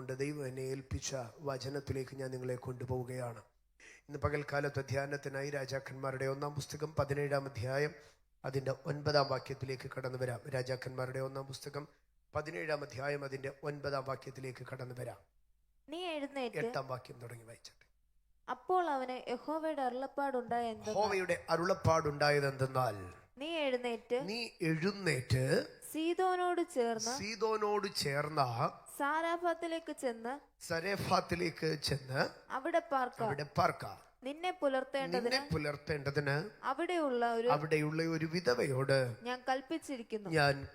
പറഞ്ഞുകൊണ്ട് ദൈവം എന്നെ ഏൽപ്പിച്ച വചനത്തിലേക്ക് ഞാൻ നിങ്ങളെ കൊണ്ടുപോവുകയാണ്. ഇന്ന് പകൽക്കാലത്തെ ധ്യാനത്തിനായി രാജാക്കന്മാരുടെ 1-ാം പുസ്തകം 17-ാം അധ്യായം അതിൻ്റെ 9-ാം വാക്യത്തിലേക്ക് കടന്നു വരാം. രാജാക്കന്മാരുടെ 1-ാം പുസ്തകം 17-ാം അധ്യായം അതിൻ്റെ 9-ാം വാക്യത്തിലേക്ക് കടന്നു വരാം. നീ എഴുന്നേറ്റ് 8-ാം വാക്യം തുടങ്ങി വായിച്ചത്. അപ്പോൾ അവന് യഹോവയുടെ അരുളപ്പാടുണ്ടായതെന്തെന്നാൽ നീ എഴുന്നേറ്റ് സീദോനോട് ചേർന്ന സാരാഫത്തിലേക്ക് ചെന്ന് അവിടെ പാർക്ക. നിന്നെ പുലർത്തേണ്ടതിന് അവിടെയുള്ള ഒരു വിധവയോട് ഞാൻ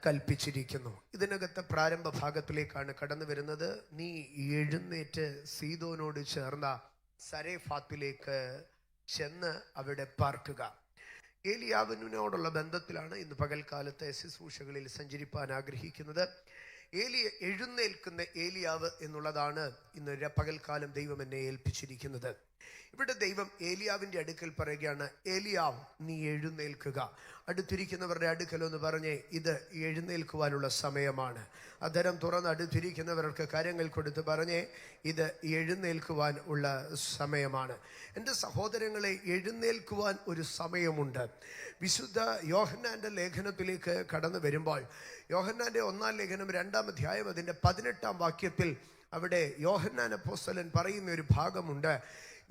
കൽപ്പിച്ചിരിക്കുന്നു. ഇതിനകത്തെ പ്രാരംഭ ഭാഗത്തിലേക്കാണ് കടന്നു വരുന്നത്. നീ എഴുന്നേറ്റ് സീദോനോട് ചേർന്ന സരേഫാത്തിലേക്ക് ചെന്ന് അവിടെ പാർക്കുക. ഏലിയാവിനോടുള്ള ബന്ധത്തിലാണ് ഇന്ന് പകൽക്കാലത്തെ ശുശ്രൂഷകളിൽ സഞ്ചരിപ്പാൻ ആഗ്രഹിക്കുന്നത്. എഴുന്നേൽക്കുന്ന ഏലിയാവ് എന്നുള്ളതാണ് ഇന്ന് പകൽക്കാലം ദൈവം എന്നെ ഏൽപ്പിച്ചിരിക്കുന്നത്. ഇവിടെ ദൈവം ഏലിയാവിന്റെ അടുക്കൽ പറയുകയാണ്, ഏലിയാവ് നീ എഴുന്നേൽക്കുക. അടുത്തിരിക്കുന്നവരുടെ അടുക്കലൊന്ന് പറഞ്ഞേ, ഇത് എഴുന്നേൽക്കുവാനുള്ള സമയമാണ്. അധരം തുറന്ന് അടുത്തിരിക്കുന്നവർക്ക് കാര്യങ്ങൾ കൊടുത്ത് പറഞ്ഞേ, ഇത് എഴുന്നേൽക്കുവാൻ ഉള്ള സമയമാണ്. എൻ്റെ സഹോദരങ്ങളെ, എഴുന്നേൽക്കുവാൻ ഒരു സമയമുണ്ട്. വിശുദ്ധ യോഹന്നാന്റെ ലേഖനത്തിലേക്ക് കടന്നു വരുമ്പോൾ യോഹന്നാന്റെ 1-ാം ലേഖനം 2-ാം അധ്യായം അതിൻ്റെ 18-ാം വാക്യത്തിൽ അവിടെ യോഹന്നാൻ അപ്പോസ്തലൻ പറയുന്ന ഒരു ഭാഗമുണ്ട്.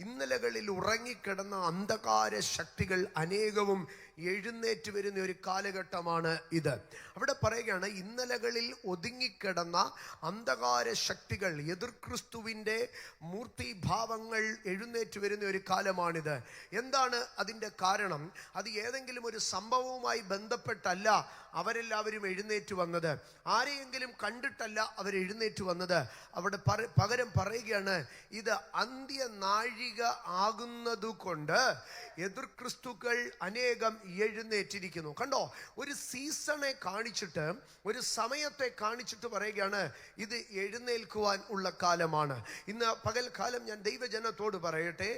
ഇന്നലകളിൽ ഉറങ്ങിക്കിടന്ന അന്ധകാര ശക്തികൾ അനേകവും എഴുന്നേറ്റ് വരുന്ന ഒരു കാലഘട്ടമാണ് ഇത്. അവിടെ പറയുകയാണ്, ഇന്നലകളിൽ ഒതുങ്ങിക്കിടന്ന അന്ധകാര ശക്തികൾ, എതിർ ക്രിസ്തുവിൻ്റെ മൂർത്തിഭാവങ്ങൾ എഴുന്നേറ്റ് വരുന്ന ഒരു കാലമാണിത്. എന്താണ് അതിൻ്റെ കാരണം? അത് ഏതെങ്കിലും ഒരു സംഭവവുമായി ബന്ധപ്പെട്ടല്ല അവരെല്ലാവരും എഴുന്നേറ്റ് വന്നത്. ആരെയെങ്കിലും കണ്ടിട്ടല്ല അവർ എഴുന്നേറ്റ് വന്നത്. അവിടെ പകരം പറയുകയാണ്, ഇത് അന്ത്യനാഴിക ആകുന്നതുകൊണ്ട് എതിർ ക്രിസ്തുക്കൾ അനേകം എഴുന്നേറ്റിരിക്കുന്നു. കണ്ടോ, ഒരു സീസണെ കാണിച്ചിട്ട്, ഒരു സമയത്തെ കാണിച്ചിട്ട് പറയുകയാണ്, ഇത് എഴുന്നേൽക്കുവാൻ ഉള്ള കാലമാണ്. ഇന്ന് പകൽക്കാലം ഞാൻ ദൈവജനത്തോട് പറയട്ടെ,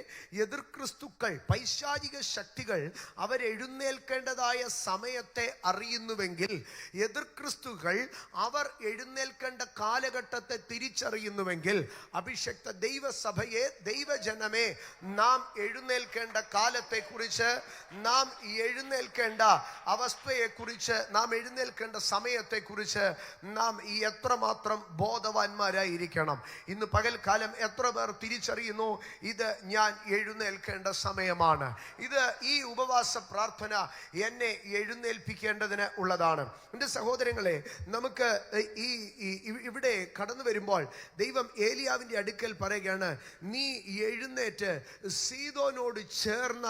എതിർ ക്രിസ്തുക്കൾ, പൈശാചിക ശക്തികൾ അവരെഴുന്നേൽക്കേണ്ടതായ സമയത്തെ അറിയുന്നുവെങ്കിൽ, എതിർ ക്രിസ്തുക്കൾ അവർ എഴുന്നേൽക്കേണ്ട കാലഘട്ടത്തെ തിരിച്ചറിയുന്നുവെങ്കിൽ, അഭിഷക്ത ദൈവസഭയെ, ദൈവജനമേ, നാം എഴുന്നേൽക്കേണ്ട കാലത്തെക്കുറിച്ച്, നാം എഴുന്നേൽക്കേണ്ട അവസ്ഥയെക്കുറിച്ച്, നാം എഴുന്നേൽക്കേണ്ട സമയത്തെക്കുറിച്ച് നാം എത്രമാത്രം ബോധവാന്മാരായിരിക്കണം. ഇന്ന് പകൽക്കാലം എത്ര പേർ തിരിച്ചറിയുന്നു, ഇത് ഞാൻ എഴുന്നേൽക്കേണ്ട സമയമാണ്, ഇത് ഈ ഉപവാസ പ്രാർത്ഥന എന്നെ എഴുന്നേൽപ്പിക്കേണ്ടതിന് ഉള്ളതാണ്. എൻ്റെ സഹോദരങ്ങളെ, നമുക്ക് ഇവിടെ കടന്നു വരുമ്പോൾ ദൈവം ഏലിയാവിൻ്റെ അടുക്കൽ പറയുകയാണ്, നീ എഴുന്നേറ്റ് സീദോനോട് ചേർന്ന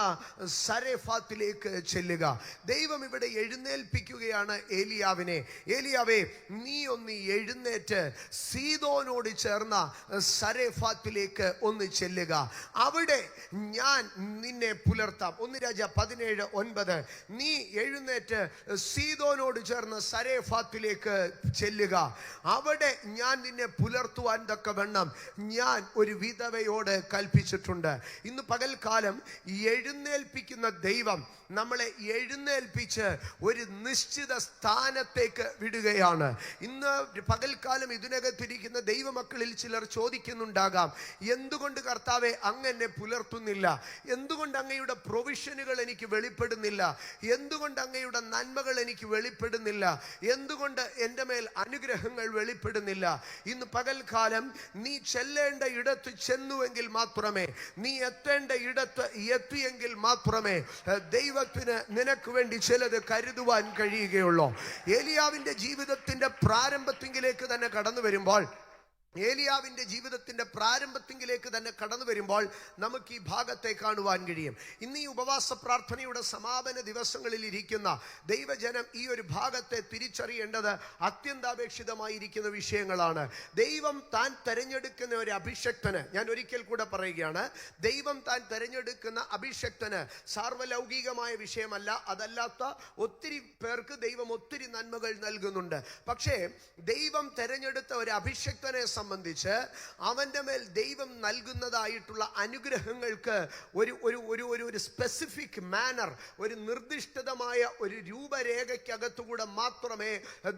സരേഫാത്തിലേക്ക് ചെല്ലുക. ദൈവം ഇവിടെ എഴുന്നേൽപ്പിക്കുകയാണ് ഏലിയാവിനെ. ഏലിയാവേ, നീ ഒന്ന് എഴുന്നേറ്റ് സീദോനോട് ചേർന്ന സരേഫാത്തിലേക്ക് ഒന്ന് ചെല്ലുക. അവിടെ ഞാൻ നിന്നെ പുലർത്താം. 1 രാജാ 17:9. നീ എഴുന്നേറ്റ് സീദോനോട് ചേർന്ന സരേഫാത്തിലേക്ക് ചെല്ലുക. അവിടെ ഞാൻ നിന്നെ പുലർത്തുവാൻ തക്കവണ്ണം ഞാൻ ഒരു വിധവയോട് കൽപ്പിച്ചിട്ടുണ്ട്. ഇന്ന് പകൽക്കാലം എഴുന്നേൽപ്പിക്കുന്ന ദൈവം നമ്മളെ എഴുന്നേൽപ്പിച്ച് ഒരു നിശ്ചിത സ്ഥാനത്തേക്ക് വിടുകയാണ്. ഇന്ന് പകൽക്കാലം ഇതിനകത്തിരിക്കുന്ന ദൈവമക്കളിൽ ചിലർ ചോദിക്കുന്നുണ്ടാകാം, എന്തുകൊണ്ട് കർത്താവെ അങ്ങ് എന്നെ പുലർത്തുന്നില്ല? എന്തുകൊണ്ട് അങ്ങയുടെ പ്രൊവിഷനുകൾ എനിക്ക് വെളിപ്പെടുന്നില്ല? എന്തുകൊണ്ട് അങ്ങയുടെ നന്മകൾ എനിക്ക് വെളിപ്പെടുന്നില്ല? എന്തുകൊണ്ട് എൻ്റെ മേൽ അനുഗ്രഹങ്ങൾ വെളിപ്പെടുന്നില്ല? ഇന്ന് പകൽക്കാലം നീ ചെല്ലേണ്ട ഇടത്ത് ചെന്നുവെങ്കിൽ മാത്രമേ, നീ എത്തേണ്ട ഇടത്ത് എത്തിയെങ്കിൽ മാത്രമേ ദൈവത്തിന് നിനക്ക് വേണ്ടി ചിലത് കരുതുവാൻ കഴിയുകയുള്ളൂ. ഏലിയാവിന്റെ ജീവിതത്തിന്റെ പ്രാരംഭത്തിലേക്ക് തന്നെ കടന്നു വരുമ്പോൾ നമുക്ക് ഈ ഭാഗത്തെ കാണുവാൻ കഴിയും. ഇന്ന് ഈ ഉപവാസ പ്രാർത്ഥനയുടെ സമാപന ദിവസങ്ങളിൽ ഇരിക്കുന്ന ദൈവജനം ഈ ഒരു ഭാഗത്തെ തിരിച്ചറിയേണ്ടത് അത്യന്താപേക്ഷിതമായിരിക്കുന്ന വിഷയങ്ങളാണ്. ദൈവം താൻ തെരഞ്ഞെടുക്കുന്ന ഒരു അഭിഷക്തന്, ഞാൻ ഒരിക്കൽ കൂടെ പറയുകയാണ്, ദൈവം താൻ തെരഞ്ഞെടുക്കുന്ന അഭിഷക്തന് സാർവലൗകികമായ വിഷയമല്ല. അതല്ലാത്ത ഒത്തിരി പേർക്ക് ദൈവം ഒത്തിരി നന്മകൾ നൽകുന്നുണ്ട്. പക്ഷേ ദൈവം തെരഞ്ഞെടുത്ത ഒരു അഭിഷക്തനെ സംബന്ധിച്ച് അവന്റെ മേൽ ദൈവം നൽകുന്നതായിട്ടുള്ള അനുഗ്രഹങ്ങൾക്ക് ഒരു സ്പെസിഫിക് മാനർ, ഒരു നിർദ്ദിഷ്ടമായ ഒരു രൂപരേഖയ്ക്കകത്തുകൂടെ മാത്രമേ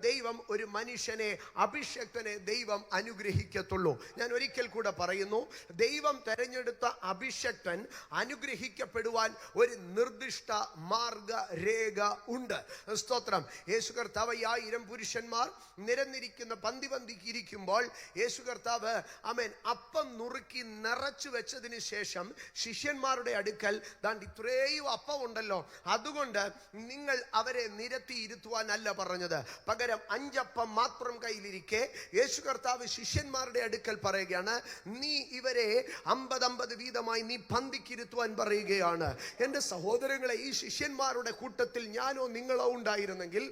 ദൈവം ഒരു മനുഷ്യനെ, അഭിഷക്തനെ ദൈവം അനുഗ്രഹിക്കത്തുള്ളൂ. ഞാൻ ഒരിക്കൽ കൂടെ പറയുന്നു, ദൈവം തെരഞ്ഞെടുത്ത അഭിഷക്തൻ അനുഗ്രഹിക്കപ്പെടുവാൻ ഒരു നിർദ്ദിഷ്ട മാർഗരേഖ ഉണ്ട്. സ്തോത്രം. യേശു കർത്താവ് 1000 പുരുഷന്മാർ നിരന്നിരിക്കുന്ന പന്തിരിക്കുമ്പോൾ യേശു കർത്താവ് ആമേൻ അപ്പം നുറുക്കി നിറച്ചു വെച്ചതിന് ശേഷം ശിഷ്യന്മാരുടെ അടുക്കൽ ദാണ്ട് ഇത്രയും അപ്പം ഉണ്ടല്ലോ, അതുകൊണ്ട് നിങ്ങൾ അവരെ നിരത്തി ഇരുത്തുവാനല്ല പറഞ്ഞത്. പകരം 5 അപ്പം മാത്രം കയ്യിലിരിക്കെ യേശു കർത്താവ് ശിഷ്യന്മാരുടെ അടുക്കൽ പറയുകയാണ്, നീ ഇവരെ 50 വീതമായി നീ പന്തിക്കിരുത്തുവാൻ പറയുകയാണ്. എൻ്റെ സഹോദരങ്ങളെ, ഈ ശിഷ്യന്മാരുടെ കൂട്ടത്തിൽ ഞാനോ നിങ്ങളോ ഉണ്ടായിരുന്നെങ്കിൽ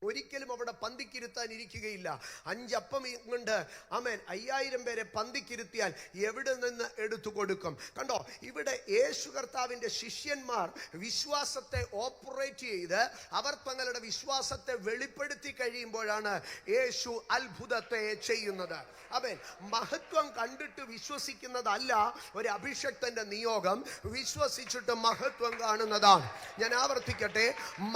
ഒരിക്കലും അവിടെ പന്തിക്കിരുത്താൻ ഇരിക്കുകയില്ല. 5 അപ്പം കൊണ്ട് ആമേൻ 5000 പേരെ പന്തിക്കിരുത്തിയാൽ എവിടെ നിന്ന് എടുത്തു കൊടുക്കും? കണ്ടോ, ഇവിടെ യേശു കർത്താവിന്റെ ശിഷ്യന്മാർ വിശ്വാസത്തെ ഓപ്പറേറ്റ് ചെയ്ത് അവർ തങ്ങളുടെ വിശ്വാസത്തെ വെളിപ്പെടുത്തി കഴിയുമ്പോഴാണ് യേശു അത്ഭുതത്തെ ചെയ്യുന്നത്. ആമേൻ. മഹത്വം കണ്ടിട്ട് വിശ്വസിക്കുന്നതല്ല ഒരു അഭിഷക്തന്റെ നിയോഗം, വിശ്വസിച്ചിട്ട് മഹത്വം കാണുന്നതാണ്. ഞാൻ ആവർത്തിക്കട്ടെ,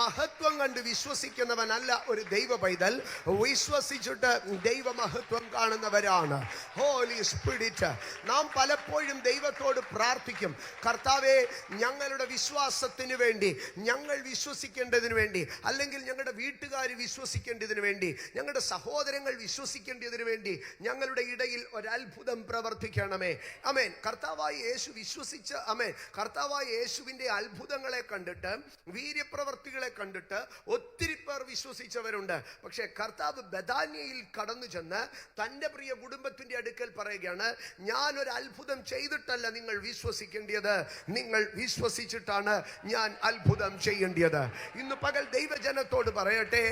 മഹത്വം കണ്ട് വിശ്വസിക്കുന്നവനല്ല ഒരു ദൈവ പൈതൽ, വിശ്വസിച്ചിട്ട് ദൈവമഹത്വം കാണുന്നവരാണ്. Holy spirit. നാം പലപ്പോഴും ദൈവത്തോട് പ്രാർത്ഥിക്കും, കർത്താവേ ഞങ്ങളുടെ വിശ്വാസത്തിന് വേണ്ടി, ഞങ്ങൾ വിശ്വസിക്കേണ്ടതിന് വേണ്ടി, അല്ലെങ്കിൽ ഞങ്ങളുടെ വീട്ടുകാർ വിശ്വസിക്കേണ്ടതിന് വേണ്ടി, ഞങ്ങളുടെ സഹോദരങ്ങൾ വിശ്വസിക്കേണ്ടതിന് വേണ്ടി ഞങ്ങളുടെ ഇടയിൽ ഒരത്ഭുതം പ്രവർത്തിക്കണമേ. ആമേൻ. കർത്താവായ യേശു വിശ്വസിച്ച്, ആമേൻ, കർത്താവായ യേശുവിന്റെ അത്ഭുതങ്ങളെ കണ്ടിട്ട്, വീര്യപ്രവർത്തികളെ കണ്ടിട്ട് ഒത്തിരി പേർ വിശ്വസിച്ചവരുണ്ട്. പക്ഷെ കർത്താവ് ബഥാന്യയിൽ കടന്നു ചെന്ന് തന്റെ പ്രിയ കുടുംബത്തിന്റെ അടുക്കൽ പറയുകയാണ്, ഞാൻ ഒരു അത്ഭുതം ചെയ്തിട്ടല്ല നിങ്ങൾ വിശ്വസിക്കേണ്ടത്, നിങ്ങൾ വിശ്വസിച്ചിട്ടാണ് ഞാൻ അത്ഭുതം ചെയ്യേണ്ടത്. ഇന്ന് പകൽ ദൈവജനത്തോട് പറയട്ടെ,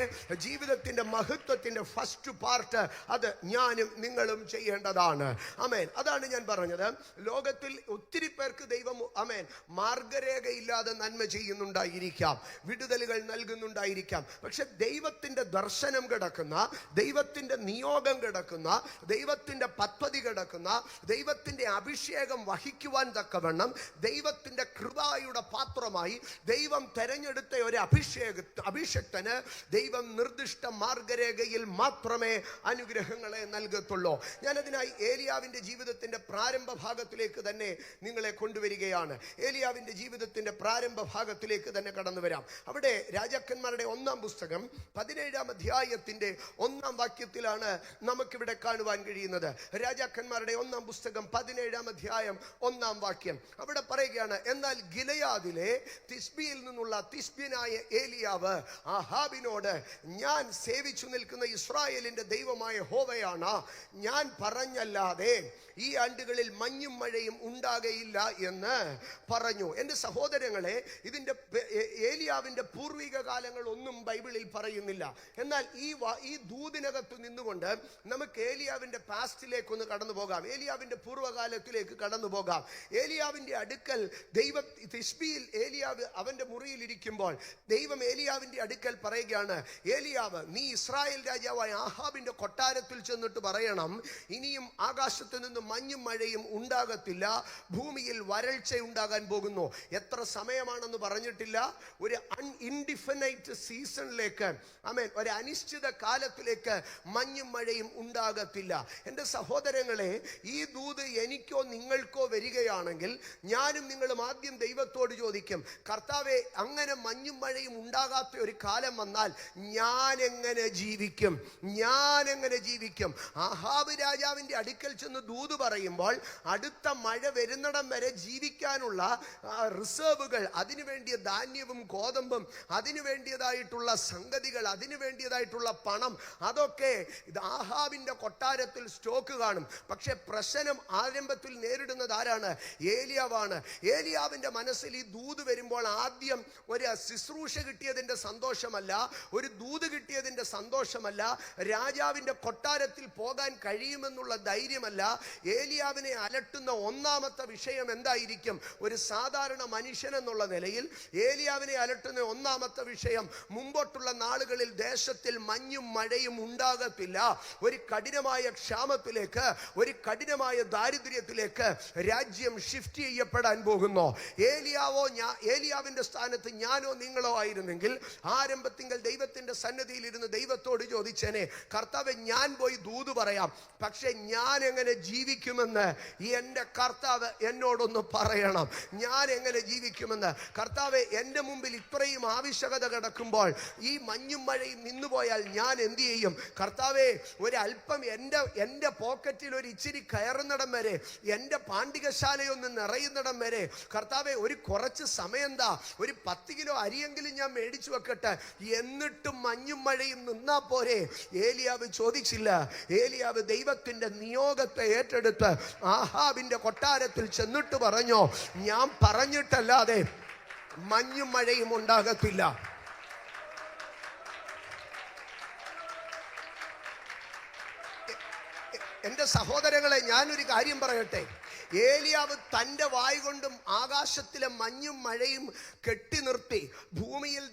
ജീവിതത്തിന്റെ മഹത്വത്തിന്റെ ഫസ്റ്റ് പാർട്ട് അത് ഞാനും നിങ്ങളും ചെയ്യേണ്ടതാണ്. ആമേൻ. അതാണ് ഞാൻ പറഞ്ഞത്. ലോകത്തിൽ ഒത്തിരി പേർക്ക് ദൈവം ആമേൻ മാർഗരേഖയില്ലാതെ നന്മ ചെയ്യുന്നുണ്ടായിരിക്കാം, വിടുതലുകൾ നൽകുന്നുണ്ടായിരിക്കാം. പക്ഷെ ദൈവത്തിന്റെ ദർശനം കിടക്കുന്ന, ദൈവത്തിന്റെ നിയോഗം കിടക്കുന്ന, ദൈവത്തിന്റെ പദ്ധതി കിടക്കുന്ന, ദൈവത്തിന്റെ അഭിഷേകം വഹിക്കുവാൻ തക്കവണ്ണം ദൈവത്തിന്റെ കൃപയുടെ പാത്രമായി ദൈവം തെരഞ്ഞെടുത്ത ഒരു അഭിഷക്തന് ദൈവം നിർദ്ദിഷ്ട മാർഗരേഖയിൽ മാത്രമേ അനുഗ്രഹങ്ങളെ നൽകത്തുള്ളൂ. ഞാനതിനായി ഏലിയാവിന്റെ ജീവിതത്തിന്റെ പ്രാരംഭ ഭാഗത്തിലേക്ക് തന്നെ നിങ്ങളെ കൊണ്ടുവരികയാണ്. ഏലിയാവിന്റെ ജീവിതത്തിന്റെ പ്രാരംഭ ഭാഗത്തിലേക്ക് തന്നെ കടന്നു വരാം. അവിടെ രാജാക്കന്മാരുടെ 1-ാം പുസ്തകം 17-ാം അധ്യായത്തിന്റെ 1-ാം വാക്യത്തിലാണ് നമുക്കിവിടെ കാണുവാൻ കഴിയുന്നത്. രാജാക്കന്മാരുടെ 1-ാം പുസ്തകം 17-ാം അധ്യായം 1-ാം വാക്യം. അവിടെ പറയുകയാണ്, എന്നാൽ ഗിലെയാദിലെ തിസ്ബിയിൽ നിന്നുള്ള തിസ്ബ്യനായ ഏലിയാവ് ആഹാബിനോട്, ഞാൻ സേവിച്ചു നിൽക്കുന്ന ഇസ്രായേലിന്റെ ദൈവമായ യഹോവയാണ് ഞാൻ പറഞ്ഞല്ലാതെ ഈ ആണ്ടുകളിൽ മഞ്ഞും മഴയും ഉണ്ടാകയില്ല എന്ന് പറഞ്ഞു. എൻ്റെ സഹോദരങ്ങളെ, ഇതിന്റെ ഏലിയാവിന്റെ പൂർവിക കാലങ്ങൾ ഒന്നും ബൈബിളിൽ പറയുന്നില്ല. എന്നാൽ ഈ ദൂതിനകത്ത് നിന്നുകൊണ്ട് നമുക്ക് ഏലിയാവിന്റെ പാസ്റ്റിലേക്ക് ഒന്ന് കടന്നു പോകാം, ഏലിയാവിന്റെ പൂർവ്വകാലത്തിലേക്ക് കടന്നു പോകാം. ഏലിയാവിന്റെ അടുക്കൽ ദൈവം തിസ്ബിയിൽ ഏലിയാവ് അവന്റെ മുറിയിൽ ഇരിക്കുമ്പോൾ ദൈവം ഏലിയാവിന്റെ അടുക്കൽ പറയുകയാണ്, ഏലിയാവ്, നീ ഇസ്രായേൽ രാജാവായ ആഹാബിന്റെ കൊട്ടാരത്തിൽ ചെന്നിട്ട് പറയണം, ഇനിയും ആകാശത്ത് നിന്ന് മഞ്ഞും മഴയും ഉണ്ടാകത്തില്ല, ഭൂമിയിൽ വരൾച്ച ഉണ്ടാകാൻ പോകുന്നു. എത്ര സമയമാണെന്ന് പറഞ്ഞിട്ടില്ല, ഒരു ഇൻഡിഫിനൈറ്റ് സീസണിലേക്ക്, ആമേൻ, ഒരു അനിശ്ചിത കാലത്തിലേക്ക് മഞ്ഞും മഴയും ഉണ്ടാകത്തില്ല. എൻ്റെ സഹോദരങ്ങളെ, ഈ ദൂത് എനിക്കോ നിങ്ങൾക്കോ വരികയാണെങ്കിൽ ഞാനും നിങ്ങളും ആദ്യം ദൈവത്തോട് ചോദിക്കും, കർത്താവേ, അങ്ങനെ മഞ്ഞും മഴയും ഉണ്ടാകാത്ത ഒരു കാലം വന്നാൽ ഞാൻ എങ്ങനെ ജീവിക്കും? ഞാൻ എങ്ങനെ ജീവിക്കും? ആഹാബ് രാജാവിന്റെ അടുക്കൽ ചെന്ന് ദൂത് പറയുമ്പോൾ അടുത്ത മഴ വരുന്നിടം വരെ ജീവിക്കാനുള്ള റിസർവുകൾ, അതിനു വേണ്ടിയ ധാന്യവും ഗോതമ്പും, അതിനു വേണ്ടിയതായിട്ടുള്ള സംഗതികൾ, അതിനു വേണ്ടിയതായിട്ടുള്ള പണം, അതൊക്കെ ആഹാബിന്റെ കൊട്ടാരത്തിൽ സ്റ്റോക്ക് കാണും. പക്ഷെ പ്രശ്നം ആരംഭത്തിൽ നേരിടുന്നത് ആരാണ്? ഏലിയാവാണ്. ഏലിയാവിന്റെ മനസ്സിൽ ഈ ദൂത് വരുമ്പോൾ ആദ്യം ഒരു ശുശ്രൂഷ കിട്ടിയതിന്റെ സന്തോഷമല്ല, ഒരു ദൂത് കിട്ടിയതിന്റെ സന്തോഷമല്ല, രാജാവിന്റെ കൊട്ടാരത്തിൽ പോകാൻ കഴിയുമെന്നുള്ള ധൈര്യമല്ല. ഏലിയാവിനെ അലട്ടുന്ന ഒന്നാമത്തെ വിഷയം എന്തായിരിക്കും? ഒരു സാധാരണ മനുഷ്യൻ എന്നുള്ള നിലയിൽ ഏലിയാവിനെ അലട്ടുന്ന ഒന്നാമത്തെ വിഷയം, മുമ്പോട്ടുള്ള നാളുകളിൽ ദേശത്തിൽ മഞ്ഞും മഴയും ഉണ്ടാകത്തില്ല. ഒരു കഠിനമായ ക്ഷാമത്തിലേക്ക്, ഒരു കഠിനമായ ദാരിദ്ര്യത്തിലേക്ക് രാജ്യം ഷിഫ്റ്റ് ചെയ്യപ്പെടാൻ പോകുന്നു. ഏലിയാവിന്റെ സ്ഥാനത്ത് ഞാനോ നിങ്ങളോ ആയിരുന്നെങ്കിൽ ആരംഭത്തിങ്കൽ ദൈവത്തിന്റെ സന്നിധിയിൽ ഇരുന്ന് ദൈവത്തോട് ചോദിച്ചേനെ, കർത്താവേ, ഞാൻ പോയി ദൂത് പറയാം, പക്ഷെ ഞാൻ എങ്ങനെ ജീവിക്കുമെന്ന് എന്റെ കർത്താവ് എന്നോടൊന്ന് പറയണം. ഞാൻ എങ്ങനെ ജീവിക്കുമെന്ന്. കർത്താവേ, എന്റെ മുമ്പിൽ ഇത്രയും ആവശ്യകത കിടക്കുമ്പോൾ ഈ മഞ്ഞും മഴയും നിന്നുപോയാൽ ഞാൻ എന്ത് ചെയ്യും? കർത്താവേ, ഒരല്പം എൻ്റെ പോക്കറ്റിൽ ഒരു ഇച്ചിരി കയറുന്നിടം വരെ, എൻ്റെ പാണ്ഡികശാലയൊന്ന് നിറയുന്നിടം വരെ കർത്താവേ, ഒരു കുറച്ച് സമയം എന്താ, ഒരു 10 കിലോ അരിയെങ്കിലും ഞാൻ മേടിച്ചു വെക്കട്ടെ, എന്നിട്ടും മഞ്ഞും മഴയും നിന്നാ പോരെ? ഏലിയാവ് ചോദിച്ചില്ല. ഏലിയാവ് ദൈവത്തിന്റെ നിയോഗത്തെ ഏറ്റെടുത്ത് ആഹാബിന്റെ കൊട്ടാരത്തിൽ ചെന്നിട്ട് പറഞ്ഞു, ഞാൻ പറഞ്ഞിട്ടല്ലാതെ മഞ്ഞും മഴയും ഉണ്ടാകത്തില്ല. എന്റെ സഹോദരങ്ങളെ, ഞാനൊരു കാര്യം പറയട്ടെ. ഏലിയാവ് തൻ്റെ വായ് കൊണ്ടും ആകാശത്തിലെ മഞ്ഞും മഴയും കെട്ടി നിർത്തി ഭൂമിയിൽ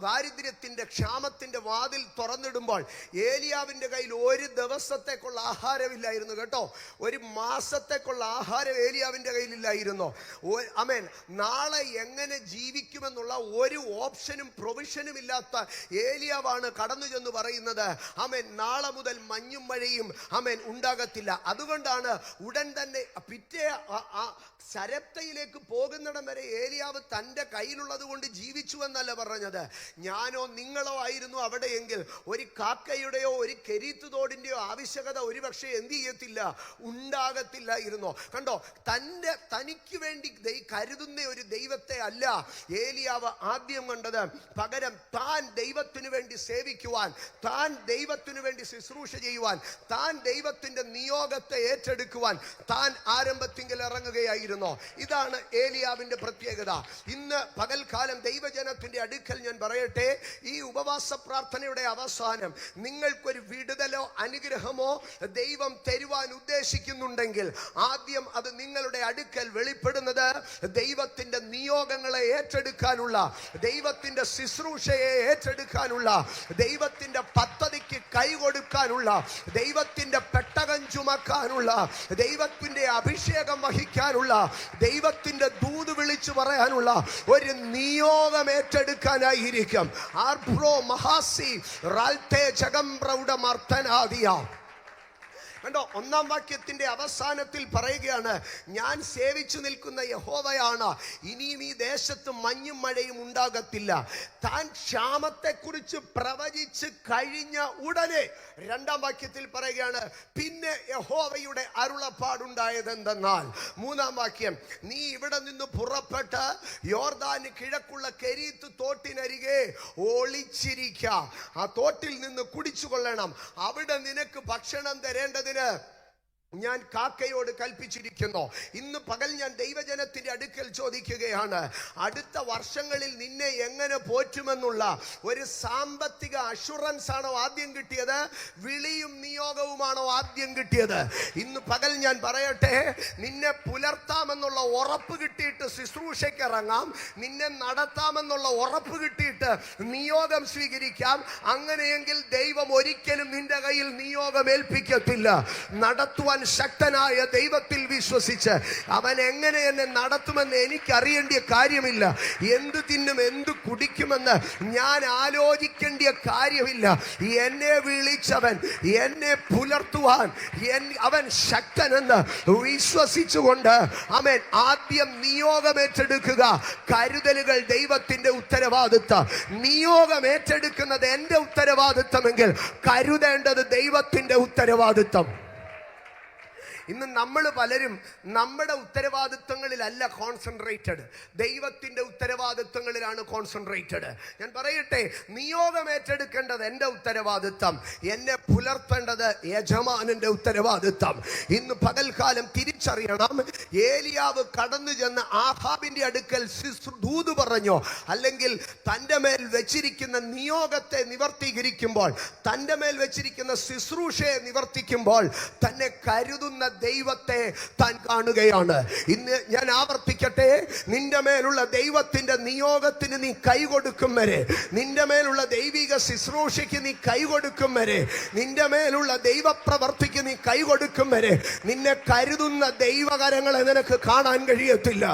ദാരിദ്ര്യത്തിന്റെ ക്ഷാമത്തിന്റെ വാതിൽ തുറന്നിടുമ്പോൾ ഏലിയാവിന്റെ കയ്യിൽ ഒരു ദിവസത്തേക്കുള്ള ആഹാരമില്ലായിരുന്നു കേട്ടോ. ഒരു മാസത്തേക്കുള്ള ആഹാരം ഏലിയാവിന്റെ കയ്യിലില്ലായിരുന്നു. ആമേൻ. നാളെ എങ്ങനെ ജീവിക്കുമെന്നുള്ള ഒരു ഓപ്ഷനും പ്രൊവിഷനും ഇല്ലാത്ത ഏലിയാവാണ് കടന്നു ചെന്ന് പറയുന്നത്, ആമേൻ, നാളെ മുതൽ മഞ്ഞും മഴയും ആമേൻ ഉണ്ടാകത്തില്ല. അതുകൊണ്ടാണ് ഉടൻ തന്നെ പിറ്റേ സരപ്തയിലേക്ക് പോകുന്നിടം വരെ ഏലിയാവ് തൻ്റെ കയ്യിലുള്ളത് കൊണ്ട് ജീവിച്ചു എന്നല്ല പറഞ്ഞത്. ഞാനോ നിങ്ങളോ ആയിരുന്നു അവിടെയെങ്കിൽ ഒരു കാക്കയുടെയോ ഒരു കെരീത്ത് തോടിൻ്റെയോ ആവശ്യകത ഒരുപക്ഷെ എന്ത് ചെയ്യത്തില്ല, ഉണ്ടാകത്തില്ലായിരുന്നോ? കണ്ടോ, തനിക്ക് വേണ്ടി കരുതുന്ന ഒരു ദൈവത്തെ അല്ല ഏലിയാവ് ആദ്യം കണ്ടത്. പകരം താൻ ദൈവത്തിനു വേണ്ടി സേവിക്കുവാൻ, താൻ ദൈവത്തിനു വേണ്ടി ശുശ്രൂഷ ചെയ്യുവാൻ, താൻ ദൈവത്തിന്റെ നിയോഗത്തെ ഏറ്റെടുക്കുവാൻ താൻ ആരംഭത്തിങ്കിൽ ഇറങ്ങുകയായിരുന്നു. ഇതാണ് ഏലിയാവിന്റെ പ്രത്യേകത. ഇന്ന് പകൽക്കാലം ദൈവജനത്തിന്റെ അടുക്കൽ ഞാൻ പറയട്ടെ, ഈ ഉപവാസ പ്രാർത്ഥനയുടെ അവസാനം നിങ്ങൾക്കൊരു വിടുതലോ അനുഗ്രഹമോ ദൈവം തരുവാൻ ഉദ്ദേശിക്കുന്നുണ്ടെങ്കിൽ ആദ്യം അത് നിങ്ങളുടെ അടുക്കൽ വെളിപ്പെടുന്നത് ദൈവത്തിന്റെ നിയോഗങ്ങളെ ഏറ്റെടുക്കാനുള്ള, ദൈവത്തിന്റെ ശുശ്രൂഷയെ ഏറ്റെടുക്കാനുള്ള, ദൈവത്തിന്റെ പദ്ധതിക്ക് കൈകൊടുക്കാനുള്ള, ദൈവത്തിന്റെ പെട്ടകം ചുമക്കാനുള്ള, ദൈവത്തിന്റെ അഭിഷേകം വഹിക്കാനുള്ള, ദൈവത്തിന്റെ ദൂത് വിളിച്ചു പറയാനുള്ള ഒരു നിയോഗം ഏറ്റെടുക്കാനായിരിക്കും. ആർപ്രോ മഹാസി റാൽത്തെ ജഗംബ്രൗഡ മർത്തനാദിയ. കണ്ടോ, 1-ാം വാക്യത്തിന്റെ അവസാനത്തിൽ പറയുകയാണ്, ഞാൻ സേവിച്ചു നിൽക്കുന്ന യഹോവയാണ്, ഇനിയും ഈ ദേശത്ത് മഞ്ഞും മഴയും ഉണ്ടാകത്തില്ല. താൻ ക്ഷാമത്തെക്കുറിച്ച് പ്രവചിച്ച് കഴിഞ്ഞ ഉടനെ 2-ാം വാക്യത്തിൽ പറയുകയാണ്, പിന്നെ യഹോവയുടെ അരുളപ്പാടുണ്ടായതെന്തെന്നാൽ, 3-ാം വാക്യം, നീ ഇവിടെ നിന്ന് പുറപ്പെട്ട് യോർദാന് കിഴക്കുള്ള കെരീത്ത് തോട്ടിനരികെ ഒളിച്ചിരിക്ക, ആ തോട്ടിൽ നിന്ന് കുടിച്ചു കൊള്ളണം, അവിടെ നിനക്ക് ഭക്ഷണം തരേണ്ടതിന് ഞാൻ കാക്കയോട് കൽപ്പിച്ചിരിക്കുന്നു. ഇന്ന് പകൽ ഞാൻ ദൈവജനത്തിന്റെ അടുക്കൽ ചോദിക്കുകയാണ്, അടുത്ത വർഷങ്ങളിൽ നിന്നെ എങ്ങനെ പോറ്റുമെന്നുള്ള ഒരു സാമ്പത്തിക അഷുറൻസ് ആണോ ആദ്യം കിട്ടിയത്? വിളിയും നിയോഗവുമാണോ ആദ്യം കിട്ടിയത്? ഇന്ന് പകൽ ഞാൻ പറയട്ടെ, നിന്നെ പുലർത്താമെന്നുള്ള ഉറപ്പ് കിട്ടിയിട്ട് ശുശ്രൂഷയ്ക്ക് ഇറങ്ങാം, നിന്നെ നടത്താമെന്നുള്ള ഉറപ്പ് കിട്ടിയിട്ട് നിയോഗം സ്വീകരിക്കാം. അങ്ങനെയെങ്കിൽ ദൈവം ഒരിക്കലും നിന്റെ കയ്യിൽ നിയോഗം ഏൽപ്പിക്കത്തില്ല. നടത്തുവാൻ ശക്തനായ ദൈവത്തിൽ വിശ്വസിച്ച് അവൻ എങ്ങനെ എന്നെ നടത്തുമെന്ന് എനിക്കറിയേണ്ട കാര്യമില്ല. എന്ത് തിന്നും എന്ത് കുടിക്കുമെന്ന് ഞാൻ ആലോചിക്കേണ്ട കാര്യമില്ല. എന്നെ വിളിച്ചവൻ, എന്നെ പുലർത്തുവാൻ അവൻ ശക്തനെന്ന് വിശ്വസിച്ചുകൊണ്ട് അവൻ ആദ്യം നിയോഗം ഏറ്റെടുക്കുക. കരുതലുകൾ ദൈവത്തിന്റെ ഉത്തരവാദിത്തം. നിയോഗം ഏറ്റെടുക്കുന്നത് എന്റെ ഉത്തരവാദിത്തമെങ്കിൽ കരുതേണ്ടത് ദൈവത്തിന്റെ ഉത്തരവാദിത്തം. ഇന്ന് നമ്മൾ പലരും നമ്മുടെ ഉത്തരവാദിത്വങ്ങളിലല്ല കോൺസെൻട്രേറ്റഡ്, ദൈവത്തിന്റെ ഉത്തരവാദിത്വങ്ങളിലാണ് കോൺസെൻട്രേറ്റഡ്. ഞാൻ പറയട്ടെ, നിയോഗം ഏറ്റെടുക്കേണ്ടത് എൻ്റെ ഉത്തരവാദിത്വം, എന്നെ പുലർത്തേണ്ടത് യജമാനന്റെ ഉത്തരവാദിത്വം. ഇന്ന് പകൽക്കാലം തിരിച്ചറിയണം. ഏലിയാവ് കടന്നു ചെന്ന് ആഹാബിന്റെ അടുക്കൽ ദൂത് പറഞ്ഞോ, അല്ലെങ്കിൽ തന്റെ മേൽ വെച്ചിരിക്കുന്ന നിയോഗത്തെ നിവർത്തീകരിക്കുമ്പോൾ, തന്റെ മേൽ വെച്ചിരിക്കുന്ന ശുശ്രൂഷയെ നിവർത്തിക്കുമ്പോൾ തന്നെ കരുതുന്ന ദൈവത്തെ താൻ കാണുകയാണ്. ഇന്ന് ഞാൻ ആവർത്തിക്കട്ടെ, നിന്റെ മേലുള്ള ദൈവത്തിന്റെ നിയോഗത്തിന് നീ കൈകൊടുക്കും വരെ, നിന്റെ മേലുള്ള ദൈവിക ശുശ്രൂഷയ്ക്ക് നീ കൈകൊടുക്കും വരെ, നിന്റെ മേലുള്ള ദൈവപ്രവർത്തിക്ക് നീ കൈകൊടുക്കും വരെ, നിന്നെ കരുതുന്ന ദൈവകരങ്ങളെ നിനക്ക് കാണാൻ കഴിയത്തില്ല.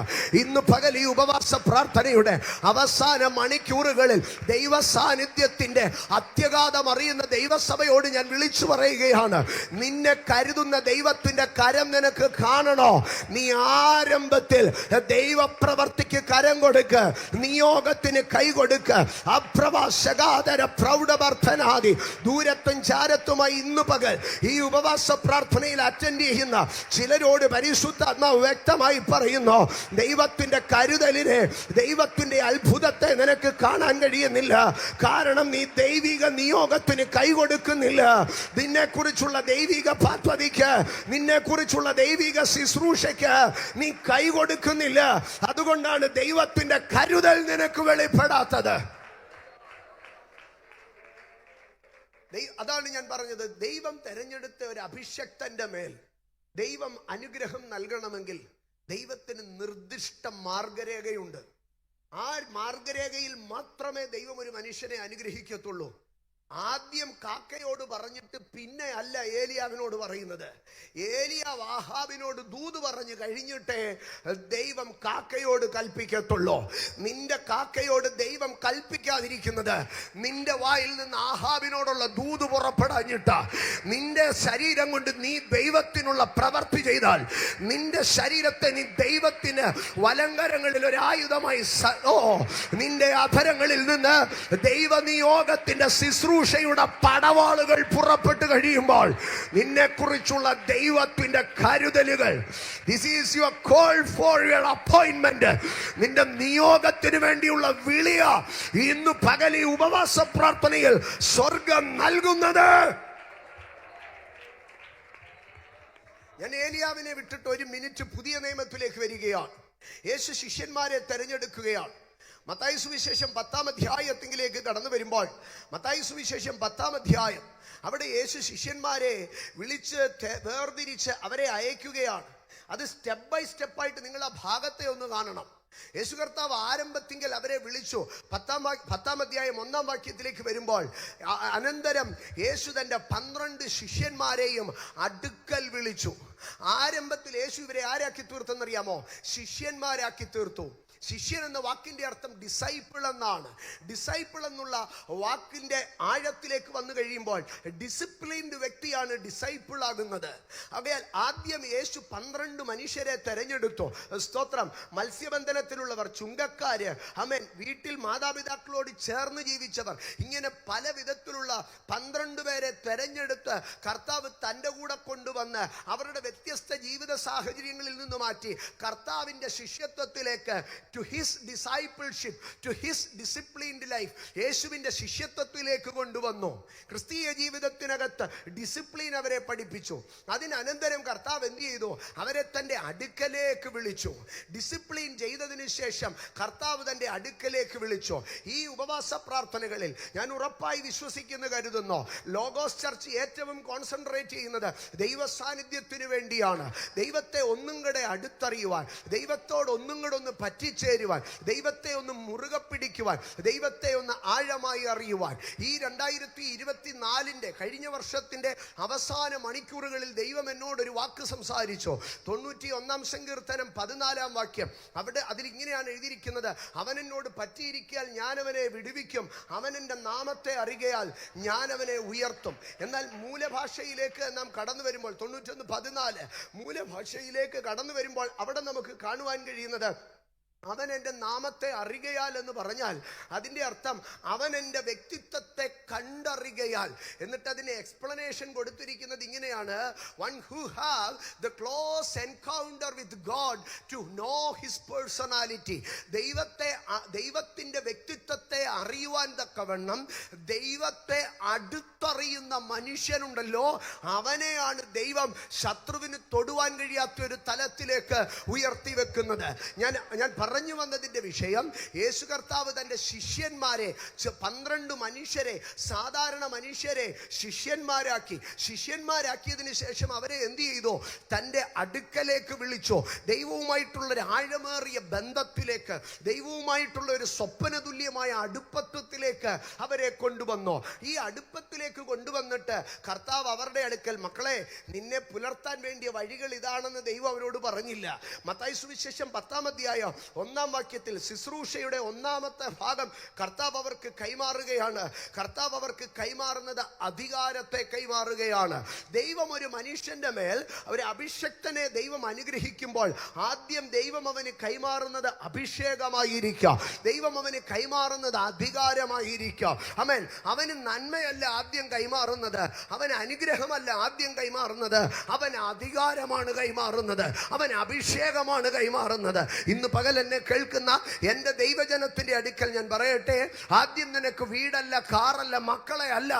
ഇന്ന് പകൽ ഈ ഉപവാസ പ്രാർത്ഥനയുടെ അവസാന മണിക്കൂറുകളിൽ ദൈവ സാന്നിധ്യത്തിന്റെ അത്യഗാധം അറിയുന്ന ദൈവസഭയോട് ഞാൻ വിളിച്ചു പറയുകയാണ്, നിന്നെ കരുതുന്ന ദൈവത്തിന്റെ കരം നിനക്ക് കാണണോ? നീ ആരംഭത്തിൽ ദൈവപ്രവർത്തിക്ക് കരം കൊടുക്ക്, നിയോഗത്തിന് കൈ കൊടുക്ക്. അപ്രവാസകാതര പ്രൗഢവർദ്ധനാദി ദൂരത്തും ചാരത്തുമായി ഇന്ന് പകൽ ഈ ഉപവാസ പ്രാർത്ഥനയിൽ അറ്റൻഡ് ചെയ്യുന്ന ചിലരോട് പരിശുദ്ധാത്മാവ് വ്യക്തമായി പറയുന്നു, ദൈവത്തിന്റെ കരുതലിനെ, ദൈവത്തിന്റെ അത്ഭുതത്തെ നിനക്ക് കാണാൻ കഴിയുന്നില്ല. കാരണം നീ ദൈവിക നിയോഗത്തിന് കൈ കൊടുക്കുന്നില്ല. നിന്നെ കുറിച്ചുള്ള ദൈവിക പദ്ധതിക്ക്, നിന്നെ കുറിച്ചുള്ള ദൈവിക ശുശ്രൂഷയ്ക്ക് നീ കൈ കൊടുക്കുന്നില്ല. അതുകൊണ്ടാണ് ദൈവത്തിന്റെ കരുതൽ നിനക്ക് വെളിപ്പെടാത്തത്. അതാണ് ഞാൻ പറഞ്ഞത്, ദൈവം തെരഞ്ഞെടുത്ത ഒരു അഭിഷക്തന്റെ മേൽ ദൈവം അനുഗ്രഹം നൽകണമെങ്കിൽ ദൈവത്തിന് നിർദ്ദിഷ്ട മാർഗരേഖയുണ്ട്. ആ മാർഗരേഖയിൽ മാത്രമേ ദൈവം ഒരു മനുഷ്യനെ അനുഗ്രഹിക്കത്തുള്ളൂ. ആദ്യം കാക്കയോട് പറഞ്ഞിട്ട് പിന്നെ അല്ല ഏലിയാവിനോട് പറയുന്നത്. ഏലിയാവ് ആഹാബിനോട് ദൂത് പറഞ്ഞു കഴിഞ്ഞിട്ടേ ദൈവം കാക്കയോട് കൽപ്പിക്കത്തുള്ളൂ. നിന്റെ കാക്കയോട് ദൈവം കൽപ്പിക്കാതിരിക്കുന്നത് നിന്റെ വായിൽ നിന്ന് ആഹാബിനോടുള്ള ദൂത് പുറപ്പെടാഞ്ഞിട്ട. നിന്റെ ശരീരം കൊണ്ട് നീ ദൈവത്തിനുള്ള പ്രവർത്തി ചെയ്താൽ, നിന്റെ ശരീരത്തെ നീ ദൈവത്തിന് വലങ്കരങ്ങളിൽ ഒരു ആയുധമായി, നിന്റെ അധരങ്ങളിൽ നിന്ന് ദൈവനിയോഗത്തിന്റെ ശുശ്രൂഷയുടെ പടവാളുകൾ പുറപ്പെട്ടു കഴിയുമ്പോൾ നിന്നെ കുറിച്ചുള്ള ദൈവത്തിന്റെ കരുതലുകൾ, this is your call for your appointment, നിന്റെ നിയോഗത്തിന് വേണ്ടിയുള്ള വിളിയ ഇന്ന് പകൽ ഈ ഉപവാസ പ്രാർത്ഥനയിൽ സ്വർഗം നൽകുന്നത്. ഞാൻ ഏലിയാവിനെ വിട്ടിട്ട് ഒരു മിനിറ്റ് പുതിയ നിയമത്തിലേക്ക് വരികയാണ്. യേശു ശിഷ്യന്മാരെ തെരഞ്ഞെടുക്കുകയാണ്. മത്തായി സുവിശേഷം 10-ാം അധ്യായത്തിലേക്ക് കടന്നു വരുമ്പോൾ, മത്തായി സുവിശേഷം 10-ാം അധ്യായം, അവിടെ യേശു ശിഷ്യന്മാരെ വിളിച്ച് വേർതിരിച്ച് അവരെ അയക്കുകയാണ്. അത് സ്റ്റെപ്പ് ബൈ സ്റ്റെപ്പായിട്ട് നിങ്ങൾ ആ ഭാഗത്തെ ഒന്ന് കാണണം. യേശു കർത്താവ് ആരംഭത്തിങ്കിൽ അവരെ വിളിച്ചു. 10-ാം അധ്യായം 1-ാം വാക്യത്തിലേക്ക് വരുമ്പോൾ, അനന്തരം യേശു തന്റെ 12 ശിഷ്യന്മാരെയും അടുക്കൽ വിളിച്ചു. ആരംഭത്തിൽ യേശു ഇവരെ ആരാക്കി തീർത്തെന്നറിയാമോ? ശിഷ്യന്മാരാക്കി തീർത്തു. ശിഷ്യൻ എന്ന വാക്കിന്റെ അർത്ഥം ഡിസൈപ്പിൾ എന്നാണ്. ഡിസൈപ്പിൾ എന്നുള്ള വാക്കിന്റെ ആഴത്തിലേക്ക് വന്നു കഴിയുമ്പോൾ ഡിസിപ്ലിൻഡ് വ്യക്തിയാണ് ഡിസൈപ്പിൾ ആകുന്നത്. ആകയാൽ ആദ്യം യേശു 12 മനുഷ്യരെ തെരഞ്ഞെടുത്തു. സ്തോത്രം. മത്സ്യബന്ധനത്തിലുള്ളവർ, ചുങ്കക്കാര്, ആമേൻ, വീട്ടിൽ മാതാപിതാക്കളോട് ചേർന്ന് ജീവിച്ചവർ, ഇങ്ങനെ പല വിധത്തിലുള്ള 12 പേരെ തെരഞ്ഞെടുത്ത് കർത്താവ് തൻ്റെ കൂടെ കൊണ്ടുവന്ന് അവരുടെ വ്യത്യസ്ത ജീവിത സാഹചര്യങ്ങളിൽ നിന്ന് മാറ്റി കർത്താവിന്റെ ശിഷ്യത്വത്തിലേക്ക്, to his discipleship, to his disciplined life, യേശുവിന്റെ ശിഷ്യത്വത്തിലേക്ക് കൊണ്ടുവന്നു. ക്രിസ്തീയ ജീവിതത്തിനകത്ത് ഡിസിപ്ലിൻ അവരെ പഠിപ്പിച്ചു. അതിനനന്തരം കർത്താവ് എന്ത് ചെയ്തു? അവരെ തന്റെ അടുക്കലേക്ക് വിളിച്ചു. ഡിസിപ്ലിൻ ചെയ്തതിനു ശേഷം കർത്താവ് തന്റെ അടുക്കലേക്ക് വിളിച്ചു. ഈ ഉപവാസ പ്രാർത്ഥനകളിൽ ഞാൻ ഉറപ്പായി വിശ്വസിക്കുന്നു, കരുതുന്നു, ലോഗോസ് ചർച്ച് ഏറ്റവും കോൺസെൻട്രേറ്റ് ചെയ്യുന്നത് ദൈവ സാന്നിധ്യത്തിന് വേണ്ടിയാണ്. ദൈവത്തെ ഒന്നും കൂടെ അടുത്തറിയുവാൻ, ദൈവത്തോട് ഒന്നും കൂടെ ഒന്ന് പറ്റിച്ചേരുവാൻ, ദൈവത്തെ ഒന്ന് മുറുകെ പിടിക്കുവാൻ, ദൈവത്തെ ഒന്ന് ആഴമായി അറിയുവാൻ. ഈ 2024 കഴിഞ്ഞ വർഷത്തിന്റെ അവസാന മണിക്കൂറുകളിൽ ദൈവം എന്നോടൊരു വാക്ക് സംസാരിച്ചു. 91-ാം സങ്കീർത്തനം 14-ാം വാക്യം, അവിടെ അതിലിങ്ങനെയാണ് എഴുതിയിരിക്കുന്നത്: അവൻ എന്നോട് പറ്റിയിരിക്കാൻ ഞാൻ അവനെ വിടുവിക്കും, അവൻ എൻ്റെ നാമത്തെ അറികയാൽ ഞാൻ അവനെ ഉയർത്തും. എന്നാൽ മൂലഭാഷയിലേക്ക് നാം കടന്നു വരുമ്പോൾ, 91:14 മൂലഭാഷയിലേക്ക് കടന്നു വരുമ്പോൾ അവിടെ നമുക്ക് കാണുവാൻ കഴിയുന്നത് അവൻ എൻ്റെ നാമത്തെ അറിയുകയാൽ എന്ന് പറഞ്ഞാൽ അതിൻ്റെ അർത്ഥം അവൻ എൻ്റെ വ്യക്തിത്വത്തെ കണ്ടറിയുകയാൽ. എന്നിട്ട് അതിന് എക്സ്പ്ലനേഷൻ കൊടുത്തിരിക്കുന്നത് ഇങ്ങനെയാണ്: one who have the close encounter with God to know his personality. ദൈവത്തിൻ്റെ വ്യക്തിത്വത്തെ അറിയുവാൻ തക്കവണ്ണം ദൈവത്തെ അടുത്തറിയുന്ന മനുഷ്യനുണ്ടല്ലോ, അവനെയാണ് ദൈവം ശത്രുവിന് തൊടുവാൻ കഴിയാത്ത ഒരു തലത്തിലേക്ക് ഉയർത്തി വെക്കുന്നത്. ഞാൻ പറഞ്ഞു വന്നതിന്റെ വിഷയം, യേശു കർത്താവ് തന്റെ ശിഷ്യന്മാരെ 12 മനുഷ്യരെ, സാധാരണ മനുഷ്യരെ ശിഷ്യന്മാരാക്കിയതിനു ശേഷം അവരെ എന്ത് ചെയ്തു? തന്റെ അടുക്കലേക്ക് വിളിച്ചു. ദൈവവുമായിട്ടുള്ള ഒരു ആഴമേറിയ ബന്ധത്തിലേക്ക്, ദൈവവുമായിട്ടുള്ള ഒരു സ്വപ്ന തുല്യമായ അടുപ്പത്വത്തിലേക്ക് അവരെ കൊണ്ടുവന്നു. ഈ അടുപ്പത്തിലേക്ക് കൊണ്ടുവന്നിട്ട് കർത്താവ് അവരുടെ അടുക്കൽ, മക്കളെ, നിന്നെ പുലർത്താൻ വേണ്ടിയ വഴികൾ ഇതാണെന്ന് ദൈവം അവരോട് പറഞ്ഞില്ല. മത്തായി സുവിശേഷം 10-ാം അധ്യായം 1-ാം വാക്യത്തിൽ ശുശ്രൂഷയുടെ 1-ാമത്തെ ഭാഗം കർത്താവ് അവർക്ക് കൈമാറുകയാണ്. കർത്താവ് അവർക്ക് കൈമാറുന്നത് അധികാരത്തെ കൈമാറുകയാണ്. ദൈവം ഒരു മനുഷ്യന്റെ മേൽ, ഒരു അഭിഷക്തനെ ദൈവം അനുഗ്രഹിക്കുമ്പോൾ ആദ്യം ദൈവം അവന് കൈമാറുന്നത് അഭിഷേകമായിരിക്കാം. ദൈവം അവന് കൈമാറുന്നത് അധികാരമായിരിക്കാം. ആമേൻ. അവന് നന്മയല്ല ആദ്യം കൈമാറുന്നത്, അവൻ അനുഗ്രഹമല്ല ആദ്യം കൈമാറുന്നത്, അവൻ അധികാരമാണ് കൈമാറുന്നത്, അവൻ അഭിഷേകമാണ് കൈമാറുന്നത്. ഇന്ന് പകൽ എന്നെ കേൾക്കുന്ന എൻ്റെ ദൈവജനത്തിന്റെ അടുക്കൽ ഞാൻ പറയട്ടെ, ആദ്യം നിനക്ക് വീടല്ല, കാറല്ല, മക്കളെ അല്ല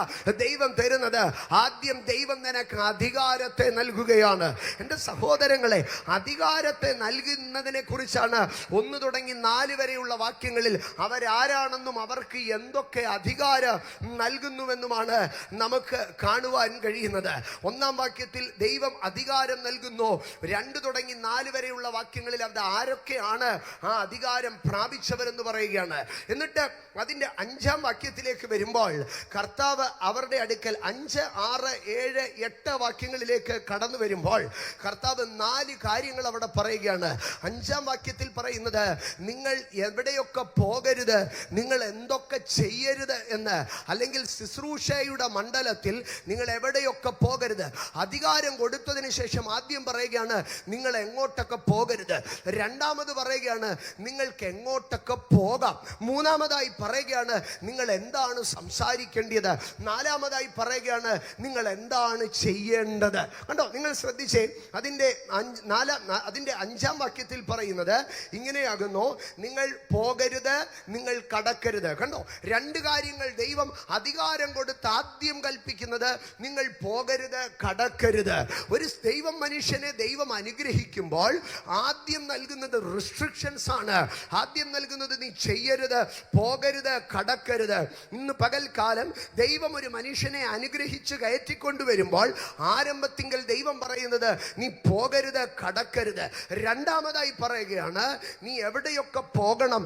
ദൈവം തരുന്നത്. ആദ്യം ദൈവം നിനക്ക് അധികാരത്തെ നൽകുകയാണ്. എൻ്റെ സഹോദരങ്ങളെ, അധികാരത്തെ നൽകുന്നതിനെ കുറിച്ചാണ് 1 തുടങ്ങി 4 വരെയുള്ള വാക്യങ്ങളിൽ അവരാരാണെന്നും അവർക്ക് എന്തൊക്കെ അധികാരം നൽകുന്നുവെന്നുമാണ് നമുക്ക് കാണുവാൻ കഴിയുന്നത്. 1-ാം വാക്യത്തിൽ ദൈവം അധികാരം നൽകുന്നു. 2 തുടങ്ങി 4 വരെയുള്ള വാക്യങ്ങളിൽ അത് ആരൊക്കെയാണ് ആ അധികാരം പ്രാപിച്ചവരെന്ന് പറയുകയാണ്. എന്നിട്ട് അതിന്റെ 5-ാം വാക്യത്തിലേക്ക് വരുമ്പോൾ കർത്താവ് അവരുടെ അടുക്കൽ 5, 6, 7, 8 വാക്യങ്ങളിലേക്ക് കടന്നു വരുമ്പോൾ കർത്താവ് 4 കാര്യങ്ങൾ അവിടെ പറയുകയാണ്. 5-ാം വാക്യത്തിൽ പറയുന്നത്, നിങ്ങൾ എവിടെയൊക്കെ പോകരുത്, നിങ്ങൾ എന്തൊക്കെ ചെയ്യരുത് എന്ന്, അല്ലെങ്കിൽ ശുശ്രൂഷയുടെ മണ്ഡലത്തിൽ നിങ്ങൾ എവിടെയൊക്കെ പോകരുത്. അധികാരം കൊടുത്തതിന് ശേഷം ആദ്യം പറയുകയാണ് നിങ്ങൾ എങ്ങോട്ടൊക്കെ പോകരുത്. 2-ാമത് പറയുകയാണ് നിങ്ങൾക്ക് എങ്ങോട്ടൊക്കെ പോകാം. 3-ാമതായി പറയുകയാണ് നിങ്ങൾ എന്താണ് സംസാരിക്കേണ്ടത്. 4-ാമതായി പറയുകയാണ് നിങ്ങൾ എന്താണ് ചെയ്യേണ്ടത്. കണ്ടോ, നിങ്ങൾ ശ്രദ്ധിച്ചേ. അതിന്റെ 5-ാം വാക്യത്തിൽ പറയുന്നത് ഇങ്ങനെയാകുന്നു: നിങ്ങൾ പോകരുത്, നിങ്ങൾ കടക്കരുത്. കണ്ടോ, 2 കാര്യങ്ങൾ ദൈവം അധികാരം കൊടുത്ത് ആദ്യം കൽപ്പിക്കുന്നത് നിങ്ങൾ പോകരുത്, കടക്കരുത്. ഒരു ദൈവം മനുഷ്യനെ ദൈവം അനുഗ്രഹിക്കുമ്പോൾ ആദ്യം നൽകുന്നത് റിസ്ട്രിക്ഷൻസ് ആണ്. ആദ്യം നൽകുന്നത് നീ ചെയ്യരുത്, പോകരുത്, കടക്കരുത്. ഇന്ന് പകൽക്കാലം ദൈവം ഒരു മനുഷ്യനെ അനുഗ്രഹിച്ച് കയറ്റിക്കൊണ്ടുവരുമ്പോൾ ആരംഭത്തിങ്കൽ ദൈവം പറയുന്നത് നീ പോകരുത്, കടക്കരുത്. 2-ാമതായി പറയുകയാണ് നീ എവിടെയൊക്കെ പോകണം,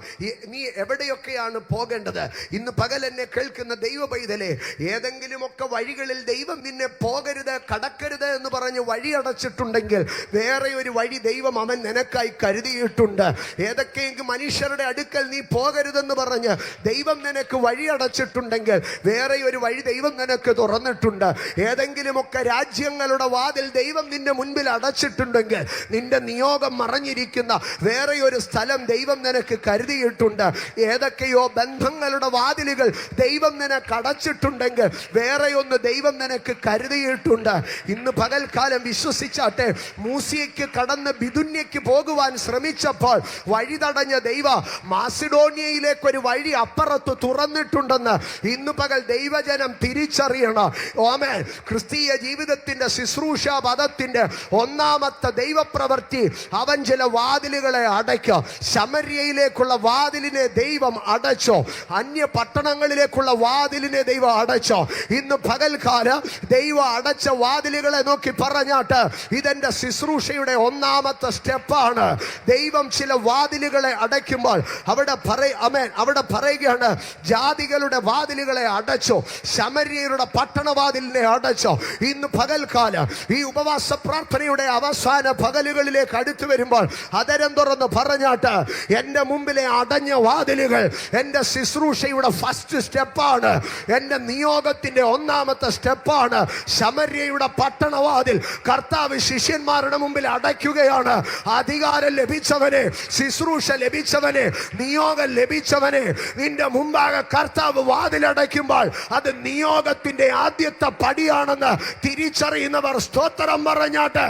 നീ എവിടെയൊക്കെയാണ് പോകേണ്ടത്. ഇന്ന് പകൽ എന്നെ കേൾക്കുന്ന ദൈവ പൈതലേ, ഏതെങ്കിലുമൊക്കെ വഴികളിൽ ദൈവം നിന്നെ പോകരുത്, കടക്കരുത് എന്ന് പറഞ്ഞ് വഴി അടച്ചിട്ടുണ്ടെങ്കിൽ വേറെ ഒരു വഴി ദൈവം അവൻ നിനക്കായി കരുതിയിട്ടുണ്ട്. ഏതൊക്കെയെങ്കിലും മനുഷ്യരുടെ അടുക്കൽ നീ പോകരുതെന്ന് പറഞ്ഞ് ദൈവം നിനക്ക് വഴി അടച്ചിട്ടുണ്ടെങ്കിൽ വേറെ ഒരു വഴി ദൈവം നിനക്ക് തുറന്നിട്ടുണ്ട്. ഏതെങ്കിലുമൊക്കെ രാജ്യങ്ങളുടെ വാതിൽ ദൈവം നിന്റെ മുൻപിൽ അടച്ചിട്ടുണ്ടെങ്കിൽ നിന്റെ നിയോഗം മറഞ്ഞിരിക്കുന്ന വേറെ ഒരു സ്ഥലം ദൈവം നിനക്ക് കരുതിയിട്ടുണ്ട്. ഏതൊക്കെയോ ബന്ധങ്ങളുടെ വാതിലുകൾ ദൈവം നിനക്ക് അടച്ചിട്ടുണ്ടെങ്കിൽ വേറെ ഒന്ന് ദൈവം നിനക്ക് കരുതിയിട്ടുണ്ട്. ഇന്ന് പകൽക്കാലം വിശ്വസിച്ചാട്ടെ, മൂസിയയ്ക്ക് കടന്ന് ബിദുന്യയ്ക്ക് പോകുവാൻ ശ്രമിച്ചപ്പോൾ വഴി തടഞ്ഞ ദൈവം മാസിഡോണിയയിലേക്ക് ഒരു വഴി അപ്പുറത്ത് തുറന്നിട്ടുണ്ടെന്ന് ഇന്ന് പകൽ ദൈവജനം തിരിച്ചറിയണം. ആമേൻ. ക്രിസ്തീയ ജീവിതത്തിന്റെ ശുശ്രൂഷ പദത്തിന്റെ 1-ാമത്തെ ദൈവപ്രവൃത്തി, അവൻ ചില വാതിലുകളെ അടയ്ക്കും. ശമര്യയിലേക്കുള്ള വാതിലിനെ ദൈവം അടച്ചോ, അന്യ പട്ടണങ്ങളിലേക്കുള്ള വാതിലിനെ ദൈവം അടച്ചോ. ഇന്ന് പകൽക്കാലം ദൈവം അടച്ച വാതിലുകളെ നോക്കി പറഞ്ഞാട്ട് ഇതെന്റെ ശുശ്രൂഷയുടെ 1-ാമത്തെ സ്റ്റെപ്പാണ്. ദൈവം ചില വാതിലുകളെ അടയ്ക്കുമ്പോൾ അവിടെ പറയുകയാണ് ജാതികളുടെ വാതിലുകളെ അടച്ചോ, ശമര്യരുടെ പട്ടണവാതിലിനെ അടച്ചോ. ഇന്ന് പകൽക്കാലം ഈ ഉപവാസ പ്രാർത്ഥനയുടെ അവസാന പകലുകളിലേക്ക് അടുത്തു വരുമ്പോൾ അതരം തുറന്ന് പറഞ്ഞാട്ട് എന്റെ മുമ്പിലെ അടഞ്ഞ വാതിലുകൾ എന്റെ ശുശ്രൂഷയുടെ ഫസ്റ്റ് സ്റ്റെപ്പാണ്, എന്റെ നിയോഗത്തിന്റെ 1-ാമത്തെ സ്റ്റെപ്പാണ്. ശമര്യയുടെ പട്ടണവാതിൽ കർത്താവ് ശിഷ്യന്മാരുടെ മുമ്പിൽ അടയ്ക്കുകയാണ്. അധികാരം ലഭിച്ചവനെ ശുശ്രൂഷ ലഭിച്ചവനെ, നിയോഗം ലഭിച്ചവനെ, നിന്റെ മുമ്പാകെ കർത്താവ് വാതിലടയ്ക്കുമ്പോൾ അത് നിയോഗത്തിന്റെ ആദ്യത്തെ പടിയാണെന്ന് തിരിച്ചറിയുന്നവർ സ്തോത്രം പറഞ്ഞാട്ട്.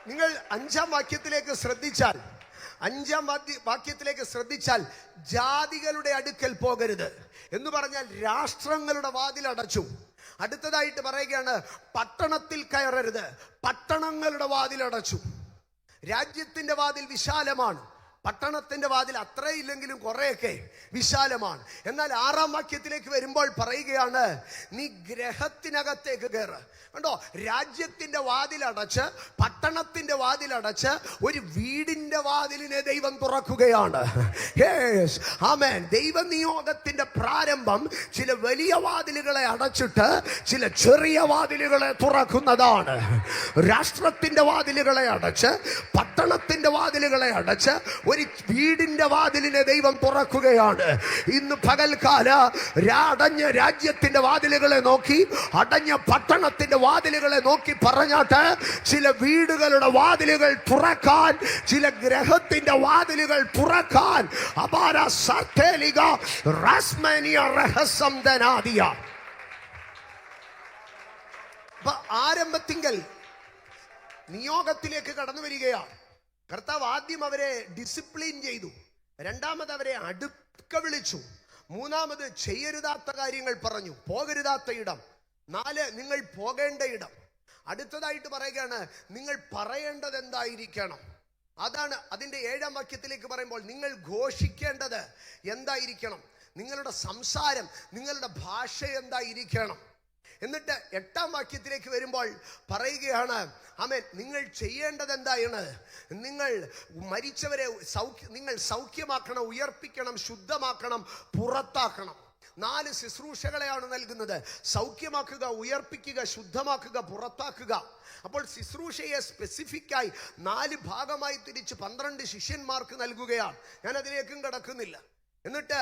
നിങ്ങൾ 5-ാം വാക്യത്തിലേക്ക് ശ്രദ്ധിച്ചാൽ ജാതികളുടെ അടുക്കൽ പോകരുത് എന്ന് പറഞ്ഞാൽ രാഷ്ട്രങ്ങളുടെ വാതിലടച്ചു. അടുത്തതായിട്ട് പറയുകയാണ്, പട്ടണത്തിൽ കയറരുത്, പട്ടണങ്ങളുടെ വാതിലടച്ചു. രാജ്യത്തിന്റെ വാതിൽ വിശാലമാണ്, പട്ടണത്തിന്റെ വാതിൽ അത്രയില്ലെങ്കിലും കുറെയൊക്കെ വിശാലമാണ്. എന്നാൽ 6-ാം വാക്യത്തിലേക്ക് വരുമ്പോൾ പറയുകയാണ്, നീ ഗ്രഹത്തിനകത്തേക്ക് കയറ്. കണ്ടോ, രാജ്യത്തിന്റെ വാതിലടച്ച്, പട്ടണത്തിന്റെ വാതിലടച്ച് ഒരു വീടിന്റെ വാതിലിനെ ദൈവം തുറക്കുകയാണ്. ആമേൻ. ദൈവനിയോഗത്തിന്റെ പ്രാരംഭം ചില വലിയ വാതിലുകളെ അടച്ചിട്ട് ചില ചെറിയ വാതിലുകളെ തുറക്കുന്നതാണ്. രാഷ്ട്രത്തിന്റെ വാതിലുകളെ അടച്ച്, പട്ടണത്തിന്റെ വാതിലുകളെ അടച്ച് ഒരു വീടിന്റെ വാതിലിനെ ദൈവം തുറക്കുകയാണ്. ഇന്ന് പകൽക്കാല അടഞ്ഞ രാജ്യത്തിന്റെ വാതിലുകളെ നോക്കി, അടഞ്ഞ പട്ടണത്തിന്റെ വാതിലുകളെ നോക്കി പറഞ്ഞാട്ട് ചില വീടുകളുടെ വാതിലുകൾ തുറക്കാൻ, ചില ഗ്രഹത്തിന്റെ വാതിലുകൾ തുറക്കാൻ അപാര സർത്തേലിക റസ്മനിയ റഹസംദനാദിയ. ആരംഭത്തിങ്കൽ നിയോഗത്തിലേക്ക് കടന്നു വരികയാണ്. കർത്താവ് ആദ്യം അവരെ ഡിസിപ്ലിൻ ചെയ്തു, രണ്ടാമത് അവരെ അടുക്ക വിളിച്ചു, മൂന്നാമത് ചെയ്യരുതാത്ത കാര്യങ്ങൾ പറഞ്ഞു, പോകരുതാത്ത ഇടം, 4 നിങ്ങൾ പോകേണ്ട ഇടം. അടുത്തതായിട്ട് പറയുകയാണ്, നിങ്ങൾ പറയേണ്ടത് എന്തായിരിക്കണം. അതാണ് അതിൻ്റെ 7-ാം വാക്യത്തിലേക്ക് പറയുമ്പോൾ, നിങ്ങൾ ഘോഷിക്കേണ്ടത് എന്തായിരിക്കണം, നിങ്ങളുടെ സംസാരം, നിങ്ങളുടെ ഭാഷ എന്തായിരിക്കണം. എന്നിട്ട് 8-ാം വാക്യത്തിലേക്ക് വരുമ്പോൾ പറയുകയാണ്, ആമേൻ, നിങ്ങൾ ചെയ്യേണ്ടത് എന്താണ്, നിങ്ങൾ മരിച്ചവരെ നിങ്ങൾ സൗഖ്യമാക്കണം, ഉയർപ്പിക്കണം, ശുദ്ധമാക്കണം, പുറത്താക്കണം. 4 ശുശ്രൂഷകളെയാണ് നൽകുന്നത്. സൗഖ്യമാക്കുക, ഉയർപ്പിക്കുക, ശുദ്ധമാക്കുക, പുറത്താക്കുക. അപ്പോൾ ശുശ്രൂഷയെ സ്പെസിഫിക്കായി 4 ഭാഗമായി തിരിച്ച് 12 ശിഷ്യന്മാർക്ക് നൽകുകയാണ്. ഞാൻ അതിലേക്കും കടക്കുന്നില്ല. എന്നിട്ട്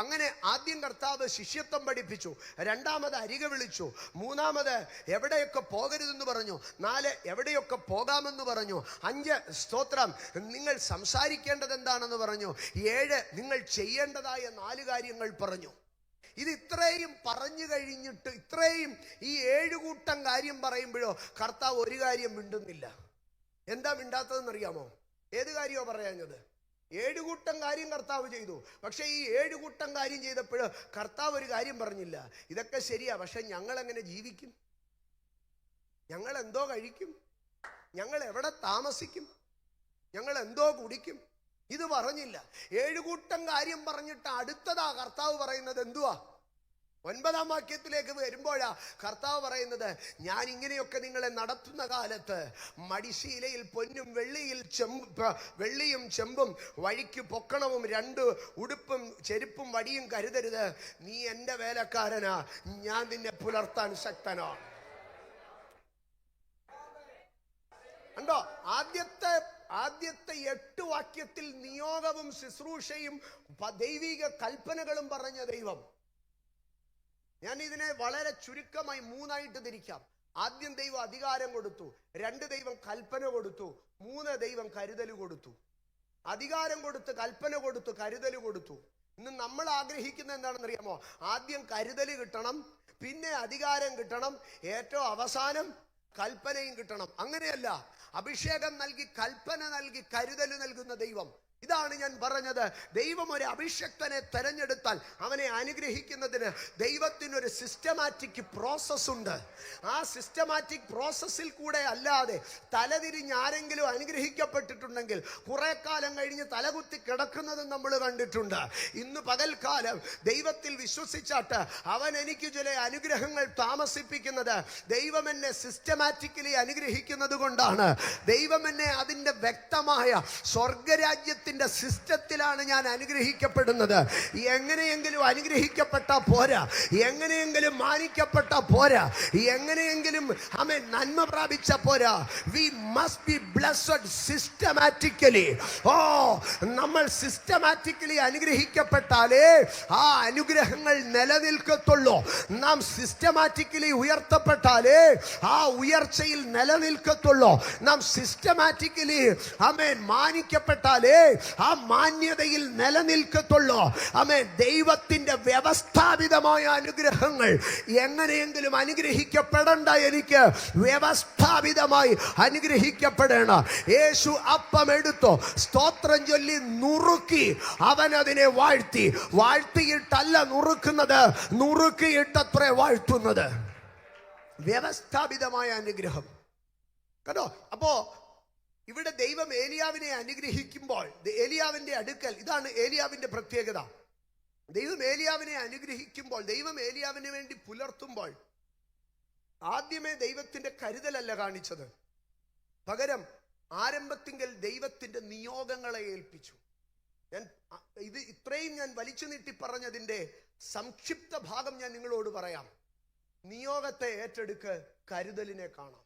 അങ്ങനെ ആദ്യം കർത്താവ് ശിഷ്യത്വം പഠിപ്പിച്ചു, രണ്ടാമത് അരികെ വിളിച്ചു, മൂന്നാമത് എവിടെയൊക്കെ പോകരുതെന്ന് പറഞ്ഞു, 4 എവിടെയൊക്കെ പോകാമെന്ന് പറഞ്ഞു, 5 സ്തോത്രം നിങ്ങൾ സംസാരിക്കേണ്ടത് എന്താണെന്ന് പറഞ്ഞു, 7 നിങ്ങൾ ചെയ്യേണ്ടതായ 4 കാര്യങ്ങൾ പറഞ്ഞു. ഇത് ഇത്രയും പറഞ്ഞു കഴിഞ്ഞിട്ട്, ഇത്രയും ഈ 7 കൂട്ടം കാര്യം പറയുമ്പോഴോ കർത്താവ് ഒരു കാര്യം മിണ്ടുന്നില്ല. എന്താ മിണ്ടാത്തതെന്നറിയാമോ? ഏത് കാര്യമോ പറയാഞ്ഞത്? 7 കൂട്ടം കാര്യം കർത്താവ് ചെയ്തു. പക്ഷെ ഈ 7 കൂട്ടം കാര്യം ചെയ്തപ്പോൾ കർത്താവ് ഒരു കാര്യം പറഞ്ഞില്ല. ഇതൊക്കെ ശരിയാ, പക്ഷെ ഞങ്ങൾ എങ്ങനെ ജീവിക്കും, ഞങ്ങൾ എന്തോ കഴിക്കും, ഞങ്ങൾ എവിടെ താമസിക്കും, ഞങ്ങൾ എന്തോ കുടിക്കും, ഇത് പറഞ്ഞില്ല. 7 കൂട്ടം കാര്യം പറഞ്ഞിട്ട് അടുത്തതാ കർത്താവ് പറയുന്നത് എന്തുവാ? 9-ാം വാക്യത്തിലേക്ക് വരുമ്പോഴാ കർത്താവ് പറയുന്നത്, ഞാൻ ഇങ്ങനെയൊക്കെ നിങ്ങളെ നടത്തുന്ന കാലത്ത് മടിശീലയിൽ പൊന്നും വെള്ളിയും ചെമ്പും വഴിക്ക് പൊക്കണവും 2 ഉടുപ്പും ചെരുപ്പും വടിയും കരുതരുത്. നീ എൻ്റെ വേലക്കാരനാ, ഞാൻ നിന്നെ പുലർത്താൻ ശക്തനാണ്. കണ്ടോ, ആദ്യത്തെ 8 വാക്യത്തിൽ നിയോഗവും ശുശ്രൂഷയും ദൈവിക കൽപ്പനകളും പറഞ്ഞ ദൈവം. ഞാൻ ഇതിനെ വളരെ ചുരുക്കമായി 3ആയിട്ട് തിരിക്കാം. ആദ്യം ദൈവം അധികാരം കൊടുത്തു, 2 ദൈവം കൽപ്പന കൊടുത്തു, 3 ദൈവം കരുതൽ കൊടുത്തു. അധികാരം കൊടുത്ത്, കൽപ്പന കൊടുത്തു, കരുതൽ കൊടുത്തു. ഇന്ന് നമ്മൾ ആഗ്രഹിക്കുന്നത് എന്താണെന്നറിയാമോ? ആദ്യം കരുതൽ കിട്ടണം, പിന്നെ അധികാരം കിട്ടണം, ഏറ്റവും അവസാനം കൽപ്പനയും കിട്ടണം. അങ്ങനെയല്ല. അഭിഷേകം നൽകി, കൽപ്പന നൽകി, കരുതൽ നൽകുന്ന ദൈവം. ഇതാണ് ഞാൻ പറഞ്ഞത്. ദൈവം ഒരു അഭിഷക്തനെ തെരഞ്ഞെടുത്താൽ അവനെ അനുഗ്രഹിക്കുന്നതിന് ദൈവത്തിനൊരു സിസ്റ്റമാറ്റിക് പ്രോസസ് ഉണ്ട്. ആ സിസ്റ്റമാറ്റിക് പ്രോസസ്സിൽ കൂടെ അല്ലാതെ തലതിരിഞ്ഞ് ആരെങ്കിലും അനുഗ്രഹിക്കപ്പെട്ടിട്ടുണ്ടെങ്കിൽ കുറെ കാലം കഴിഞ്ഞ് തലകുത്തി കിടക്കുന്നതും നമ്മൾ കണ്ടിട്ടുണ്ട്. ഇന്ന് പകൽക്കാലം ദൈവത്തിൽ വിശ്വസിച്ചാട്ട് അവൻ എനിക്ക് ചില അനുഗ്രഹങ്ങൾ താമസിപ്പിക്കുന്നത് ദൈവം എന്നെ സിസ്റ്റമാറ്റിക്കലി അനുഗ്രഹിക്കുന്നത് കൊണ്ടാണ്. ദൈവം എന്നെ അതിൻ്റെ വ്യക്തമായ സ്വർഗരാജ്യത്തിൽ ദൈവത്തിന്റെ സിസ്റ്റത്തിലാണ് ഞാൻ അനുഗ്രഹിക്കപ്പെടുന്നത്. എങ്ങനെയെങ്കിലും അനുഗ്രഹിക്കപ്പെട്ട പോരാ, എങ്ങനെയെങ്കിലും മാനിക്കപ്പെട്ട പോരാ, എങ്ങനെയെങ്കിലും നന്മ പ്രാപിച്ച പോരാ. We must be blessed systematically. നമ്മൾ സിസ്റ്റമാറ്റിക്കലി അനുഗ്രഹിക്കപ്പെട്ടാലേ ആ അനുഗ്രഹങ്ങൾ നിലനിൽക്കത്തുള്ളൂ. നാം സിസ്റ്റമാറ്റിക്കലി ഉയർത്തപ്പെട്ടാലേ ആ ഉയർച്ചയിൽ നിലനിൽക്കത്തുള്ളൂ. നാം സിസ്റ്റമാറ്റിക്കലി മാനിക്കപ്പെട്ടാലേ ആ മാന്യതയിൽ നിലനിൽക്കത്തുള്ളൂ. ദൈവത്തിന്റെ വ്യവസ്ഥാപിതമായ അനുഗ്രഹങ്ങൾ എങ്ങനെയെങ്കിലും അനുഗ്രഹിക്കപ്പെടണ്ട. എനിക്ക് വ്യവസ്ഥാപിതമായി അനുഗ്രഹിക്കപ്പെടണം. യേശു അപ്പം എടുത്തു, സ്തോത്രം ചൊല്ലി നുറുക്കി അവൻ അതിനെ വാഴ്ത്തിയിട്ടല്ല നുറുക്കുന്നത്, നുറുക്കിയിട്ടത്രേ വാഴ്ത്തുന്നത്. വ്യവസ്ഥാപിതമായ അനുഗ്രഹം കേട്ടോ. അപ്പോ ഇവിടെ ദൈവം ഏലിയാവിനെ അനുഗ്രഹിക്കുമ്പോൾ ഏലിയാവിന്റെ അടുക്കൽ, ഇതാണ് ഏലിയാവിന്റെ പ്രത്യേകത. ദൈവം ഏലിയാവിനെ അനുഗ്രഹിക്കുമ്പോൾ, ദൈവം ഏലിയാവിന് വേണ്ടി പുലർത്തുമ്പോൾ ആദ്യമേ ദൈവത്തിന്റെ കരുതലല്ല കാണിച്ചത്. പകരം ആരംഭത്തിങ്കൽ ദൈവത്തിന്റെ നിയോഗങ്ങളെ ഏൽപ്പിച്ചു. ഇത്രയും ഞാൻ വലിച്ചു നീട്ടി പറഞ്ഞതിന്റെ സംക്ഷിപ്ത ഭാഗം ഞാൻ നിങ്ങളോട് പറയാം. നിയോഗത്തെ ഏറ്റെടുക്ക്, കരുതലിനെ കാണാം.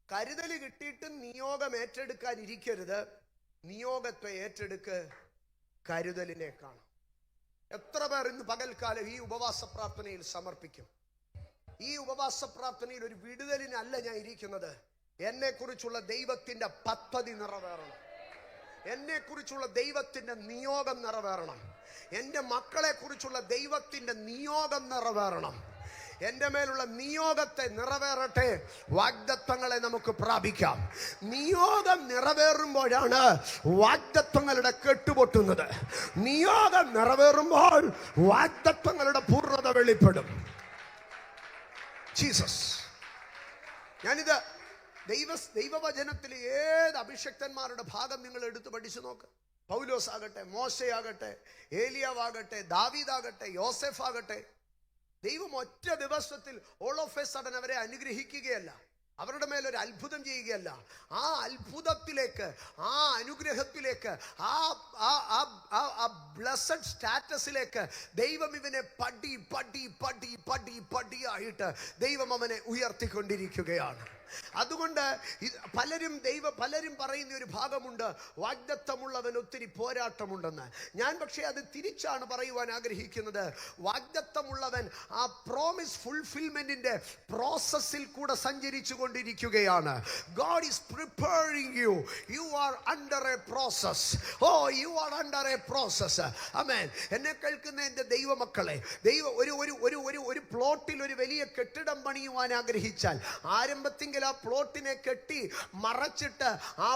കരുതൽ കിട്ടിയിട്ട് നിയോഗം ഏറ്റെടുക്കാൻ ഇരിക്കരുത്. നിയോഗത്തെ ഏറ്റെടുക്ക്, കരുതലിനെ കാണാം. എത്ര പേർ ഇന്ന് പകൽക്കാലം ഈ ഉപവാസ പ്രാർത്ഥനയിൽ സമർപ്പിക്കും? ഈ ഉപവാസ പ്രാർത്ഥനയിൽ ഒരു വിടുതലിനല്ല ഞാൻ ഇരിക്കുന്നത്. എന്നെ കുറിച്ചുള്ള ദൈവത്തിന്റെ പദ്ധതി നിറവേറണം, എന്നെ കുറിച്ചുള്ള ദൈവത്തിന്റെ നിയോഗം നിറവേറണം, എൻ്റെ മക്കളെ കുറിച്ചുള്ള ദൈവത്തിന്റെ നിയോഗം നിറവേറണം. എൻ്റെ മേലുള്ള നിയോഗത്തെ നിറവേറട്ടെ. വാഗ്ദത്തങ്ങളെ നമുക്ക് പ്രാപിക്കാം. നിയോഗം നിറവേറുമ്പോഴാണ് വാഗ്ദത്തങ്ങളുടെ കെട്ടുപൊട്ടുന്നത്. നിയോഗം നിറവേറുമ്പോൾ വാഗ്ദത്തങ്ങളുടെ പൂർണ്ണത വെളിപ്പെടും. ജീസസ്. ഞാനിത് ദൈവവചനത്തിൽ ഏത് അഭിഷക്തന്മാരുടെ ഭാഗം നിങ്ങൾ എടുത്ത് പഠിച്ചു നോക്ക്. പൗലോസ് ആകട്ടെ, മോശയാകട്ടെ, ഏലിയാവാകട്ടെ, ദാവീദാകട്ടെ, യോസെഫ് ആകട്ടെ, ദൈവം ഒറ്റ ദിവസത്തിൽ ഓൾ ഓഫ് എ സഡൻ അവരെ അനുഗ്രഹിക്കുകയല്ല, അവരുടെ മേലൊരു അത്ഭുതം ചെയ്യുകയല്ല. ആ അത്ഭുതത്തിലേക്ക്, ആ അനുഗ്രഹത്തിലേക്ക്, ആ ബ്ലെസ്സഡ് സ്റ്റാറ്റസിലേക്ക് ദൈവം ഇവനെ പടിയായിട്ട് ദൈവം അവനെ ഉയർത്തിക്കൊണ്ടിരിക്കുകയാണ്. അതുകൊണ്ട് പലരും പറയുന്ന ഒരു ഭാഗമുണ്ട്, വാഗ്ദത്തമുള്ളവൻ ഒത്തിരി പോരാട്ടമുണ്ടെന്ന്. ഞാൻ പക്ഷേ അത് തിരിച്ചാണ് പറയുവാൻ ആഗ്രഹിക്കുന്നത്. വാഗ്ദത്തമുള്ളവൻ ആ പ്രോമിസ് ഫുൾഫിൽമെന്റിന്റെ പ്രോസസ്സിൽ കൂടെ സഞ്ചരിച്ചു കൊണ്ടിരിക്കുകയാണ്. God is preparing you. You are under a process. You are under a process. Amen. എന്നെ കേൾക്കുന്ന എൻ്റെ ദൈവമക്കളെ, ഒരു പ്ലോട്ടിൽ ഒരു വലിയ കെട്ടിടം പണിയുവാൻ ആഗ്രഹിച്ചാൽ ആരംഭത്തിൽ ആ പ്ലോട്ടിനെ കെട്ടി മറച്ചിട്ട് ആ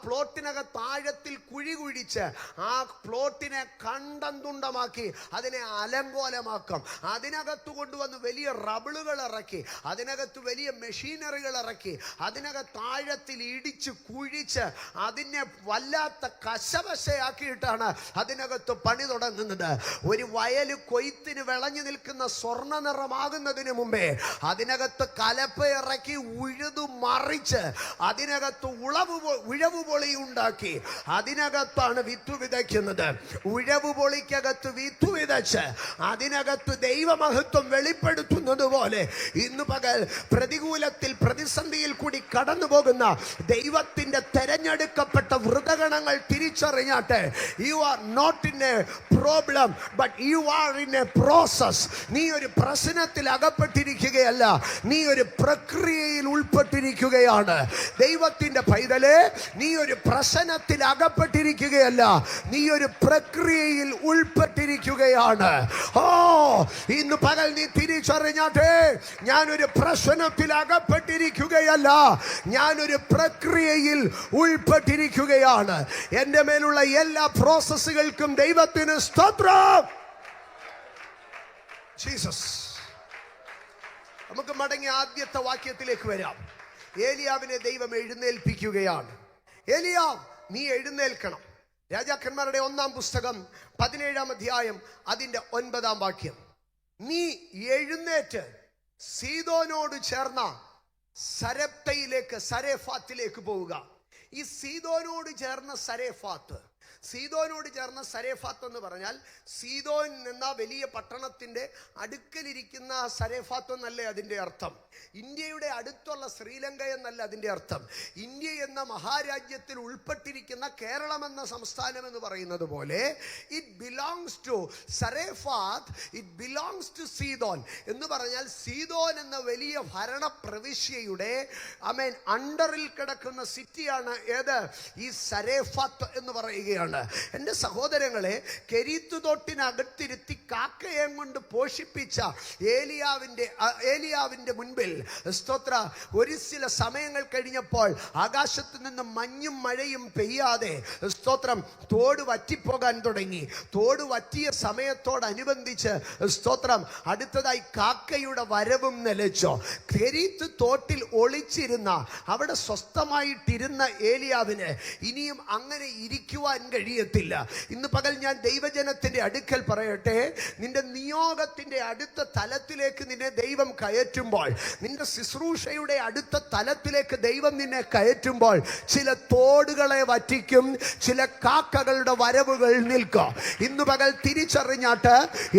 പ്ലോട്ടിനകത്ത് ആഴത്തിൽ കുഴി കുഴിച്ച് ആ പ്ലോട്ടിനെ കണ്ടന്തുണ്ടമാക്കി അതിനെ അലങ്കോലമാക്കും. അതിനകത്ത് കൊണ്ടുവന്ന് വലിയ റബിളുകൾ ഇറക്കി, അതിനകത്ത് വലിയ മെഷീനറികൾ ഇറക്കി, അതിനകത്ത് ആഴത്തിൽ ഇടിച്ച് കുഴിച്ച് അതിനെ വല്ലാത്ത കശവശയാക്കിയിട്ടാണ് അതിനകത്ത് പണി തുടങ്ങുന്നത്. ഒരു വയല് കൊയ്ത്തിന് വിളഞ്ഞു നിൽക്കുന്ന സ്വർണ്ണ നിറമാകുന്നതിന് മുമ്പേ അതിനകത്ത് കലപ്പ ഇറക്കി ഉഴുതു മറിച്ച് അതിനകത്ത് ഉഴവ് പൊളി ഉണ്ടാക്കി അതിനകത്താണ് വിത്ത് വിതയ്ക്കുന്നത്. ഉഴവ് പൊളിക്കകത്ത് വിത്ത് വിതച്ച് അതിനകത്ത് ദൈവമഹത്വം വെളിപ്പെടുത്തുന്നത് പോലെ ഇന്ന് പകൽ പ്രതികൂലത്തിൽ, പ്രതിസന്ധിയിൽ കൂടി കടന്നു പോകുന്ന ദൈവത്തിന്റെ തെരഞ്ഞെടുക്കപ്പെട്ട വൃതഗണങ്ങൾ തിരിച്ചറിഞ്ഞാട്ടെ. You are not in a problem, but you are in a process. നീ ഒരു പ്രശ്നത്തിൽ അകപ്പെട്ടിരിക്കുകയല്ല, നീ ഒരു പ്രക്രിയയിൽ ഉൾപ്പെട്ടിരിക്കുകയാണ്. ദൈവത്തിന്റെ പൈതലേ, നീ ഒരു പ്രശ്നത്തിൽ അകപ്പെട്ടിരിക്കുകയല്ല, നീ ഒരു പ്രക്രിയയിൽ ഉൾപ്പെട്ടിരിക്കുകയാണ്. ഇന്ന് പകൽ നീ തിരിച്ചറിഞ്ഞാട്ടെ, ഞാനൊരു പ്രശ്നത്തിൽ അകപ്പെട്ടിരിക്കുകയല്ല, ഞാനൊരു പ്രക്രിയയിൽ ഉൾപ്പെട്ടിരിക്കുകയാണ്. എൻ്റെ മേലുള്ള എല്ലാ പ്രോസസ്സുകൾക്കും ദൈവത്തിന് സ്തോത്രം. ജീസസ്. നമുക്ക് മടങ്ങി ആദ്യത്തെ വാക്യത്തിലേക്ക് വരാം. ഏലിയാവിനെ ദൈവം എഴുന്നേൽപ്പിക്കുകയാണ്. ഏലിയാവ്, നീ എഴുന്നേൽക്കണം. രാജാക്കന്മാരുടെ 1-ാം പുസ്തകം 17-ാം അധ്യായം അതിന്റെ 9-ാം വാക്യം. നീ എഴുന്നേറ്റ് സീദോനോട് ചേർന്ന സരേഫാത്തിലേക്ക് പോവുക. ഈ സീദോനോട് ചേർന്ന സരേഫാത്ത്, സീദോനോട് ചേർന്ന സരേഫാത്ത് എന്ന് പറഞ്ഞാൽ സീദോൻ എന്ന വലിയ പട്ടണത്തിന്റെ അടുക്കലിരിക്കുന്ന സരേഫാത്ത് എന്നല്ലേ അതിന്റെ അർത്ഥം. ഇന്ത്യയുടെ അടുത്തുള്ള ശ്രീലങ്ക എന്നല്ല അതിന്റെ അർത്ഥം. ഇന്ത്യ എന്ന മഹാരാജ്യത്തിൽ ഉൾപ്പെട്ടിരിക്കുന്ന കേരളം എന്ന സംസ്ഥാനം എന്ന് പറയുന്നത് പോലെ it belongs to Zarephath, it belongs to Sidon എന്ന് പറഞ്ഞാൽ സീദോൻ എന്ന വലിയ ഭരണ പ്രവിശ്യയുടെ അണ്ടറിൽ കിടക്കുന്ന സിറ്റിയാണ് ഏത്? ഈ സരേഫാത്ത് എന്ന് പറയുകയാണ്. എൻ്റെ സഹോദരങ്ങളെ, കെരീത്ത് തോട്ടിനകത്തിരുത്തി കാക്കയെ കൊണ്ട് പോഷിപ്പിച്ച ഏലിയാവിന്റെ മുൻപിൽ സ്തോത്ര ഒരു ചില സമയങ്ങൾ കഴിഞ്ഞപ്പോൾ ആകാശത്ത് നിന്ന് മഞ്ഞും മഴയും പെയ്യാതെ സ്തോത്രം തോട് വറ്റിപ്പോകാൻ തുടങ്ങി. തോട് വറ്റിയ സമയത്തോടനുബന്ധിച്ച് സ്തോത്രം അടുത്തതായി കാക്കയുടെ വരവും നിലച്ചു. കെരീത്ത് തോട്ടിൽ ഒളിച്ചിരുന്ന അവിടെ സ്വസ്ഥമായിട്ടിരുന്ന ഏലിയാവിന് ഇനിയും അങ്ങനെ ഇരിക്കുവാൻ കഴിയത്തില്ല. ഇന്ന് പകൽ ഞാൻ ദൈവജനത്തിന്റെ അടുക്കൽ പറയട്ടെ, നിന്റെ നിയോഗത്തിന്റെ അടുത്ത തലത്തിലേക്ക് നിന്നെ ദൈവം കയറ്റുമ്പോൾ, നിന്റെ ശുശ്രൂഷയുടെ അടുത്ത തലത്തിലേക്ക് ദൈവം നിന്നെ കയറ്റുമ്പോൾ ചില തോടുകളെ വറ്റിക്കും, ചില കാക്കകളുടെ വരവുകൾ നിൽക്കും. ഇന്ന് പകൽ തിരിച്ചറിഞ്ഞാട്ട്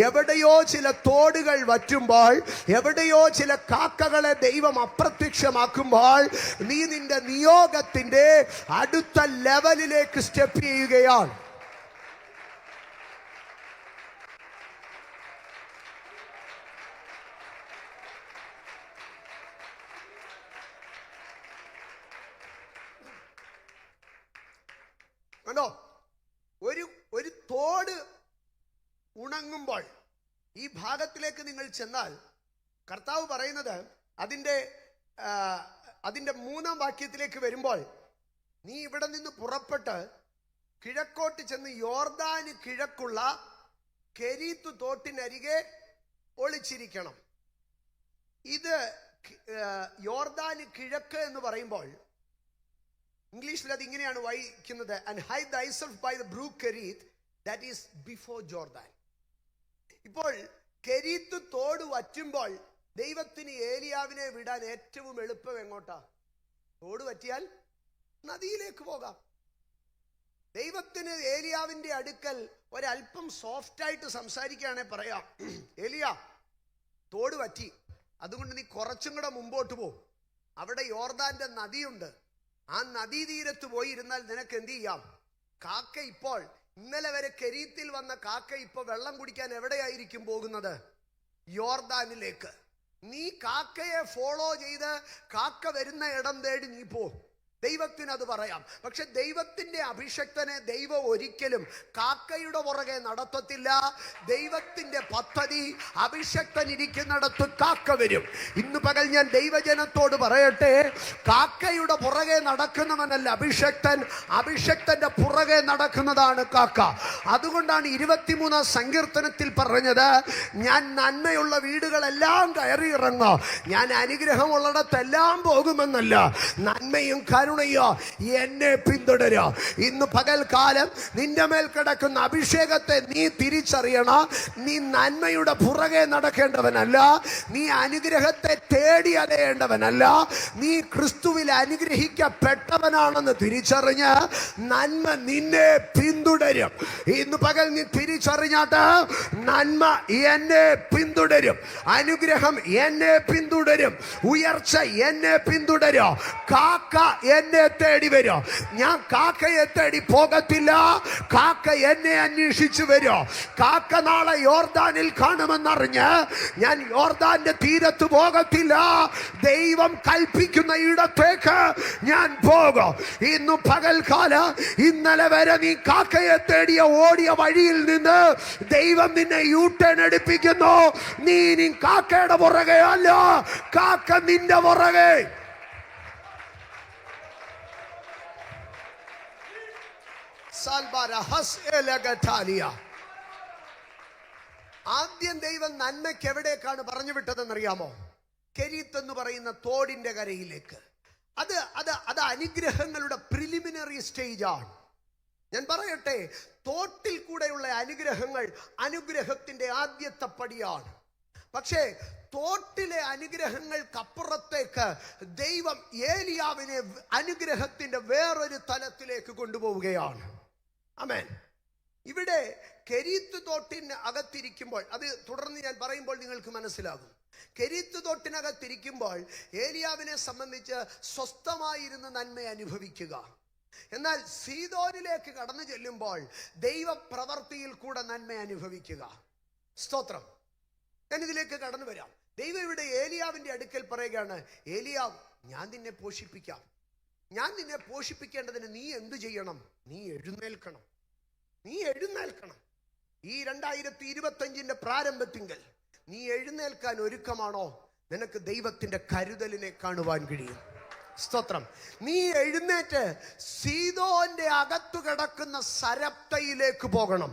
എവിടെയോ ചില തോടുകൾ വറ്റുമ്പോൾ, എവിടെയോ ചില കാക്കകളെ ദൈവം അപ്രത്യക്ഷമാക്കുമ്പോൾ നീ നിന്റെ നിയോഗത്തിന്റെ അടുത്ത ലെവലിലേക്ക് സ്റ്റെപ്പ് ചെയ്യുകയാണ്. കണ്ടോ, ഒരു തോട് ഉണങ്ങുമ്പോൾ ഈ ഭാഗത്തിലേക്ക് നിങ്ങൾ ചെന്നാൽ കർത്താവ് പറയുന്നത് അതിന്റെ 3-ാം വാക്യത്തിലേക്ക് വരുമ്പോൾ, നീ ഇവിടെ നിന്ന് പുറപ്പെട്ട് കിഴക്കോട്ട് ചെന്ന് യോർദാന് കിഴക്കുള്ള കെരീത്ത് തോട്ടിനരികെ ഒളിച്ചിരിക്കണം. ഇത് യോർദാന് കിഴക്ക് എന്ന് പറയുമ്പോൾ ഇംഗ്ലീഷിൽ അത് ഇങ്ങനെയാണ് വായിക്കുന്നത്, and hide thyself by the brook Kerith that is before Jordan. ഇപ്പോൾ കെരീത്ത് തോട് വറ്റുമ്പോൾ ദൈവത്തിന് ഏലിയാവിനെ വിടാൻ ഏറ്റവും എളുപ്പം എങ്ങോട്ടാ? തോട് വറ്റിയാൽ നദിയിലേക്ക് പോകാം. ദൈവത്തിന് ഏലിയാവിന്റെ അടുക്കൽ ഒരല്പം സോഫ്റ്റായിട്ട് സംസാരിക്കുകയാണെങ്കിൽ പറയാം, ഏലിയ തോട് വറ്റി, അതുകൊണ്ട് നീ കുറച്ചും കൂടെ മുമ്പോട്ട് പോ, അവിടെ യോർദാന്റെ നദിയുണ്ട്, ആ നദീതീരത്ത് പോയി ഇരുന്നാൽ നിനക്ക് എന്ത് ചെയ്യാം? കാക്ക ഇപ്പോൾ ഇന്നലെ വരെ കെരീത്തിൽ വന്ന കാക്ക ഇപ്പോൾ വെള്ളം കുടിക്കാൻ എവിടെയായിരിക്കും പോകുന്നത്? യോർദാനിലേക്ക്. നീ കാക്കയെ ഫോളോ ചെയ്ത് കാക്ക വരുന്ന ഇടം തേടി നീ പോ. ദൈവത്തിന് അത് പറയാം. പക്ഷെ ദൈവത്തിന്റെ അഭിഷക്തനെ ദൈവം ഒരിക്കലും കാക്കയുടെ പുറകെ നടത്തത്തില്ല. ദൈവത്തിന്റെ പദ്ധതി അഭിഷക്തൻ ഇരിക്കുന്നിടത്ത് കാക്ക വരും. ഇന്ന് പകൽ ഞാൻ ദൈവജനത്തോട് പറയട്ടെ, കാക്കയുടെ പുറകെ നടക്കുന്നവനല്ല അഭിഷക്തൻ, അഭിഷക്തന്റെ പുറകെ നടക്കുന്നതാണ് കാക്ക. അതുകൊണ്ടാണ് 23-ാം സങ്കീർത്തനത്തിൽ പറഞ്ഞത്, ഞാൻ നന്മയുള്ള വീടുകളെല്ലാം കയറി ഇറങ്ങും, ഞാൻ അനുഗ്രഹമുള്ളിടത്തെല്ലാം പോകുമെന്നല്ല, നന്മയും കരുണയോ എന്നെ പിന്തുടരുക. ഇന്ന് പകൽക്കാലം നിന്റെ മേൽ കിടക്കുന്ന അഭിഷേകത്തെ നീ തിരിച്ചറിയണം. നീ നന്മയുടെ പുറകെ നടക്കേണ്ടവനല്ല, നീ അനുഗ്രഹത്തെ തേടി അലയേണ്ടവനല്ല, നീ ക്രിസ്തുവിൽ അനുഗ്രഹിക്കപ്പെട്ടവനാണെന്ന് തിരിച്ചറിഞ്ഞ് നന്മ നിന്നെ പിന്തുടരും. ഇന്ന് പകൽ നീ തിരിച്ചറിഞ്ഞാട്ട് നന്മ എന്നെ പിന്തുടരും, അനുഗ്രഹം എന്നെ പിന്തുടരും, ഉയർച്ച എന്നെ പിന്തുടരും. കാക്ക എന്നെ തേടി വരും. ഞാൻ കാക്കയെ തേടി പോകത്തില്ല, കാക്ക എന്നെ അന്വേഷിച്ചു വരും. കാക്ക നാളെ യോർദാനിൽ കാണുമെന്നറിഞ്ഞ് ഞാൻ യോർദാന്റെ തീരത്ത് പോകത്തില്ല, ദൈവം കൽപ്പിക്കുന്ന ഇടത്തേക്ക് ഞാൻ പോകും. ഇന്നു പകൽക്കാല ഇന്നലെ വരെ നീ കാക്കയെ തേടിയ ഓടിയ വഴിയിൽ നിന്ന് ദൈവം നിന്നെ യൂട്ടേൺ എടുപ്പിക്കുന്നു. നീ കാക്കയുടെ പുറകെ അല്ല, കാക്ക നിന്റെ പുറകെ. ആദ്യം ദൈവം നന്മയ്ക്ക് എവിടേക്കാണ് പറഞ്ഞു വിട്ടതെന്നറിയാമോ? കെരീത്ത് എന്ന് പറയുന്ന തോടിന്റെ കരയിലേക്ക്. അത് അനുഗ്രഹങ്ങളുടെ പ്രിലിമിനറി സ്റ്റേജ് ആണ്. ഞാൻ പറയട്ടെ, തോട്ടിൽ കൂടെയുള്ള അനുഗ്രഹങ്ങൾ അനുഗ്രഹത്തിന്റെ ആദ്യത്തെ പടിയാണ്. പക്ഷേ തോട്ടിലെ അനുഗ്രഹങ്ങൾക്കപ്പുറത്തേക്ക് ദൈവം ഏലിയാവിനെ അനുഗ്രഹത്തിന്റെ വേറൊരു തലത്തിലേക്ക് കൊണ്ടുപോവുകയാണ്. ആമേൻ. ഇവിടെ കെരീത്ത് തോട്ടിന് അകത്തിരിക്കുമ്പോൾ, അത് തുടർന്ന് ഞാൻ പറയുമ്പോൾ നിങ്ങൾക്ക് മനസ്സിലാകും. കെരീത്ത് തോട്ടിനകത്തിരിക്കുമ്പോൾ ഏലിയാവിനെ സംബന്ധിച്ച് സ്വസ്ഥമായിരുന്ന് നന്മ അനുഭവിക്കുക. എന്നാൽ സീദോനിലേക്ക് കടന്നു ചെല്ലുമ്പോൾ ദൈവപ്രവർത്തിയിൽ കൂടെ നന്മ അനുഭവിക്കുക. സ്തോത്രം. ഞാൻ ഇതിലേക്ക് കടന്നു വരാം. ദൈവം ഇവിടെ ഏലിയാവിന്റെ അടുക്കൽ പറയുകയാണ്, ഏലിയാവ്, ഞാൻ നിന്നെ പോഷിപ്പിക്കാം. ഞാൻ നിന്നെ പോഷിപ്പിക്കേണ്ടതിന് നീ എന്തു ചെയ്യണം? നീ എഴുന്നേൽക്കണം. നീ എഴുന്നേൽക്കണം. ഈ 2025 പ്രാരംഭത്തിങ്കൽ നീ എഴുന്നേൽക്കാൻ ഒരുക്കമാണോ? നിനക്ക് ദൈവത്തിന്റെ കരുതലിനെ കാണുവാൻ കഴിയും. സ്തോത്രം. നീ എഴുന്നേറ്റ് സീദോന്റെ അകത്തു കിടക്കുന്ന സരപ്തയിലേക്ക് പോകണം.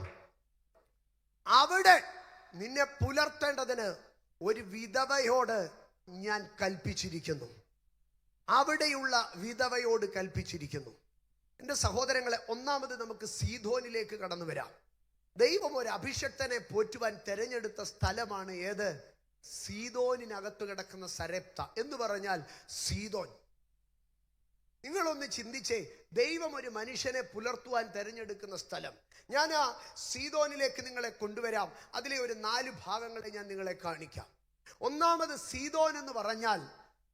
അവിടെ നിന്നെ പുലർത്തേണ്ടതിന് ഒരു വിധവയോട് ഞാൻ കൽപ്പിച്ചിരിക്കുന്നു. അവിടെയുള്ള വിധവയോട് കൽപ്പിച്ചിരിക്കുന്നു. എൻ്റെ സഹോദരങ്ങളെ, ഒന്നാമത് നമുക്ക് സീദോനിലേക്ക് കടന്നു വരാം. ദൈവം ഒരു അഭിഷക്തനെ പോറ്റുവാൻ തെരഞ്ഞെടുത്ത സ്ഥലമാണ് ഏത്? സീദോനിനകത്ത് കിടക്കുന്ന സരപ്ത എന്ന് പറഞ്ഞാൽ സീദോൻ. നിങ്ങളൊന്ന് ചിന്തിച്ചേ, ദൈവം ഒരു മനുഷ്യനെ പുലർത്തുവാൻ തെരഞ്ഞെടുക്കുന്ന സ്ഥലം. ഞാൻ ആ സീദോനിലേക്ക് നിങ്ങളെ കൊണ്ടുവരാം. അതിലെ ഒരു 4 ഭാഗങ്ങളെ ഞാൻ നിങ്ങളെ കാണിക്കാം. ഒന്നാമത്, സീദോൻ എന്ന് പറഞ്ഞാൽ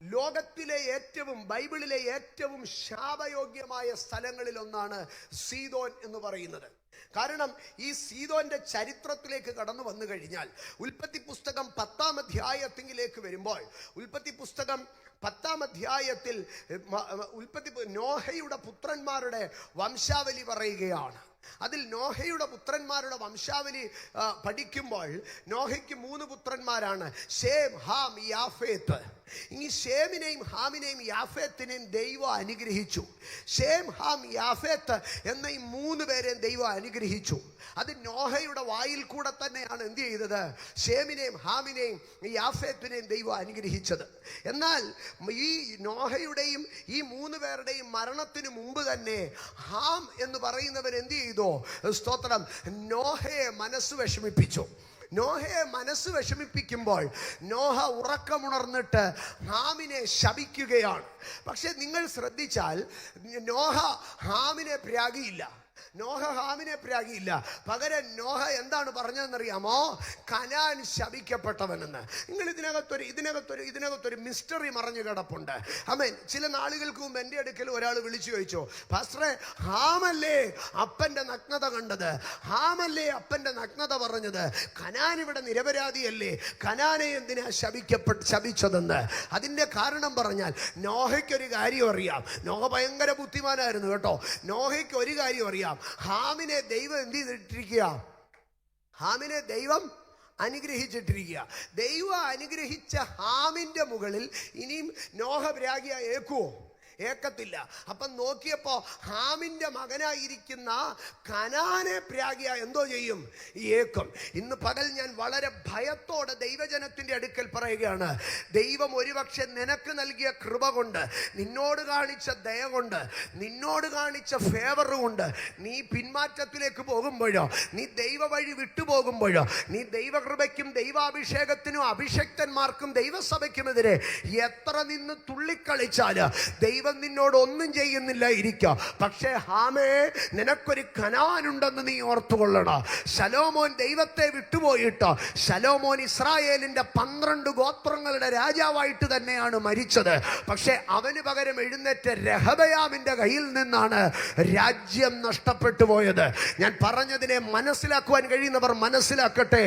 ലോകത്തിലെ ഏറ്റവും, ബൈബിളിലെ ഏറ്റവും ശാപയോഗ്യമായ സ്ഥലങ്ങളിൽ ഒന്നാണ് സീദോൻ എന്ന് പറയുന്നത്. കാരണം ഈ സീദോന്റെ ചരിത്രത്തിലേക്ക് കടന്നു വന്നു കഴിഞ്ഞാൽ ഉൽപ്പത്തി പുസ്തകം 10-ാം അധ്യായത്തിലേക്ക് വരുമ്പോൾ, ഉൽപ്പത്തി പുസ്തകം 10-ാം അധ്യായത്തിൽ നോഹയുടെ പുത്രന്മാരുടെ വംശാവലി പറയുകയാണ്. അതിൽ നോഹയുടെ പുത്രന്മാരുടെ വംശാവലി പഠിക്കുമ്പോൾ നോഹയ്ക്ക് 3 പുത്രന്മാരാണ്, ശേം, ഹാം, യാഫേത്ത്. ഈ ശേമിനെയും ഹാമിനെയും യാഫേത്തിനെയും ദൈവം അനുഗ്രഹിച്ചു. ശേം, ഹാം, യാഫേത്ത് എന്ന ഈ 3 പേരെയും ദൈവം അനുഗ്രഹിച്ചു. അത് നോഹയുടെ വായിൽ കൂടെ തന്നെയാണ് എന്ത് ചെയ്തത്? ശേമിനെയും ഹാമിനെയും യാഫേത്തിനെയും ദൈവം അനുഗ്രഹിച്ചത്. എന്നാൽ ഈ നോഹയുടെയും ഈ 3 പേരുടെയും മരണത്തിന് മുമ്പ് തന്നെ ഹാം എന്ന് പറയുന്നവൻ എന്ത് ചെയ്തു? സ്തോത്രം. നോഹയെ മനസ്സ് വിഷമിപ്പിച്ചു. നോഹയെ മനസ്സ് വിഷമിപ്പിക്കുമ്പോൾ നോഹ ഉറക്കമുണർന്നിട്ട് ഹാമിനെ ശപിക്കുകയാണ്. പക്ഷെ നിങ്ങൾ ശ്രദ്ധിച്ചാൽ നോഹ ഹാമിനെ പ്രാഗിയില്ല. നോഹ ഹാമിനെ പ്രാഗിയില്ല. പകരം നോഹ എന്താണ് പറഞ്ഞതെന്നറിയാമോ? കനാൻ ശപിക്കപ്പെട്ടവനെന്ന്. നിങ്ങൾ ഇതിനകത്തൊരു മിസ്റ്ററി മറഞ്ഞു കിടപ്പുണ്ട്. ആമേൻ. ചില നാളുകൾക്ക് മുമ്പ് എൻ്റെ അടുക്കൽ ഒരാൾ വിളിച്ചു ചോദിച്ചു, പാസ്റ്ററെ, ഹാമല്ലേ അപ്പൻ്റെ നഗ്നത കണ്ടത്? ഹാമല്ലേ അപ്പൻ്റെ നഗ്നത പറഞ്ഞത്? കനാൻ ഇവിടെ നിരപരാധിയല്ലേ? കനാനെ എന്തിനാ ശപിച്ചതെന്ന്. അതിൻ്റെ കാരണം പറഞ്ഞാൽ നോഹയ്ക്കൊരു കാര്യം അറിയാം. നോഹ ഭയങ്കര ബുദ്ധിമാനായിരുന്നു കേട്ടോ. നോഹയ്ക്ക് ഒരു കാര്യം അറിയാം, ഹാമിനെ ദൈവം എന്ത് ചെയ്തിട്ടിരിക്കുക? ഹാമിനെ ദൈവം അനുഗ്രഹിച്ചിട്ടിരിക്കുക. ദൈവം അനുഗ്രഹിച്ച ഹാമിന്റെ മുകളിൽ ഇനിയും നോഹ പ്രാഗിയ ഏക്കുവോ? ഏക്കത്തില്ല. അപ്പം നോക്കിയപ്പോ ഹാമിന്റെ മകനായിരിക്കുന്ന കനാനെ പ്രാഗിയ എന്തോ ചെയ്യും? ഏക്കും. ഇന്ന് പകൽ ഞാൻ വളരെ ഭയത്തോടെ ദൈവജനത്തിന്റെ അടുക്കൽ പറയുകയാണ്, ദൈവം ഒരുപക്ഷെ നിനക്ക് നൽകിയ കൃപ കൊണ്ട്, നിന്നോട് കാണിച്ച ദയ കൊണ്ട്, നിന്നോട് കാണിച്ച ഫേവർ കൊണ്ട് നീ പിന്മാറ്റത്തിലേക്ക് പോകുമ്പോഴോ, നീ ദൈവ വഴി വിട്ടുപോകുമ്പോഴോ, നീ ദൈവകൃപയ്ക്കും ദൈവാഭിഷേകത്തിനും അഭിഷക്തന്മാർക്കും ദൈവസഭയ്ക്കുമെതിരെ എത്ര നിന്ന് തുള്ളിക്കളിച്ചാല് ദൈവം നിന്നോട് ഒന്നും ചെയ്യുന്നില്ല ഇരിക്കാം. പക്ഷേ ഹാമേ, നിനക്കൊരു കനാനുണ്ടെന്ന് നീ ഓർത്തുകൊള്ളണം. ശലോമോൻ ദൈവത്തെ വിട്ടുപോയിട്ട്, ശലോമോൻ ഇസ്രായേലിന്റെ 12 ഗോത്രങ്ങളുടെ രാജാവായിട്ട് തന്നെയാണ് മരിച്ചത്. പക്ഷെ അവന് പകരം എഴുന്നേറ്റ രഹബയാമിന്റെ കയ്യിൽ നിന്നാണ് രാജ്യം നഷ്ടപ്പെട്ടു പോയത്. ഞാൻ പറഞ്ഞതിനെ മനസ്സിലാക്കുവാൻ കഴിയുന്നവർ മനസ്സിലാക്കട്ടെ.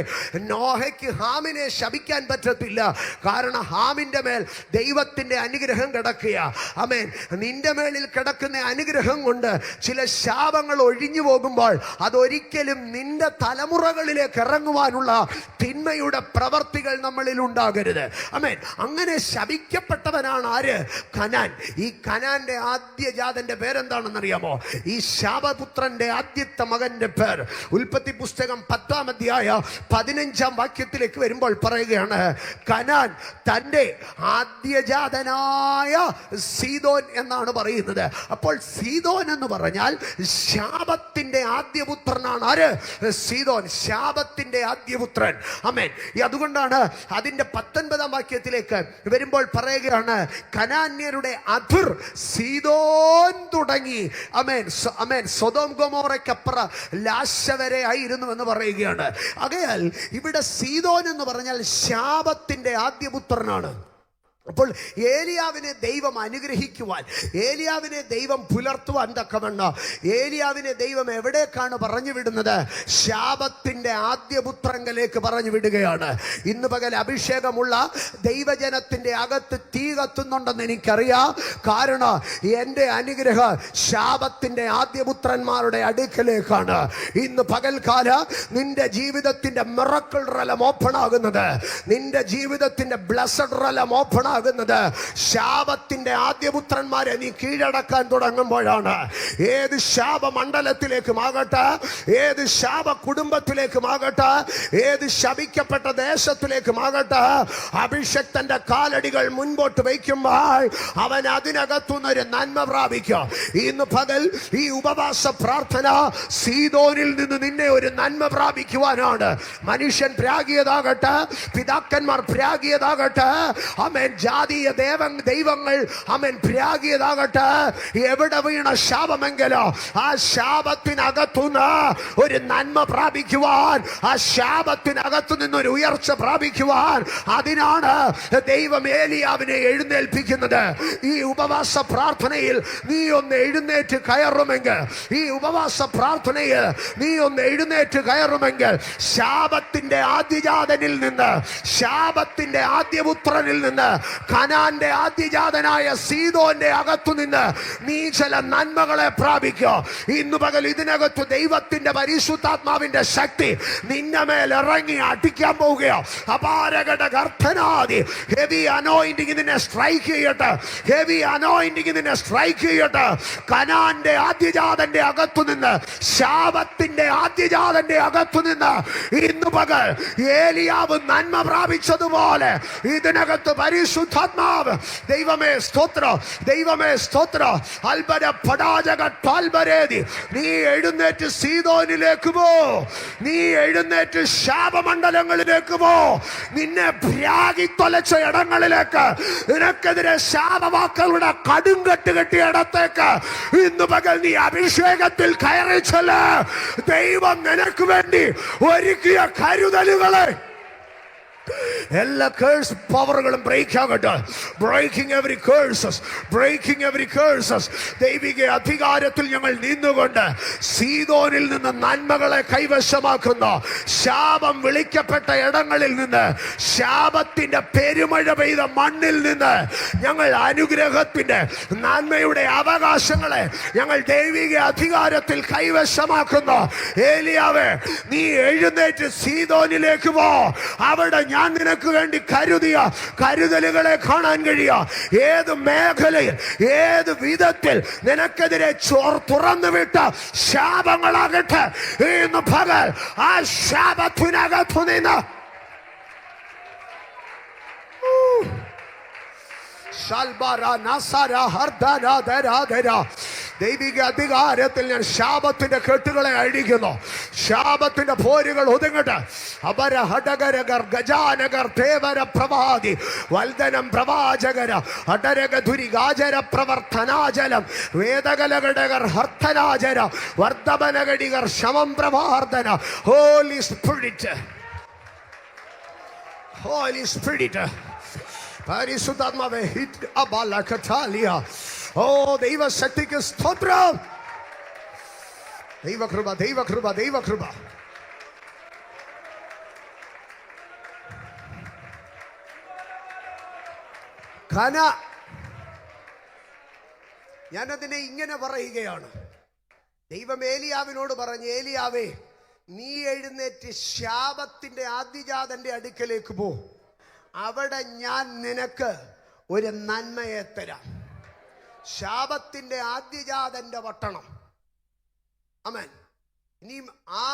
നോഹയ്ക്ക് ഹാമിനെ ശപിക്കാൻ പറ്റത്തില്ല. കാരണം ഹാമിന്റെ മേൽ ദൈവത്തിന്റെ അനുഗ്രഹം കിടക്കുക. ആമേൻ. നിന്റെ മേളിൽ കിടക്കുന്ന അനുഗ്രഹം കൊണ്ട് ചില ശാപങ്ങൾ ഒഴിഞ്ഞു പോകുമ്പോൾ അതൊരിക്കലും നിന്റെ തലമുറകളിലേക്ക് ഇറങ്ങുവാനുള്ള തിന്മയുടെ പ്രവർത്തികൾ നമ്മളിൽ ഉണ്ടാകരുത്. ആമേൻ. അങ്ങനെ ശപിക്കപ്പെട്ടവനാണ് ആര്? കനാൻ. ഈ കനാന്റെ ആദ്യജാതന്റെ പേരെന്താണെന്നറിയാമോ? ഈ ശാപപുത്രന്റെ ആദ്യത്തെ മകന്റെ പേര് ഉൽപ്പത്തി പുസ്തകം 10-ാം അധ്യായം 15-ാം വാക്യത്തിലേക്ക് വരുമ്പോൾ പറയുകയാണ്, കനാൻ തന്റെ ആദ്യജാതനായ സീദോൻ സീദോൻ എന്നാണ് പറയുന്നത്. അപ്പോൾ സീദോൻ എന്ന് പറഞ്ഞാൽ ശാപത്തിന്റെ ആദ്യപുത്രനാണ്. ആര്? സീദോൻ, ശാപത്തിന്റെ ആദ്യപുത്രൻ. ആമേൻ. അതുകൊണ്ടാണ് അതിന്റെ 19-ാം വാക്യത്തിലേക്ക് വരുമ്പോൾ പറയുകയാണ്, കനാന്യരുടെ അതിർ സീദോൻ തുടങ്ങി. ആമേൻ, ആമേൻ. സൊദോം ഗൊമോറയ്ക്കപ്പുറം ലാശ വരെ ആയിരുന്നു എന്ന് പറയുകയാണ്. ആകയാൽ ഇവിടെ സീദോൻ എന്ന് പറഞ്ഞാൽ ശാപത്തിന്റെ ആദ്യപുത്രനാണ്. അപ്പോൾ ഏലിയാവിനെ ദൈവം അനുഗ്രഹിക്കുവാൻ, ഏലിയാവിനെ ദൈവം പുലർത്തുവാൻ തക്കവണ്ണം ഏലിയാവിനെ ദൈവം എവിടേക്കാണ് പറഞ്ഞു വിടുന്നത്? ശാപത്തിന്റെ ആദ്യപുത്രങ്കലേക്ക് പറഞ്ഞു വിടുകയാണ്. ഇന്ന് പകൽ അഭിഷേകമുള്ള ദൈവജനത്തിന്റെ അകത്ത് തീ കത്തുന്നുണ്ടെന്ന് എനിക്കറിയാം. കാരണം എൻ്റെ അനുഗ്രഹം ശാപത്തിന്റെ ആദ്യപുത്രന്മാരുടെ അടുക്കലേക്കാണ്. ഇന്ന് പകൽക്കാല നിന്റെ ജീവിതത്തിന്റെ മിറക്കിൾ റലം ഓപ്പൺ ആകുന്നത്, നിന്റെ ജീവിതത്തിന്റെ ബ്ലെസ്സഡ് റലം ഓപ്പൺ ആകുന്നത് ശാപത്തിന്റെ ആദ്യപുത്രന്മാരെ നീ കീഴടക്കാൻ തുടങ്ങുമ്പോഴാണ്. ഏത് ശാപമണ്ഡലത്തിലേക്കുമാകട്ടെ, ഏത് ശാപ കുടുംബത്തിലേക്കുമാകട്ടെ, ഏത് ശപിക്കപ്പെട്ട ദേശത്തിലേക്കുമാകട്ടെ, അഭിഷക്തന്റെ കാലടികൾ മുൻപോട്ട് വയ്ക്കുമ്പോൾ അവൻ അതിനകത്തുനിന്നൊരു നന്മ പ്രാപിക്കും. ഇന്ന് പകൽ ഈ ഉപവാസ പ്രാർത്ഥന സീദോനിൽ നിന്ന് നിന്നെ ഒരു നന്മ പ്രാപിക്കുവാനാണ്. മനുഷ്യൻ പ്രാഗിയതാകട്ടെ, പിതാക്കന്മാർ പ്രാഗിയതാകട്ടെ, ആമേൻ, ജാതീയ ദൈവങ്ങൾ ആമേൻ പ്രാഗിയതാകട്ടെ, എവിടെ വീണ ശാപമെങ്കിലോ ആ ശാപത്തിനകത്തുനിന്ന് ഒരു നന്മ പ്രാപിക്കുവാൻ, ആ ശാപത്തിനകത്തു നിന്നൊരു ഉയർച്ച പ്രാപിക്കുവാൻ, അതിനാണ് ദൈവം ഏലിയാവിനെ എഴുന്നേൽപ്പിക്കുന്നത്. ഈ ഉപവാസ പ്രാർത്ഥനയിൽ നീ ഒന്ന് എഴുന്നേറ്റ് കയറുമെങ്കിൽ, ഈ ഉപവാസ പ്രാർത്ഥനയിൽ നീ ഒന്ന് എഴുന്നേറ്റ് കയറുമെങ്കിൽ, ശാപത്തിന്റെ ആദ്യജാതനിൽ നിന്ന്, ശാപത്തിന്റെ ആദ്യപുത്രനിൽ നിന്ന്, കനാന്റെ ആദ്യജാതനായ സീദോന്റെ അകത്തുനിന്ന് നീ ചില നന്മകളെ പ്രാപിക്കും. ഇന്നു പകൽ ഇതിനകത്ത് ദൈവത്തിന്റെ പരിശുദ്ധാത്മാവിന്റെ ശക്തി നിന്റെ മേൽ ഇറങ്ങി അടിക്കാൻ പോവുകയോ. അപാരകട ഗർഭനാദി ഹെവി അനോയിന്റിംഗ് നിന്നെ സ്ട്രൈക്ക് ചെയ്യട്ടെ, ഹെവി അനോയിന്റിംഗ് നിന്നെ സ്ട്രൈക്ക് ചെയ്യട്ടെ. കനാന്റെ ആദ്യജാതന്റെ അകത്തുനിന്ന്, ശാപത്തിന്റെ ആദ്യജാതന്റെ അകത്തുനിന്ന് ഇന്നു പകൽ ഏലിയാവ് നന്മ പ്രാപിച്ചതുപോലെ ഇതിനകത്ത് പരിശുദ്ധാത്മാവ്, ദൈവമേ സ്തോത്രം, ദൈവമേ സ്തോത്രം. അൽബര പടാജക ടാൽബരേദി, നീ എഴുന്നേറ്റ് സീദോനിലേക്ക് പോ, നീ എഴുന്നേറ്റ് ശാപമണ്ഡലങ്ങളിലേക്ക് പോ, നിന്നെ ഭ്രാഗി തൊലച്ച ഇടങ്ങളിലേക്ക്, നിനക്കെതിരെ ശാപവാക്കളുടെ കടുങ്കെട്ട് കെട്ടിയ ഇടത്തേക്ക് ഇന്ന് പകൽ നീ അഭിഷേകത്തിൽ കയറി ചെല്ല്. ദൈവം നിനക്ക് വേണ്ടി ഒരുക്കിയ കരുതലുകളെ എല്ലാ കേഴ്സ് പവറുകളും ബ്രേക്ക് ആകട്ടെ. Breaking every curses, breaking every curses. ദൈവിക അധികാരത്തിൽ ഞങ്ങൾ നിന്നുകൊണ്ട് സീദോനിൽ നിന്ന് നന്മകളെ കൈവശമാക്കുന്ന, ശാപം വിളിക്കപ്പെട്ട ഇടങ്ങളിൽ നിന്ന്, ശാപത്തിന്റെ പെരുമഴ പെയ്ത മണ്ണിൽ നിന്ന് ഞങ്ങൾ അനുഗ്രഹത്തിന്റെ നന്മയുടെ അവകാശങ്ങളെ ഞങ്ങൾ ദൈവിക അധികാരത്തിൽ കൈവശമാക്കുന്നു. ഏലിയാവേ, നീ എഴുന്നേറ്റ് സീദോനിലേക്ക് പോ. അവിടെ ഞാൻ നിനക്ക് വേണ്ടി കരുതിയ കരുതലുകളെ കാണാൻ കഴിയുക. ഏത് മേഖലയിൽ, ഏത് വിധത്തിൽ നിനക്കെതിരെ തുറന്നു വിട്ട ശാപങ്ങളാകട്ടെ, ഇന്ന് പകൽ ആ ശാപത്തിനകത്തു നിന്ന് ദൈവിക അധികാരത്തിൽ ഞാൻ ശാപത്തിന്റെ കെട്ടുകളെ അഴിക്കുന്നു. ശാപത്തിന്റെ പോരുകൾ ഒതുങ്ങട്ടെ. അപര ഹടകരകർ ഗജാനകർ Devara പ്രവാദി വൽദനം പ്രവാചകര അടരകധുരി ഗാചര പ്രവർത്തനാചലം വേദകലഘടകർ ഹർത്തനാചര വർദ്ധമനകടികർ ശമം പ്രവാർദ്ധന. Holy spirit, holy spirit, പരിശുദ്ധാത്മാവേ, ഹിറ്റ് അബാലകതാലിയ. ഓ ദൈവശക്തിക്ക് സ്തോത്രം. ദൈവകൃപ, ദൈവകൃപ, ദൈവകൃപ. ഖന, ഞാനതിനെ ഇങ്ങനെ പറയുകയാണ്. ദൈവം ഏലിയാവിനോട് പറഞ്ഞു, ഏലിയാവേ, നീ എഴുന്നേറ്റ് ശാപത്തിന്റെ ആദ്യജാതന്റെ അടുക്കലേക്ക് പോ. അവിടെ ഞാൻ നിനക്ക് ഒരു നന്മയെ തരാം. ശാപത്തിന്റെ ആദ്യജാതന്റെ പട്ടണം. ആമേൻ. ഇനിയും ആ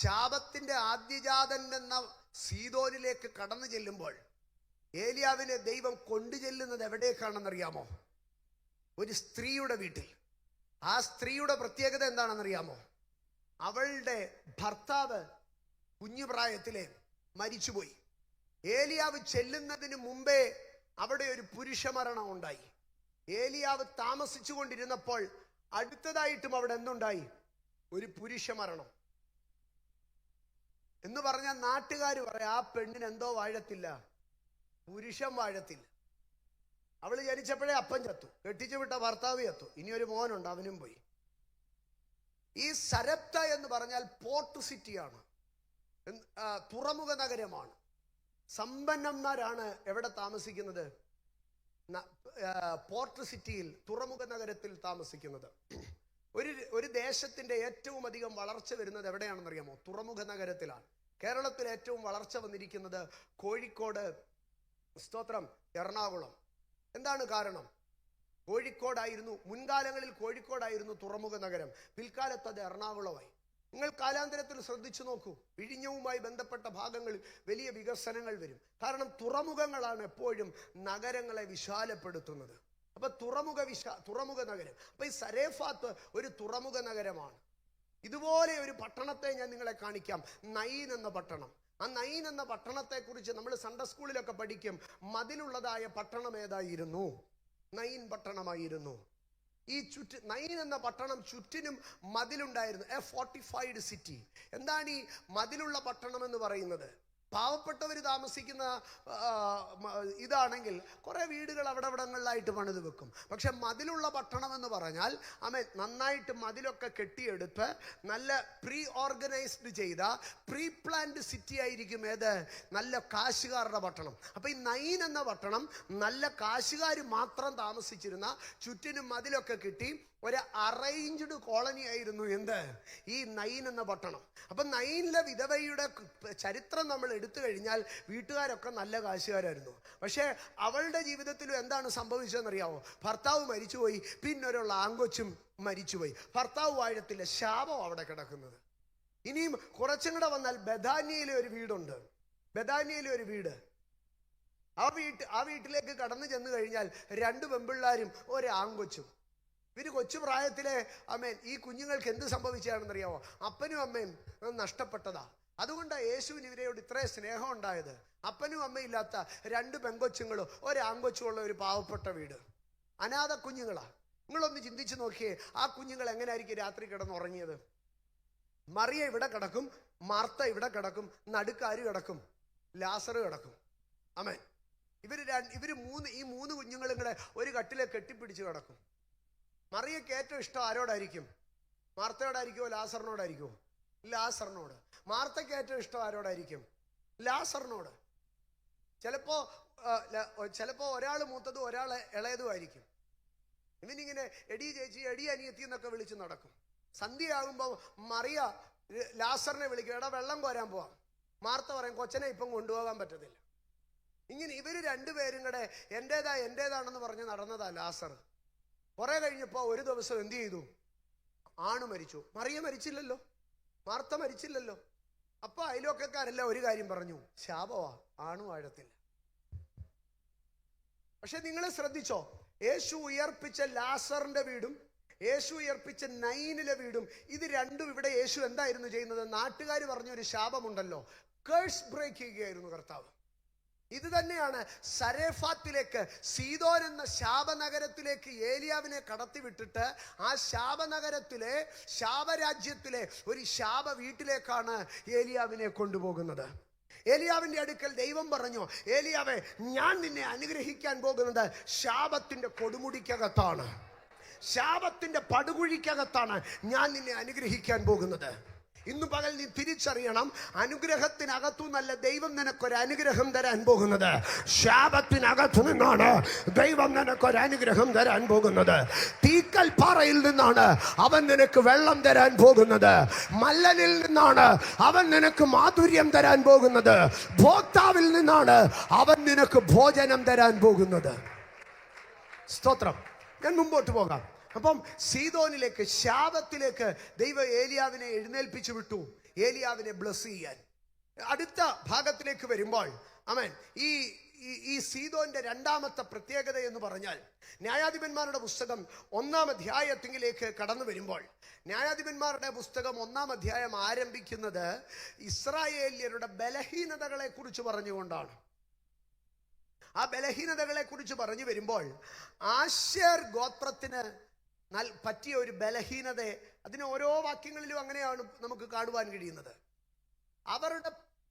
ശാപത്തിന്റെ ആദ്യജാതൻ എന്ന സീദോനിലേക്ക് കടന്നു ചെല്ലുമ്പോൾ ഏലിയാവിനെ ദൈവം കൊണ്ടു ചെല്ലുന്നത് എവിടേക്കാണെന്നറിയാമോ? ഒരു സ്ത്രീയുടെ വീട്ടിൽ. ആ സ്ത്രീയുടെ പ്രത്യേകത എന്താണെന്നറിയാമോ? അവളുടെ ഭർത്താവ് കുഞ്ഞുപ്രായത്തിലെ മരിച്ചുപോയി. ഏലിയാവ് ചെല്ലുന്നതിന് മുമ്പേ അവിടെ ഒരു പുരുഷമരണം ഉണ്ടായി. ഏലിയാവ് താമസിച്ചു കൊണ്ടിരുന്നപ്പോൾ അടുത്തതായിട്ടും അവിടെ എന്തുണ്ടായി? ഒരു പുരുഷമരണം. എന്ന് പറഞ്ഞാൽ നാട്ടുകാർ പറയാം, ആ പെണ്ണിന് എന്തോ വാഴത്തില്ല, പുരുഷൻ വാഴത്തില്ല. അവള് ജനിച്ചപ്പോഴേ അപ്പൻ ചത്തു, കെട്ടിച്ചു വിട്ട ഭർത്താവ് ചത്തു, ഇനി ഒരു മോനുണ്ട്, അവനും പോയി. ഈ സരപ്ത എന്ന് പറഞ്ഞാൽ പോർട്ട് സിറ്റിയാണ്, തുറമുഖ നഗരമാണ്. സമ്പന്നന്മാരാണ് എവിടെ താമസിക്കുന്നത്? പോർട്ട് സിറ്റിയിൽ, തുറമുഖ നഗരത്തിൽ താമസിക്കുന്നത്. ഒരു ദേശത്തിന്റെ ഏറ്റവും അധികം വളർച്ച വരുന്നത് എവിടെയാണെന്നറിയാമോ? തുറമുഖ നഗരത്തിലാണ്. കേരളത്തിൽ ഏറ്റവും വളർച്ച വന്നിരിക്കുന്നത് കോഴിക്കോട്, സ്തോത്രം, എറണാകുളം. എന്താണ് കാരണം? കോഴിക്കോടായിരുന്നു മുൻകാലങ്ങളിൽ, കോഴിക്കോടായിരുന്നു തുറമുഖ നഗരം. പിൽക്കാലത്ത് അത് എറണാകുളമായി. നിങ്ങൾ കാലാന്തരത്തിൽ ശ്രദ്ധിച്ചു നോക്കൂ, വിഴിഞ്ഞവുമായി ബന്ധപ്പെട്ട ഭാഗങ്ങളിൽ വലിയ വികസനങ്ങൾ വരും. കാരണം തുറമുഖങ്ങളാണ് എപ്പോഴും നഗരങ്ങളെ വിശാലപ്പെടുത്തുന്നത്. അപ്പൊ തുറമുഖ നഗരം. അപ്പൊ ഈ സരേഫാത്ത് ഒരു തുറമുഖ നഗരമാണ്. ഇതുപോലെ ഒരു പട്ടണത്തെ ഞാൻ നിങ്ങളെ കാണിക്കാം, നൈൻ എന്ന പട്ടണം. ആ നൈൻ എന്ന പട്ടണത്തെ കുറിച്ച് നമ്മൾ സൺഡേ സ്കൂളിലൊക്കെ പഠിക്കും. മതിലുള്ളതായ പട്ടണം ഏതായിരുന്നു? നൈൻ പട്ടണമായിരുന്നു. ഈ നൈൻ എന്ന പട്ടണം ചുറ്റിനും മതിലുണ്ടായിരുന്നു. A fortified city. എന്താണ് ഈ മതിലുള്ള പട്ടണം എന്ന് പറയുന്നത്? പാവപ്പെട്ടവർ താമസിക്കുന്ന ഇതാണെങ്കിൽ കുറെ വീടുകൾ അവിടെ ഇവിടങ്ങളിലായിട്ട് പണിത് വെക്കും. പക്ഷെ മതിലുള്ള പട്ടണം എന്ന് പറഞ്ഞാൽ നന്നായിട്ട് മതിലൊക്കെ കെട്ടിയെടുത്ത് നല്ല പ്രീ ഓർഗനൈസ്ഡ് ചെയ്ത പ്രീ പ്ലാൻഡ് സിറ്റി ആയിരിക്കും. ഏത്? നല്ല കാശുകാരുടെ പട്ടണം. അപ്പൊ ഈ നൈൻ എന്ന പട്ടണം നല്ല കാശുകാർ മാത്രം താമസിച്ചിരുന്ന, ചുറ്റിനും മതിലൊക്കെ കിട്ടി ഒരു അറേഞ്ച്ഡ് കോളനി ആയിരുന്നു എന്ത്? ഈ നൈൻ എന്ന പട്ടണം. അപ്പൊ നൈനിലെ വിധവയുടെ ചരിത്രം നമ്മൾ എടുത്തു കഴിഞ്ഞാൽ വീട്ടുകാരൊക്കെ നല്ല കാശുകാരായിരുന്നു. പക്ഷെ അവളുടെ ജീവിതത്തിലും എന്താണ് സംഭവിച്ചതെന്നറിയാവോ? ഭർത്താവ് മരിച്ചുപോയി, പിന്നൊരുള്ള ആങ്കൊച്ചും മരിച്ചുപോയി. ഭർത്താവ് വാഴത്തില്ല, ശാപം അവിടെ കിടക്കുന്നത്. ഇനിയും കുറച്ചും കൂടെ വന്നാൽ ബഥാന്യയിലെ ഒരു വീടുണ്ട്. ബഥാന്യയിലെ ഒരു വീട്. ആ വീട്ടിലേക്ക് കടന്നു ചെന്ന് കഴിഞ്ഞാൽ 2 പെൺപിള്ളാരും ഒരു ആങ്കൊച്ചും. ഇവര് കൊച്ചു പ്രായത്തിലെ ഈ കുഞ്ഞുങ്ങൾക്ക് എന്ത് സംഭവിച്ചാണെന്നറിയാമോ? അപ്പനും അമ്മയും നഷ്ടപ്പെട്ടതാ. അതുകൊണ്ടാണ് യേശുവിന് ഇവരോട് ഇത്രയും സ്നേഹം ഉണ്ടായത്. അപ്പനും അമ്മയില്ലാത്ത 2 പെങ്കൊച്ചുങ്ങളും ഒരു ആങ്കൊച്ചുമുള്ള ഒരു പാവപ്പെട്ട വീട്, അനാഥ കുഞ്ഞുങ്ങളാ. നിങ്ങളൊന്ന് ചിന്തിച്ചു നോക്കിയേ, ആ കുഞ്ഞുങ്ങൾ എങ്ങനെയായിരിക്കും രാത്രി കിടന്നുറങ്ങിയത്? മറിയ ഇവിടെ കിടക്കും, മാർത്ത ഇവിടെ കിടക്കും, നടുക്കാര് കിടക്കും, ലാസർ കിടക്കും. ആമേൻ. ഈ 3 കുഞ്ഞുങ്ങളും കൂടെ ഒരു കട്ടിലെ കെട്ടിപ്പിടിച്ച് കിടക്കും. മറിയയ്ക്ക് ഏറ്റവും ഇഷ്ടം ആരോടായിരിക്കും? മാർത്തയോടായിരിക്കുമോ ലാസറിനോടായിരിക്കുമോ? ലാസറിനോട്. മാർത്തയ്ക്ക് ഏറ്റവും ഇഷ്ടം ആരോടായിരിക്കും? ലാസറിനോട്. ചിലപ്പോ ഒരാൾ മൂത്തതും ഒരാൾ ഇളയതുമായിരിക്കും. ഇവനിങ്ങനെ എടി ചേച്ചി, എടി അനിയത്തി എന്നൊക്കെ വിളിച്ച് നടക്കും. സന്ധ്യയാകുമ്പോൾ മറിയ ലാസറിനെ വിളിക്കും, എടാ വെള്ളം കോരാൻ പോവാം. മാർത്ത പറയും, കൊച്ചനെ ഇപ്പം കൊണ്ടുപോകാൻ പറ്റത്തില്ല. ഇങ്ങനെ ഇവര് 2 പേരും കൂടെ എന്റേതാണെന്ന് പറഞ്ഞ് നടന്നതാ ലാസർ. കുറെ കഴിഞ്ഞപ്പോ ഒരു ദിവസം എന്ത് ചെയ്തു? ആണ് മരിച്ചു. മറിയ മരിച്ചില്ലല്ലോ, മാർത്ത മരിച്ചില്ലല്ലോ. അപ്പൊ അയൽവക്കക്കാരെല്ലാം ഒരു കാര്യം പറഞ്ഞു, ശാപവാ, ആണു വാഴത്തില്ല. പക്ഷെ നിങ്ങൾ ശ്രദ്ധിച്ചോ, യേശു ഉയർപ്പിച്ച ലാസറിന്റെ വീടും യേശു ഉയർപ്പിച്ച നൈനിലെ വീടും, ഇത് രണ്ടും ഇവിടെ യേശു എന്തായിരുന്നു ചെയ്യുന്നത്? നാട്ടുകാർ പറഞ്ഞൊരു ശാപമുണ്ടല്ലോ, കേഴ്സ് ബ്രേക്ക് ചെയ്യുകയായിരുന്നു കർത്താവ്. ഇത് തന്നെയാണ് സരേഫാത്തിലേക്ക്, സീദോൻ എന്ന ശാപനഗരത്തിലേക്ക് ഏലിയാവിനെ കടത്തിവിട്ടിട്ട് ആ ശാപനഗരത്തിലെ, ശാപരാജ്യത്തിലെ ഒരു ശാപ വീട്ടിലേക്കാണ് ഏലിയാവിനെ കൊണ്ടുപോകുന്നത്. ഏലിയാവിന്റെ അടുക്കൽ ദൈവം പറഞ്ഞു, ഏലിയാവേ, ഞാൻ നിന്നെ അനുഗ്രഹിക്കാൻ പോകുന്നത് ശാപത്തിന്റെ കൊടുമുടിക്കകത്താണ്, ശാപത്തിന്റെ പടുകുഴിക്കകത്താണ് ഞാൻ നിന്നെ അനുഗ്രഹിക്കാൻ പോകുന്നത്. ഇന്നു പകൽ നീ തിരിച്ചറിയണം, അനുഗ്രഹത്തിനകത്തു നല്ല ദൈവം നിനക്കൊരു അനുഗ്രഹം തരാൻ പോകുന്നത്. ശാപത്തിനകത്തു നിന്നാണ് ദൈവം നിനക്കൊരു അനുഗ്രഹം തരാൻ പോകുന്നത്. തീക്കൽ പാറയിൽ നിന്നാണ് അവൻ നിനക്ക് വെള്ളം തരാൻ പോകുന്നത്. മല്ലനിൽ നിന്നാണ് അവൻ നിനക്ക് മാധുര്യം തരാൻ പോകുന്നത്. ഭോക്താവിൽ നിന്നാണ് അവൻ നിനക്ക് ഭോജനം തരാൻ പോകുന്നത്. സ്തോത്രം. ഞാൻ മുമ്പോട്ട് പോകാം. അപ്പം സീദോനിലേക്ക്, ശാപത്തിലേക്ക് ദൈവം ഏലിയാവിനെ എഴുന്നേൽപ്പിച്ചു വിട്ടു, ഏലിയാവിനെ ബ്ലസ് ചെയ്യാൻ. അടുത്ത ഭാഗത്തിലേക്ക് വരുമ്പോൾ ആമേൻ, ഈ സീദോന്റെ രണ്ടാമത്തെ പ്രത്യേകത എന്ന് പറഞ്ഞാൽ, ന്യായാധിപന്മാരുടെ പുസ്തകം 1-ാം അധ്യായത്തിലേക്ക് കടന്നു വരുമ്പോൾ, ന്യായാധിപന്മാരുടെ പുസ്തകം 1-ാം അധ്യായം ആരംഭിക്കുന്നത് ഇസ്രായേല്യരുടെ ബലഹീനതകളെ കുറിച്ച് പറഞ്ഞുകൊണ്ടാണ്. ആ ബലഹീനതകളെ കുറിച്ച് പറഞ്ഞു വരുമ്പോൾ, ആശേർ ഗോത്രത്തിന് പറ്റിയ ഒരു ബലഹീനത, അതിന് ഓരോ വാക്യങ്ങളിലും അങ്ങനെയാണ് നമുക്ക് കാണുവാൻ കഴിയുന്നത്.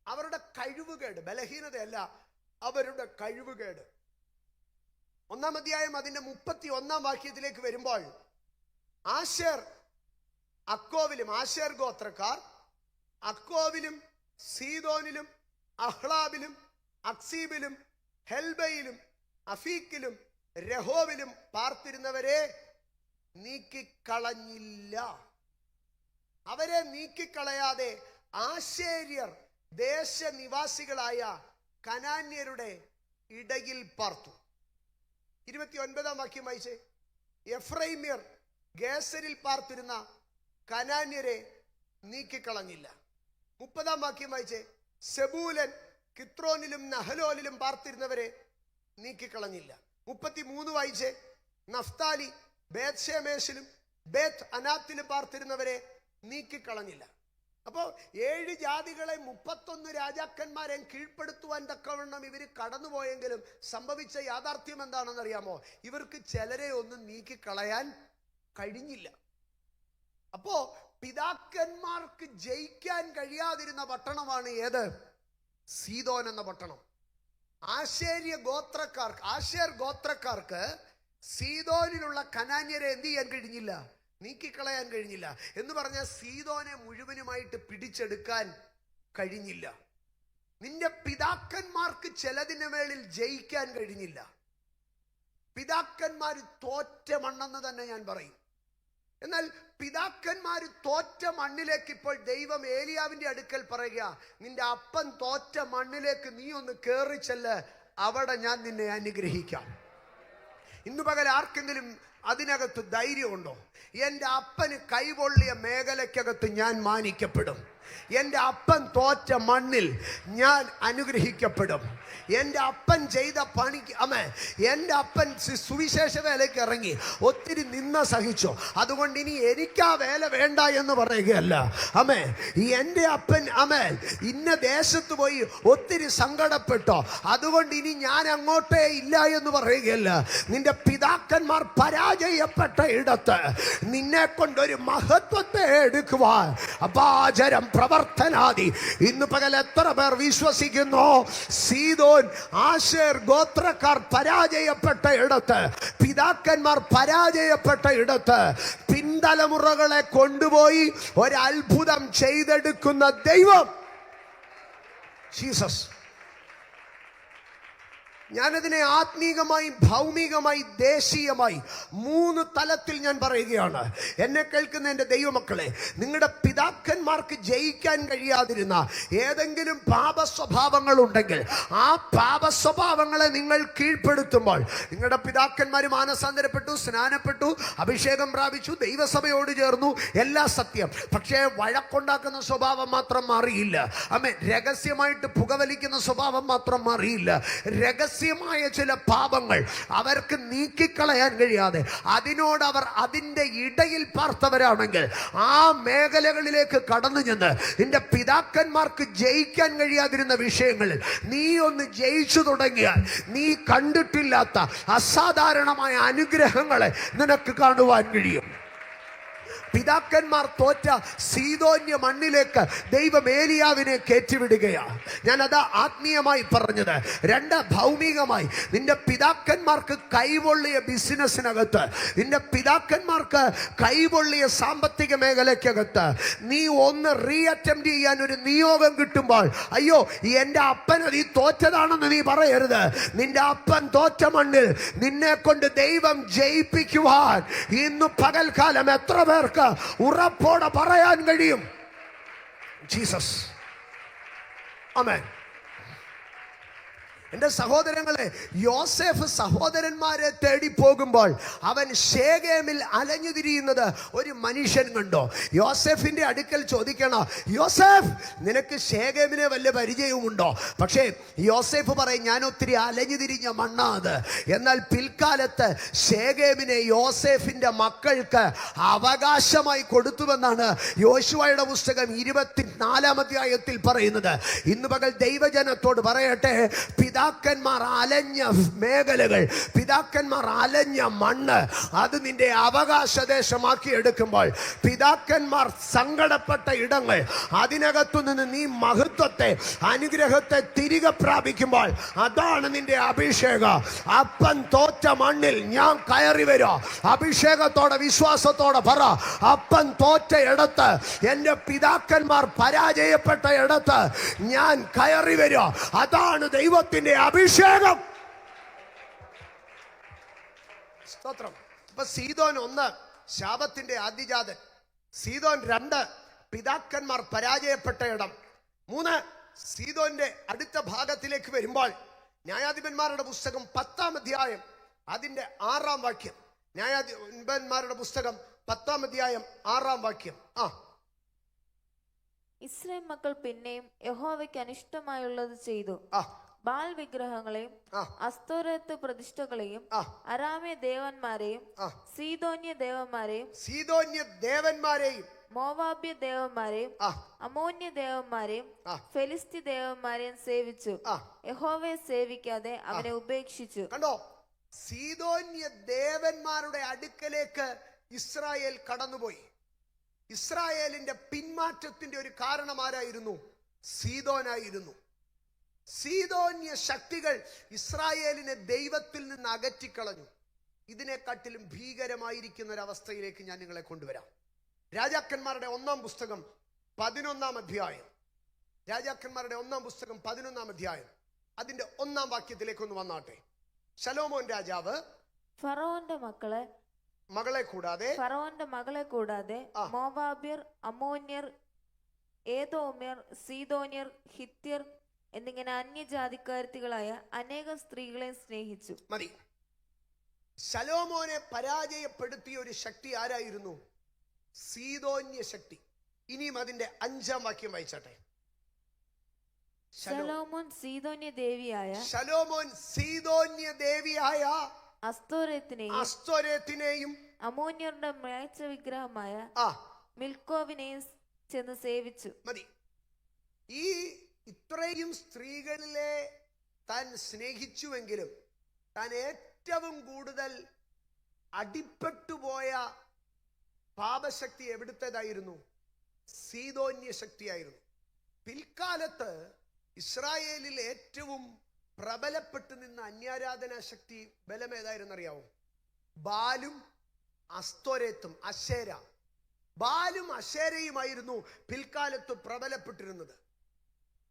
അവരുടെ കഴിവുകേട്, ബലഹീനതയല്ല, അവരുടെ കഴിവുകേട്. 1-ാം അധ്യായം അതിന്റെ 31-ാം വാക്യത്തിലേക്ക് വരുമ്പോൾ, ആശേർ ഗോത്രക്കാർ അക്കോവിലും സീദോനിലും അഹ്ലാബിലും അക്സീബിലും ഹെൽബയിലും അഫീക്കിലും രഹോവിലും പാർത്തിരുന്നവരെ നീക്കിക്കളഞ്ഞില്ല. അവരെ നീക്കിക്കളയാതെ ആശേര്യർ ദേശനിവാസികളായ കനാന്യരുടെ ഇടയിൽ പാർത്തു. 29-ാം വാക്യം വായിച്ചേ. എഫ്രൈമ്യർ ഗേസരിൽ പാർത്തിരുന്ന കനാന്യരെ നീക്കിക്കളഞ്ഞില്ല. 30-ാം വാക്യം വായിച്ചേ. സെബൂലൻ കിത്രോനിലും നഹലോലിലും പാർത്തിരുന്നവരെ നീക്കിക്കളഞ്ഞില്ല. 33 വായിച്ചേ. നഫ്താലി ബേത് ഷേമേശിലും ബേത് അനാത്തിലും പാർത്തിരുന്നവരെ നീക്കിക്കളഞ്ഞില്ല. അപ്പോൾ 7 ജാതികളെ 31 രാജാക്കന്മാരെ കീഴ്പ്പെടുത്തുവാൻ തക്കവണ്ണം ഇവർ കടന്നുപോയെങ്കിലും സംഭവിച്ച യാഥാർത്ഥ്യം എന്താണെന്നറിയാമോ? ഇവർക്ക് ചിലരെ ഒന്നും നീക്കിക്കളയാൻ കഴിഞ്ഞില്ല. അപ്പോ പിതാക്കന്മാർക്ക് ജയിക്കാൻ കഴിയാതിരുന്ന പട്ടണമാണ് ഏത്? സീദോൻ എന്ന പട്ടണം. ആശേർ ഗോത്രക്കാർക്ക് സീദോനിലുള്ള കനാന്യരെ എന്ത് ചെയ്യാൻ കഴിഞ്ഞില്ല? നീക്കിക്കളയാൻ കഴിഞ്ഞില്ല. എന്ന് പറഞ്ഞാൽ സീദോനെ മുഴുവനുമായിട്ട് പിടിച്ചെടുക്കാൻ കഴിഞ്ഞില്ല. നിന്റെ പിതാക്കന്മാർക്ക് ചിലതിന് മേളിൽ ജയിക്കാൻ കഴിഞ്ഞില്ല. പിതാക്കന്മാർ തോറ്റ മണ്ണെന്ന് തന്നെ ഞാൻ പറയും. എന്നാൽ പിതാക്കന്മാർ തോറ്റ മണ്ണിലേക്ക് ഇപ്പോൾ ദൈവം ഏലിയാവിന്റെ അടുക്കൽ പറയുക, നിന്റെ അപ്പൻ തോറ്റ മണ്ണിലേക്ക് നീ ഒന്ന് കേറി ചെല്ല്, അവിടെ ഞാൻ നിന്നെ അനുഗ്രഹിക്കാം. ഇന്ന് പകൽ ആർക്കെങ്കിലും അതിനകത്ത് ധൈര്യമുണ്ടോ? എൻ്റെ അപ്പന് കൈപൊള്ളിയ മേഖലയ്ക്കകത്ത് ഞാൻ മാനിക്കപ്പെടും. എൻ്റെ അപ്പൻ തോറ്റ മണ്ണിൽ ഞാൻ അനുഗ്രഹിക്കപ്പെടും. എൻ്റെ അപ്പൻ ചെയ്ത പണിക്ക് എൻ്റെ അപ്പൻ സുവിശേഷ വേലയ്ക്ക് ഇറങ്ങി ഒത്തിരി നിന്ന സഹിച്ചു, അതുകൊണ്ട് ഇനി എനിക്ക് ആ വേല വേണ്ട എന്ന് പറയുകയല്ല. എൻ്റെ അപ്പൻ ഇന്ന ദേശത്ത് പോയി ഒത്തിരി സങ്കടപ്പെട്ടോ, അതുകൊണ്ട് ഇനി ഞാൻ അങ്ങോട്ടേ ഇല്ല എന്ന് പറയുകയല്ല. നിന്റെ പിതാക്കന്മാർ പരാജയപ്പെട്ട ഇടത്ത് നിന്നെ കൊണ്ടൊരു മഹത്വത്തെ എടുക്കുവാൻ അപാചരം പ്രവർത്തനാദി ഇന്ന് പകൽ എത്ര പേർ വിശ്വസിക്കുന്നു? സീദോൻ ആശേർ ഗോത്രക്കാർ പരാജയപ്പെട്ട ഇടത്ത്, പിതാക്കന്മാർ പരാജയപ്പെട്ട ഇടത്ത് പിൻതലമുറകളെ കൊണ്ടുപോയി ഒരത്ഭുതം ചെയ്തെടുക്കുന്ന ദൈവം ജീസസ്. ഞാനതിനെ ആത്മീകമായി, ഭൗമികമായി, ദേശീയമായി 3 തലത്തിൽ ഞാൻ പറയുകയാണ്. എന്നെ കേൾക്കുന്ന എൻ്റെ ദൈവമക്കളെ, നിങ്ങളുടെ പിതാക്കന്മാർക്ക് ജയിക്കാൻ കഴിയാതിരുന്ന ഏതെങ്കിലും പാപസ്വഭാവങ്ങൾ ഉണ്ടെങ്കിൽ ആ പാപസ്വഭാവങ്ങളെ നിങ്ങൾ കീഴ്പ്പെടുത്തുമ്പോൾ, നിങ്ങളുടെ പിതാക്കന്മാർ മാനസാന്തരപ്പെട്ടു, സ്നാനപ്പെട്ടു, അഭിഷേകം പ്രാപിച്ചു, ദൈവസഭയോട് ചേർന്നു, എല്ലാ സത്യം. പക്ഷേ വഴക്കുണ്ടാക്കുന്ന സ്വഭാവം മാത്രം മാറിയില്ല. രഹസ്യമായിട്ട് പുകവലിക്കുന്ന സ്വഭാവം മാത്രം മാറിയില്ല. രഹസ്യമായ ചില പാപങ്ങൾ അവർക്ക് നീക്കിക്കളയാൻ കഴിയാതെ അതിനോട് അവർ അതിൻ്റെ ഇടയിൽ പാർത്തവരാണെങ്കിൽ ആ മേഖലകളിലേക്ക് കടന്നു ചെന്ന് നിന്റെ പിതാക്കന്മാർക്ക് ജയിക്കാൻ കഴിയാതിരുന്ന വിഷയങ്ങളിൽ നീ ഒന്ന് ജയിച്ചു തുടങ്ങിയാൽ നീ കണ്ടിട്ടില്ലാത്ത അസാധാരണമായ അനുഗ്രഹങ്ങളെ നിനക്ക് കാണുവാൻ കഴിയും. പിതാക്കന്മാർ തോറ്റ സീദോന്യ മണ്ണിലേക്ക് ദൈവം ഏലിയാവിനെ കയറ്റിവിടുകയാണ്. ഞാനതാ ആത്മീയമായി പറഞ്ഞത്. 2 ഭൗമികമായി, നിന്റെ പിതാക്കന്മാർക്ക് കൈപൊള്ളിയ ബിസിനസ്സിനകത്ത്, നിന്റെ പിതാക്കന്മാർക്ക് കൈപൊള്ളിയ സാമ്പത്തിക മേഖലയ്ക്കകത്ത് നീ ഒന്ന് റീഅറ്റംപ്റ്റ് ചെയ്യാൻ ഒരു നിയോഗം കിട്ടുമ്പോൾ, അയ്യോ എൻ്റെ അപ്പൻ അത് ഈ തോറ്റതാണെന്ന് നീ പറയരുത്. നിന്റെ അപ്പൻ തോറ്റ മണ്ണിൽ നിന്നെ കൊണ്ട് ദൈവം ജയിപ്പിക്കുവാൻ ഇന്ന് പകൽക്കാലം എത്ര പേർക്ക് ഉറപ്പോടെ പറയാൻ കഴിയും? ജീസസ്. ആമേൻ. എന്റെ സഹോദരങ്ങളെ, യോസേഫ് സഹോദരന്മാരെ തേടി പോകുമ്പോൾ അവൻ ശേഖേമിൽ അലഞ്ഞു തിരിയുന്നത് ഒരു മനുഷ്യൻ കണ്ടോ. യോസേഫിന്റെ അടുക്കൽ ചോദിക്കണം, യോസേഫ് നിനക്ക് ശേഖേമിനെ വല്ല പരിചയവുമുണ്ടോ? പക്ഷേ യോസേഫ് പറയും, ഞാൻ ഒത്തിരി അലഞ്ഞു തിരിഞ്ഞ മണ്ണാത്. എന്നാൽ പിൽക്കാലത്ത് ശേഖേമിനെ യോസേഫിന്റെ മക്കൾക്ക് അവകാശമായി കൊടുത്തുവെന്നാണ് യോശുവയുടെ പുസ്തകം 24-ാം അധ്യായത്തിൽ പറയുന്നത്. ഇന്ന് പകൽ ദൈവജനത്തോട് പറയട്ടെ, പിതാക്കന്മാർ അലഞ്ഞ മേഖലകൾ, പിതാക്കന്മാർ അലഞ്ഞ മണ്ണ്, അത് നിന്റെ അവകാശദേശമാക്കി എടുക്കുമ്പോൾ, പിതാക്കന്മാർ സങ്കടപ്പെട്ട ഇടങ്ങൾ, അതിനകത്തു നിന്ന് നീ മഹത്വത്തെ, അനുഗ്രഹത്തെ തിരികെ പ്രാപിക്കുമ്പോൾ, അതാണ് നിന്റെ അഭിഷേകം. അപ്പൻ തോറ്റ മണ്ണിൽ ഞാൻ കയറി വരാം. അഭിഷേകത്തോടെ വിശ്വാസത്തോടെ പറ, അപ്പൻ തോറ്റ ഇടത്ത്, എന്റെ പിതാക്കന്മാർ പരാജയപ്പെട്ട ഇടത്ത് ഞാൻ കയറി വരാം. അതാണ് ദൈവത്തിന്റെ അഭിഷേകം. സ്തോത്രം. ഇപ്പൊ സീദോൻ 1 ശാപത്തിന്റെ ആദ്യജാതൻ, സീദോൻ 2 പിതാക്കന്മാർ പരാജയപ്പെട്ട ഇടം, 3 സീദോന്റെ അടുത്ത ഭാഗത്തിലേക്ക് വരുമ്പോൾ ന്യായാധിപന്മാരുടെ പുസ്തകം 10-ാം അധ്യായം അതിന്റെ 6-ാം വാക്യം. ന്യായാധിപന്മാരുടെ പുസ്തകം 10-ാം അധ്യായം 6-ാം വാക്യം. ഇസ്രായേൽ മക്കൾ പിന്നെയും യഹോവയ്ക്ക് അനിഷ്ടമായുള്ളത് ചെയ്തു. ബാൽ വിഗ്രഹങ്ങളെയും അസ്തോരത്ത് പ്രതിഷ്ഠകളെയും അരാമ്യ ദേവന്മാരെയും സീദോന്യ ദേവന്മാരെയും മോവാബ്യ ദേവന്മാരെയും അമോന്യ ദേവന്മാരെയും ഫെലിസ്തി ദേവന്മാരെയും സേവിച്ചു. യഹോവയെ സേവിക്കാതെ അവനെ ഉപേക്ഷിച്ചു. കണ്ടോ, സീദോന്യ ദേവന്മാരുടെ അടുക്കലേക്ക് ഇസ്രായേൽ കടന്നുപോയി. ഇസ്രായേലിന്റെ പിന്മാറ്റത്തിന്റെ ഒരു കാരണം ആരായിരുന്നു? സീദോനായിരുന്നു. സീദോന്യ ശക്തികൾ ഇസ്രായേലിനെ ദൈവത്തിൽ നിന്ന് അകറ്റിക്കളഞ്ഞു. ഇതിനെക്കാട്ടിലും ഭീകരമായിരിക്കുന്ന ഒരു അവസ്ഥയിലേക്ക് ഞാൻ നിങ്ങളെ കൊണ്ടുവരാം. രാജാക്കന്മാരുടെ 1-ാം പുസ്തകം 11-ാം അധ്യായം, രാജാക്കന്മാരുടെ 1-ാം പുസ്തകം 11-ാം അധ്യായം അതിന്റെ 1-ാം വാക്യത്തിലേക്ക് ഒന്ന് വന്നാട്ടെ. ശലോമോൻ രാജാവ് ഫറവോന്റെ മകളെ കൂടാതെ മോവാബ്യർ, അമോന്യർ, ഏദോമ്യർ, സീദോന്യർ, ഹിത്യർ എന്നിങ്ങനെ അന്യജാതിക്കാരത്തികളായ അനേകം സ്ത്രീകളെ സ്നേഹിച്ചു. മതി. ശലോമോനെ പരാജയപ്പെടുത്തിയ ഒരു ശക്തി ആരായിരുന്നു? സീദോന്യ ശക്തി. ഇനിയും അതിന്റെ 5-ാം വാക്യം വായിച്ചാട്ടെ. ശലോമോൻ സീദോന്യ ദേവിയായ അസ്തോരത്തിനെയും അമോന്യരുടെ മ്ലേച്ഛ വിഗ്രഹമായ മിൽക്കോവിനെയും ചെന്ന് സേവിച്ചു. മതി. ഈ ഇത്രയും സ്ത്രീകളിലെ താൻ സ്നേഹിച്ചുവെങ്കിലും താൻ ഏറ്റവും കൂടുതൽ അടിപ്പെട്ടുപോയ പാപശക്തി എവിടുത്തേതായിരുന്നു? സീദോന്യ ശക്തിയായിരുന്നു. പിൽക്കാലത്ത് ഇസ്രായേലിൽ ഏറ്റവും പ്രബലപ്പെട്ടു നിന്ന അന്യാരാധനാ ശക്തി ബലം ഏതായിരുന്നറിയാവോ? ബാലും അസ്തോരത്തും അശേര. ബാലും അശേരയുമായിരുന്നു പിൽക്കാലത്ത് പ്രബലപ്പെട്ടിരുന്നത്.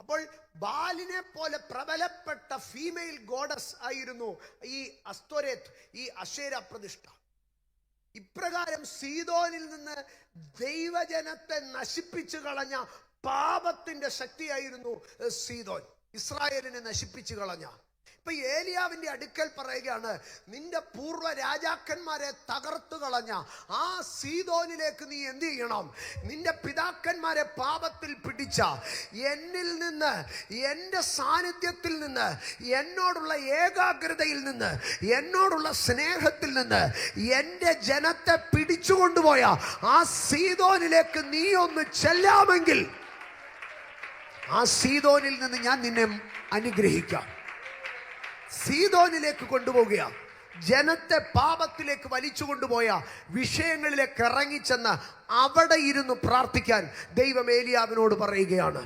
അപ്പോൾ ബാലിനെ പോലെ പ്രബലപ്പെട്ട ഫീമെയിൽ ഗോഡസ് ആയിരുന്നു ഈ അസ്തോരത്ത്, ഈ അശേര പ്രതിഷ്ഠ. ഇപ്രകാരം സീദോനിൽ നിന്ന് ദൈവജനത്തെ നശിപ്പിച്ചു കളഞ്ഞ പാപത്തിന്റെ ശക്തിയായിരുന്നു സീദോൻ, ഇസ്രായേലിനെ നശിപ്പിച്ചു കളഞ്ഞ. ഇപ്പൊ ഏലിയാവിന്റെ അടുക്കൽ പറയുകയാണ്, നിന്റെ പൂർവ്വ രാജാക്കന്മാരെ തകർത്തു കളഞ്ഞ ആ സീദോനിലേക്ക് നീ എന്ത് ചെയ്യണം? നിന്റെ പിതാക്കന്മാരെ പാപത്തിൽ പിടിച്ച എന്നിൽ നിന്ന്, എന്റെ സാന്നിധ്യത്തിൽ നിന്ന്, എന്നോടുള്ള ഏകാഗ്രതയിൽ നിന്ന്, എന്നോടുള്ള സ്നേഹത്തിൽ നിന്ന് എന്റെ ജനത്തെ പിടിച്ചുകൊണ്ടുപോയ ആ സീദോനിലേക്ക് നീ ഒന്ന് ചെല്ലാമെങ്കിൽ ആ സീദോനിൽ നിന്ന് ഞാൻ നിന്നെ അനുഗ്രഹിക്കാം. സീദോനിലേക്ക് കൊണ്ടുപോകുക, ജനത്തെ പാപത്തിലേക്ക് വലിച്ചു കൊണ്ടുപോയ വിഷയങ്ങളിലേക്ക് ഇറങ്ങിച്ചെന്ന് അവിടെ ഇരുന്ന് പ്രാർത്ഥിക്കാൻ ദൈവം ഏലിയാവിനോട് പറയുകയാണ്.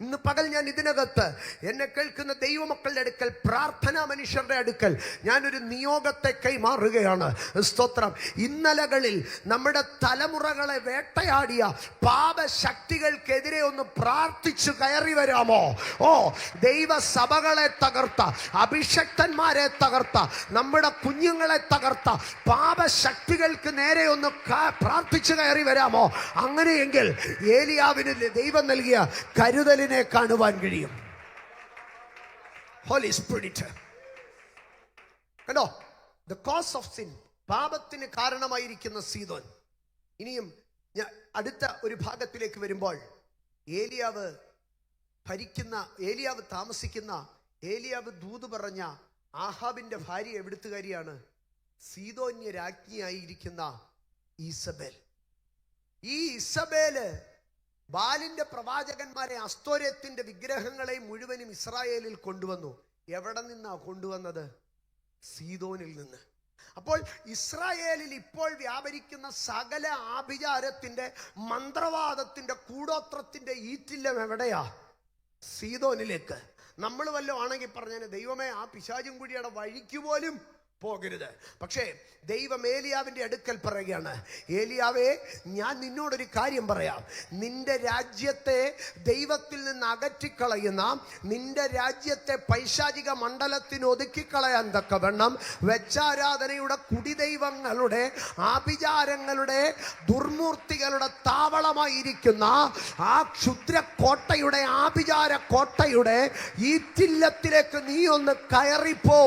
ഇന്ന് പകൽ ഞാൻ ഇതിനകത്ത് എന്നെ കേൾക്കുന്ന ദൈവമക്കളുടെ അടുക്കൽ, പ്രാർത്ഥനാ മനുഷ്യരുടെ അടുക്കൽ ഞാനൊരു നിയോഗത്തെ കൈമാറുകയാണ്. സ്തോത്രം. ഇന്നലകളിൽ നമ്മുടെ തലമുറകളെ വേട്ടയാടിയ പാപശക്തികൾക്കെതിരെ ഒന്ന് പ്രാർത്ഥിച്ചു കയറി വരാമോ? ദൈവസഭകളെ തകർത്ത, അഭിഷക്തന്മാരെ തകർത്ത, നമ്മുടെ കുഞ്ഞുങ്ങളെ തകർത്ത പാപശക്തികൾക്ക് നേരെ ഒന്ന് പ്രാർത്ഥിച്ചു കയറി വരാമോ? അങ്ങനെയെങ്കിൽ ഏലിയാവിന് ദൈവം നൽകിയ കരുതലിനെ കാണുവാൻ കഴിയും. Holy spirit. കണ്ടോ, ദ കോസ് ഓഫ് സിൻ, പാപത്തിന് കാരണമായിരിക്കുന്ന സീദോൻ. ഇനിയും അടുത്ത ഒരു ഭാഗത്തിലേക്ക് വരുമ്പോൾ, ഏലിയാവ് താമസിക്കുന്ന, ഏലിയാവ് ദൂത് പറഞ്ഞ ആഹാബിന്റെ ഭാര്യ എവിടുത്തുകാരിയാണ്? സീദോന്യ രാജ്ഞിയായിരിക്കുന്ന ഈസബേൽ. ഈ ഇസബേല് ബാലിന്റെ പ്രവാചകന്മാരെ, അസ്തോരത്തിന്റെ വിഗ്രഹങ്ങളെ മുഴുവനും ഇസ്രായേലിൽ കൊണ്ടുവന്നു. എവിടെ നിന്നാ കൊണ്ടുവന്നത്? സീദോനിൽ നിന്ന്. അപ്പോൾ ഇസ്രായേലിൽ ഇപ്പോൾ വ്യാപരിക്കുന്ന സകല ആഭിചാരത്തിന്റെ, മന്ത്രവാദത്തിന്റെ, കൂടോത്രത്തിന്റെ ഈറ്റില്ലം എവിടെയാ? സീദോനിലേക്ക്. നമ്മൾ വല്ലതും ആണെങ്കിൽ പറഞ്ഞാൽ, ദൈവമേ ആ പിശാചും കുഴിയുടെ വഴിക്ക് പോലും പോകരുത്. പക്ഷേ ദൈവം ഏലിയാവിന്റെ അടുക്കൽ പറയുകയാണ്, ഏലിയാവേ, ഞാൻ നിന്നോടൊരു കാര്യം പറയാം. നിന്റെ രാജ്യത്തെ ദൈവത്തിൽ നിന്ന് അകറ്റിക്കളയുന്ന, നിന്റെ രാജ്യത്തെ പൈശാചിക മണ്ഡലത്തിന് ഒതുക്കിക്കളയാൻ തക്കവണ്ണം വെച്ചാരാധനയുടെ, കുടിദൈവങ്ങളുടെ, ആഭിചാരങ്ങളുടെ, ദുർമൂർത്തികളുടെ താവളമായിരിക്കുന്ന ആ ക്ഷുദ്രക്കോട്ടയുടെ, ആഭിചാര കോട്ടയുടെ ഈറ്റില്ലത്തിലേക്ക് നീ ഒന്ന് കയറിപ്പോ.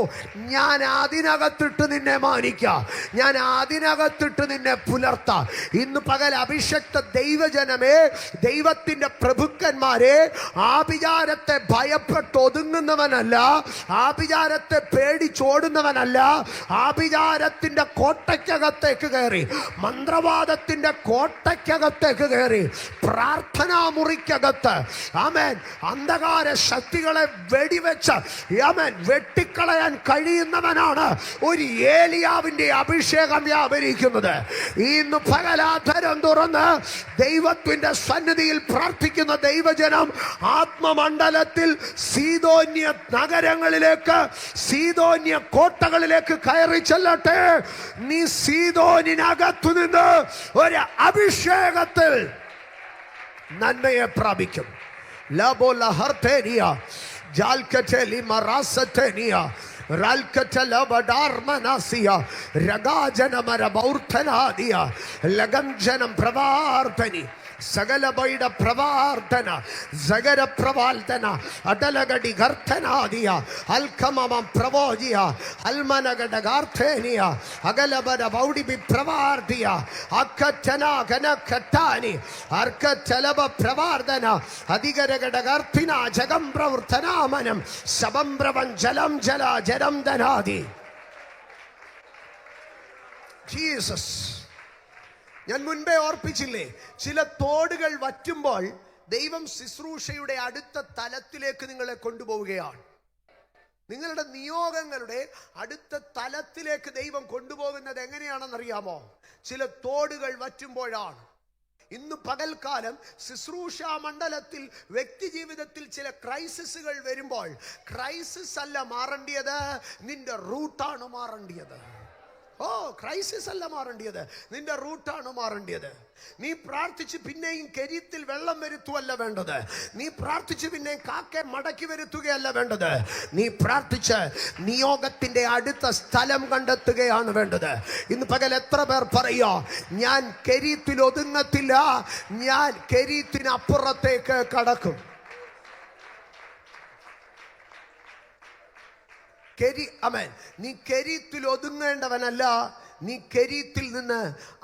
ഞാൻ അതിനകത്തിട്ട് നിന്നെ മാനിക്കാം, ഞാൻ അതിനകത്തിട്ട് നിന്നെ പുലർത്താം. ഇന്ന് പകൽ അഭിഷക്ത ദൈവജനമേ, ദൈവത്തിന്റെ പ്രഭുക്കന്മാരെ, ആഭിചാരത്തെ ഭയപ്പെട്ട് ഒതുങ്ങുന്നവനല്ല, ആഭിചാരത്തെ പേടിച്ചോടുന്നവനല്ല, ആഭിചാരത്തിന്റെ കോട്ടയ്ക്കകത്തേക്ക് കയറി, മന്ത്രവാദത്തിന്റെ കോട്ടയ്ക്കകത്തേക്ക് കയറി, പ്രാർത്ഥനാ മുറിക്കകത്ത് ആമേൻ അന്ധകാര ശക്തികളെ വെടിവെച്ച് ആമേൻ വെട്ടിക്കളയാൻ കഴിയുന്നവനാണ് ഒരു ഏലിയാവിന്റെ അഭിഷേകം വ്യാപരിക്കുന്നത്. ഇന്ന് പകലാധരം തുറന്ന് ദൈവത്തിന്റെ സന്നിധിയിൽ പ്രാർത്ഥിക്കുന്ന ദൈവജനം ആത്മമണ്ഡലത്തിൽ സീദോന്യ നഗരങ്ങളിലേക്ക്, സീദോന്യ കോട്ടകളിലേക്ക് കയറി ചെല്ലട്ടെ. നീ സീദോനിനകത്തു നിന്ന് ഒരു അഭിഷേകത്തിൽ നന്മയെ പ്രാപിക്കും. ലബോ ലഹർത്തേനിയ ജാൽക്കറ്റലി മറാസത്തേനിയ ലഗംജനം പ്രവാർത്തനി സകലബൈഡ പ്രവാർത്തന സഗര പ്രവാൽത്തന അടലഗടി ഗർത്തനാദിയ അൽക്കമമം പ്രവോജിയ അൽമനഗട ഗാർത്തേനിയ അകലബര ബൗഡിബി പ്രവാർത്തിയ അക്കറ്റന ഘനഖട്ടാനി അർക്കച്ചലബ പ്രവാർത്തന അധികരഗട ഗർത്തിന ജഗം പ്രവർത്തനാമനം ശബംബ്രവൻ ജലം ജല ജരം ധനാദി. ജീസസ്, ഞാൻ മുൻപേ ഓർപ്പിച്ചില്ലേ, ചില തോടുകൾ വറ്റുമ്പോൾ ദൈവം ശുശ്രൂഷയുടെ അടുത്ത തലത്തിലേക്ക് നിങ്ങളെ കൊണ്ടുപോവുകയാണ്. നിങ്ങളുടെ നിയോഗങ്ങളുടെ അടുത്ത തലത്തിലേക്ക് ദൈവം കൊണ്ടുപോകുന്നത് എങ്ങനെയാണെന്നറിയാമോ? ചില തോടുകൾ വറ്റുമ്പോഴാണ്. ഇന്ന് പകൽക്കാലം ശുശ്രൂഷാ മണ്ഡലത്തിൽ, വ്യക്തി ജീവിതത്തിൽ ചില ക്രൈസിസുകൾ വരുമ്പോൾ, ക്രൈസിസ് അല്ല മാറേണ്ടിയത്, നിന്റെ റൂട്ടാണ് മാറേണ്ടിയത്. ക്രൈസിസ് അല്ല മാറേണ്ടിയത്, നിന്റെ റൂട്ടാണ് മാറേണ്ടിയത്. നീ പ്രാർത്ഥിച്ച് പിന്നെയും കെരീത്തിൽ വെള്ളം വരുത്തുകയല്ല വേണ്ടത്. നീ പ്രാർത്ഥിച്ച് പിന്നെയും കാക്കെ മടക്കി വരുത്തുകയല്ല വേണ്ടത്. നീ പ്രാർത്ഥിച്ച് നിയോഗത്തിന്റെ അടുത്ത സ്ഥലം കണ്ടെത്തുകയാണ് വേണ്ടത്. ഇന്ന് പകൽ എത്ര പേർ പറയാ, ഞാൻ കെരീത്തിൽ ഒതുങ്ങത്തില്ല, ഞാൻ കെരീത്തിനപ്പുറത്തേക്ക് കടക്കും. നീ കെരീത്തിൽ ഒതുങ്ങേണ്ടവനല്ല, നീ കെരീത്തിൽ നിന്ന്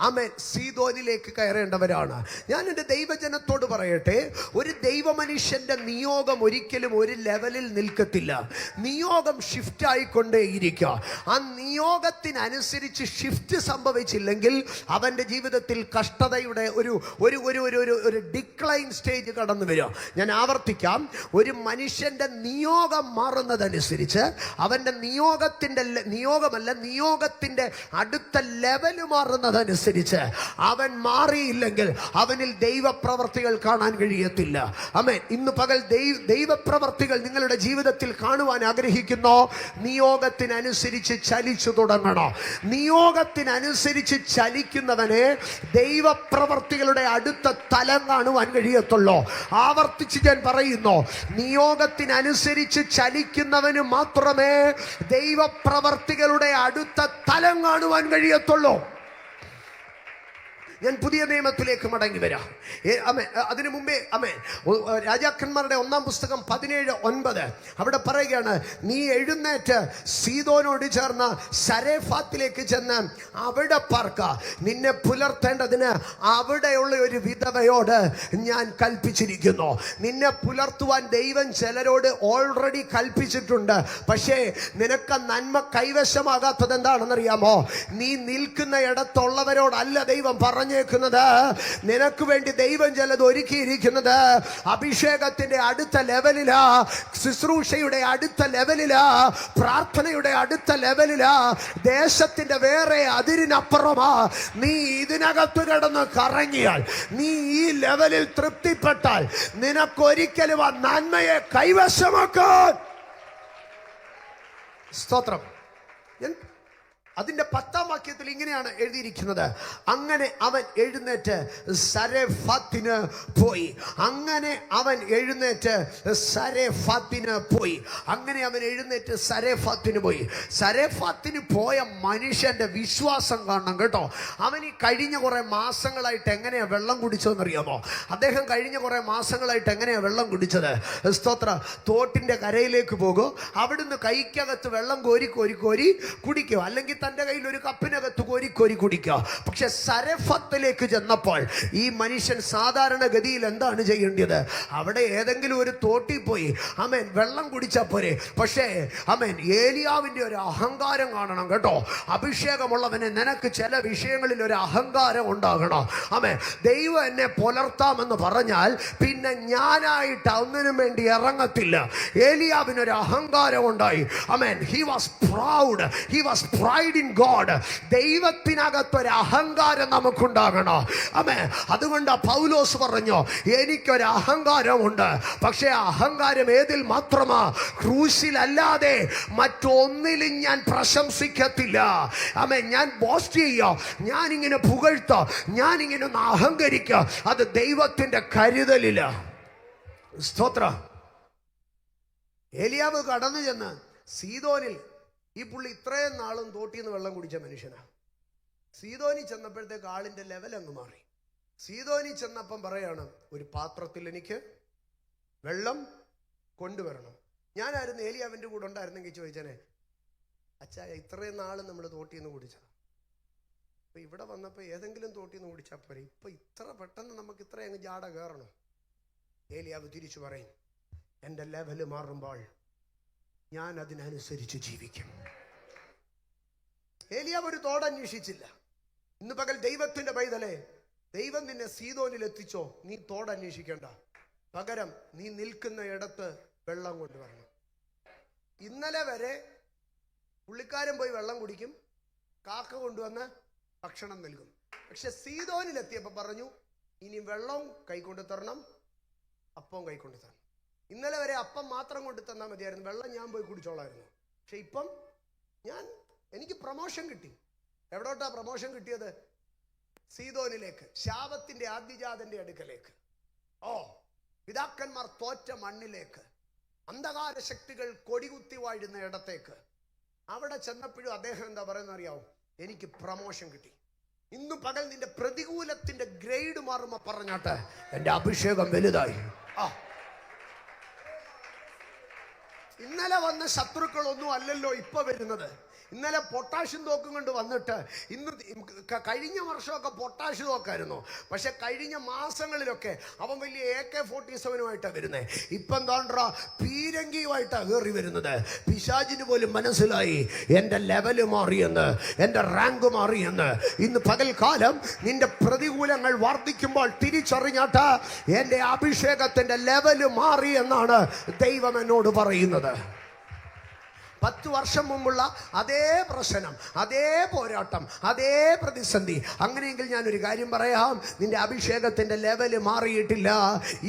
ആമേൻ സീദോനിലേക്ക് കയറേണ്ടവരാണ്. ഞാൻ എൻ്റെ ദൈവജനത്തോട് പറയട്ടെ, ഒരു ദൈവമനുഷ്യന്റെ നിയോഗം ഒരിക്കലും ഒരു ലെവലിൽ നിൽക്കത്തില്ല. നിയോഗം ഷിഫ്റ്റ് ആയിക്കൊണ്ടേയിരിക്കുക. ആ നിയോഗത്തിനനുസരിച്ച് ഷിഫ്റ്റ് സംഭവിച്ചില്ലെങ്കിൽ അവൻ്റെ ജീവിതത്തിൽ കഷ്ടതയുടെ ഒരു ഡിക്ലൈൻ സ്റ്റേജ് കടന്നു വരും. ഞാൻ ആവർത്തിക്കാം, ഒരു മനുഷ്യന്റെ നിയോഗം മാറുന്നതനുസരിച്ച് അവൻ്റെ നിയോഗത്തിന്റെ അടുത്ത ലെവല് മാറുന്നതനുസരിച്ച് അവൻ മാറിയില്ലെങ്കിൽ അവനിൽ ദൈവപ്രവർത്തികൾ കാണാൻ കഴിയത്തില്ല. ആമേൻ. ഇന്ന് പകൽ ദൈവപ്രവർത്തികൾ നിങ്ങളുടെ ജീവിതത്തിൽ കാണുവാൻ ആഗ്രഹിക്കുന്നോ? നിയോഗത്തിനനുസരിച്ച് ചലിച്ചു തുടങ്ങണോ? നിയോഗത്തിനനുസരിച്ച് ചലിക്കുന്നവനെ ദൈവപ്രവർത്തികളുടെ അടുത്ത തലം കാണുവാൻ കഴിയത്തുള്ളൂ. ആവർത്തിച്ച് ഞാൻ പറയുന്നു, നിയോഗത്തിനനുസരിച്ച് ചലിക്കുന്നവന് മാത്രമേ ദൈവപ്രവർത്തികളുടെ അടുത്ത തലം കാണുവാൻ കഴിയത്തുള്ളൂ. ഞാൻ പുതിയ നിയമത്തിലേക്ക് മടങ്ങി വരാം. അതിനു മുമ്പേ രാജാക്കന്മാരുടെ 1-ാം പുസ്തകം 17:9 അവിടെ പറയുകയാണ്, നീ എഴുന്നേറ്റ് സീദോനോട് ചേർന്ന സരേഫാത്തിലേക്ക് ചെന്ന് അവിടെ പാർക്ക. നിന്നെ പുലർത്തേണ്ടതിന് അവിടെയുള്ള ഒരു വിധവയോട് ഞാൻ കൽപ്പിച്ചിരിക്കുന്നു. നിന്നെ പുലർത്തുവാൻ ദൈവം ചിലരോട് ഓൾറെഡി കൽപ്പിച്ചിട്ടുണ്ട്. പക്ഷേ നിനക്ക് നന്മ കൈവശമാകാത്തത് എന്താണെന്നറിയാമോ? നീ നിൽക്കുന്ന ഇടത്തുള്ളവരോടല്ല ദൈവം പറഞ്ഞേക്കുന്നത്. നിനക്ക് വേണ്ടി ദൈവം ചിലത് ഒരുക്കിയിരിക്കുന്നത് അഭിഷേകത്തിന്റെ അടുത്ത ലെവലിലാ, ശുശ്രൂഷയുടെ അടുത്ത ലെവലിലാ, പ്രാർത്ഥനയുടെ അടുത്ത ലെവലിലാ, ദേശത്തിന്റെ വേറെ അതിരിനപ്പുറമാ. നീ ഇതിനകത്ത് കിടന്ന് കറങ്ങിയാൽ, നീ ഈ ലെവലിൽ തൃപ്തിപ്പെട്ടാൽ, നിനക്കൊരിക്കലും ആ നന്മയെ കൈവശമാക്കാൻ. സ്തോത്രം. അതിന്റെ 10-ാം വാക്യത്തിൽ ഇങ്ങനെയാണ് എഴുതിയിരിക്കുന്നത്, അങ്ങനെ അവൻ എഴുന്നേറ്റ് സരേഫാത്തിന് പോയി. അങ്ങനെ അവൻ എഴുന്നേറ്റ് സരേഫാത്തിന് പോയി. അങ്ങനെ അവൻ എഴുന്നേറ്റ് സരേഫാത്തിന് പോയി. സരേഫാത്തിന് പോയ മനുഷ്യന്റെ വിശ്വാസം കാണണം കേട്ടോ. അവൻ ഈ കഴിഞ്ഞ കുറെ മാസങ്ങളായിട്ട് എങ്ങനെയാ വെള്ളം കുടിച്ചതെന്നറിയാമോ? അദ്ദേഹം കഴിഞ്ഞ കുറെ മാസങ്ങളായിട്ട് എങ്ങനെയാ വെള്ളം കുടിച്ചത്? സ്തോത്ര. തോട്ടിന്റെ കരയിലേക്ക് പോകും, അവിടുന്ന് കൈക്കകത്ത് വെള്ളം കോരി കോരി കോരി കുടിക്കും, അല്ലെങ്കിൽ തന്റെ കയ്യിൽ ഒരു കപ്പിനകത്ത് കോരി കോരി കുടിക്കുക. പക്ഷെ സരഫത്തിലേക്ക് ചെന്നപ്പോൾ ഈ മനുഷ്യൻ സാധാരണഗതിയിൽ എന്താണ് ചെയ്യേണ്ടത്? അവിടെ ഏതെങ്കിലും ഒരു തോട്ടിൽ പോയി വെള്ളം കുടിച്ചാൽ പോരെ. പക്ഷേ ഏലിയാവിന്റെ ഒരു അഹങ്കാരം കാണണം കേട്ടോ. അഭിഷേകമുള്ളവന് നിനക്ക് ചില വിഷയങ്ങളിൽ ഒരു അഹങ്കാരം ഉണ്ടാകണം. ദൈവം എന്നെ പുലർത്താമെന്ന് പറഞ്ഞാൽ പിന്നെ ഞാനായിട്ട് ഒന്നിനും വേണ്ടി ഇറങ്ങത്തില്ല. ഏലിയാവിനൊരു അഹങ്കാരം ഉണ്ടായി. He was proud. He was pride in God. ദൈവത്തിനകത്തൊരു അഹങ്കാരം നമുക്കുണ്ടാകണം. അതുകൊണ്ട് പൗലോസ് പറഞ്ഞു, എനിക്കൊരു അഹങ്കാരമുണ്ട്. പക്ഷേ അഹങ്കാരം ഏതിൽ മാത്രമാ? ക്രൂശിലല്ലാതെ മറ്റൊന്നിലും ഞാൻ പ്രശംസിക്കത്തില്ല. ഞാൻ ബോസ്റ്റ് ചെയ്യോ, ഞാനിങ്ങനെ പുകഴ്ത്തോ, ഞാനിങ്ങനെ ഒന്ന് അഹങ്കരിക്കോ, അത് ദൈവത്തിന്റെ കരുതലില്ല. സ്തോത്ര. ഏലിയാവ് കടന്നു ചെന്ന് സീദോനിൽ, ഈ പുള്ളി ഇത്രയും നാളും തോട്ടിൽ നിന്ന് വെള്ളം കുടിച്ച മനുഷ്യനാ. സീദോനി ചെന്നപ്പോഴത്തേക്ക് ആളിന്റെ ലെവൽ അങ്ങ് മാറി. സീദോനി ചെന്നപ്പം പറയാണ്, ഒരു പാത്രത്തിൽ എനിക്ക് വെള്ളം കൊണ്ടുവരണം. ഞാനായിരുന്നു ഏലിയാവിന്റെ കൂടെ ഉണ്ടായിരുന്നെങ്കിൽ ചോദിച്ചേനെ, അച്ഛാ ഇത്രയും നാളും നമ്മൾ തോട്ടിൽ നിന്ന് കുടിച്ചതാ, അപ്പൊ ഇവിടെ വന്നപ്പോൾ ഏതെങ്കിലും തോട്ടിൽ നിന്ന് കുടിച്ചാൽ പോരെ, ഇപ്പൊ ഇത്ര പെട്ടെന്ന് നമുക്ക് ഇത്ര അങ്ങ് ജാട കയറണം? ഏലിയാവ് തിരിച്ചു പറയും, എൻ്റെ ലെവല് മാറുമ്പോൾ ഞാൻ അതിനനുസരിച്ച് ജീവിക്കും. ഏലിയാവ് ഒരു തോടന്വേഷിച്ചില്ല. ഇന്ന് പകൽ ദൈവത്തിന്റെ പൈതലേ, ദൈവം നിന്നെ സീദോനിൽ എത്തിച്ചോ, നീ തോടന്വേഷിക്കണ്ട. പകരം നീ നിൽക്കുന്ന ഇടത്ത് വെള്ളം കൊണ്ടുവരണം. ഇന്നലെ വരെ പുള്ളിക്കാരൻ പോയി വെള്ളം കുടിക്കും, കാക്ക കൊണ്ടുവന്ന് ഭക്ഷണം നൽകും. പക്ഷെ സീദോനിലെത്തിയപ്പോൾ പറഞ്ഞു, ഇനി വെള്ളവും കൈകൊണ്ട് തരണം, അപ്പവും കൈകൊണ്ട് തരണം. ഇന്നലെ വരെ അപ്പം മാത്രം കൊണ്ട് തന്നാൽ മതിയായിരുന്നു, വെള്ളം ഞാൻ പോയി കുടിച്ചോളായിരുന്നു. പക്ഷെ ഇപ്പം എനിക്ക് പ്രമോഷൻ കിട്ടി. എവിടോട്ടാ പ്രമോഷൻ കിട്ടിയത്? സീദോനിലേക്ക്, ശാപത്തിന്റെ ആദ്യജാതന്റെ അടുക്കലേക്ക്, പിതാക്കന്മാർ തോറ്റ മണ്ണിലേക്ക്, അന്ധകാര ശക്തികൾ കൊടികുത്തി വാഴുന്ന ഇടത്തേക്ക്. അവിടെ ചെന്നപ്പോഴും അദ്ദേഹം എന്താ പറയുന്നത് അറിയാവോ? എനിക്ക് പ്രമോഷൻ കിട്ടി. ഇന്നു പകൽ നിന്റെ പ്രതികൂലത്തിന്റെ ഗ്രേഡ് മാറുമ്പോ പറഞ്ഞാട്ടെ, എന്റെ അഭിഷേകം വലുതായി. ഇന്നലെ വന്ന ശത്രുക്കളൊന്നും അല്ലല്ലോ ഇപ്പൊ വരുന്നത്. ഇന്നലെ പൊട്ടാഷ്യം തോക്കും കൊണ്ട് വന്നിട്ട്, ഇന്ന് കഴിഞ്ഞ വർഷമൊക്കെ പൊട്ടാഷ്യം തോക്കായിരുന്നു, പക്ഷെ കഴിഞ്ഞ മാസങ്ങളിലൊക്കെ അവൻ വലിയ AK-47 വരുന്നത്. ഇപ്പം തോണ്ടാ പീരങ്കിയുമായിട്ടാണ് കയറി വരുന്നത്. പിശാചിന് പോലും മനസ്സിലായി എൻ്റെ ലെവല് മാറിയെന്ന്, എൻ്റെ റാങ്ക് മാറിയെന്ന്. ഇന്ന് പകൽക്കാലം നിന്റെ പ്രതികൂലങ്ങൾ വർദ്ധിക്കുമ്പോൾ തിരിച്ചറിഞ്ഞാട്ട് എൻ്റെ അഭിഷേകത്തിന്റെ ലെവല് മാറി എന്നാണ് ദൈവം എന്നോട് പറയുന്നത്. 10 വർഷം മുമ്പുള്ള അതേ പ്രശ്നം, അതേ പോരാട്ടം, അതേ പ്രതിസന്ധി. അങ്ങനെയെങ്കിൽ ഞാനൊരു കാര്യം പറയാം, നിന്റെ അഭിഷേകത്തിന്റെ ലെവല് മാറിയിട്ടില്ല.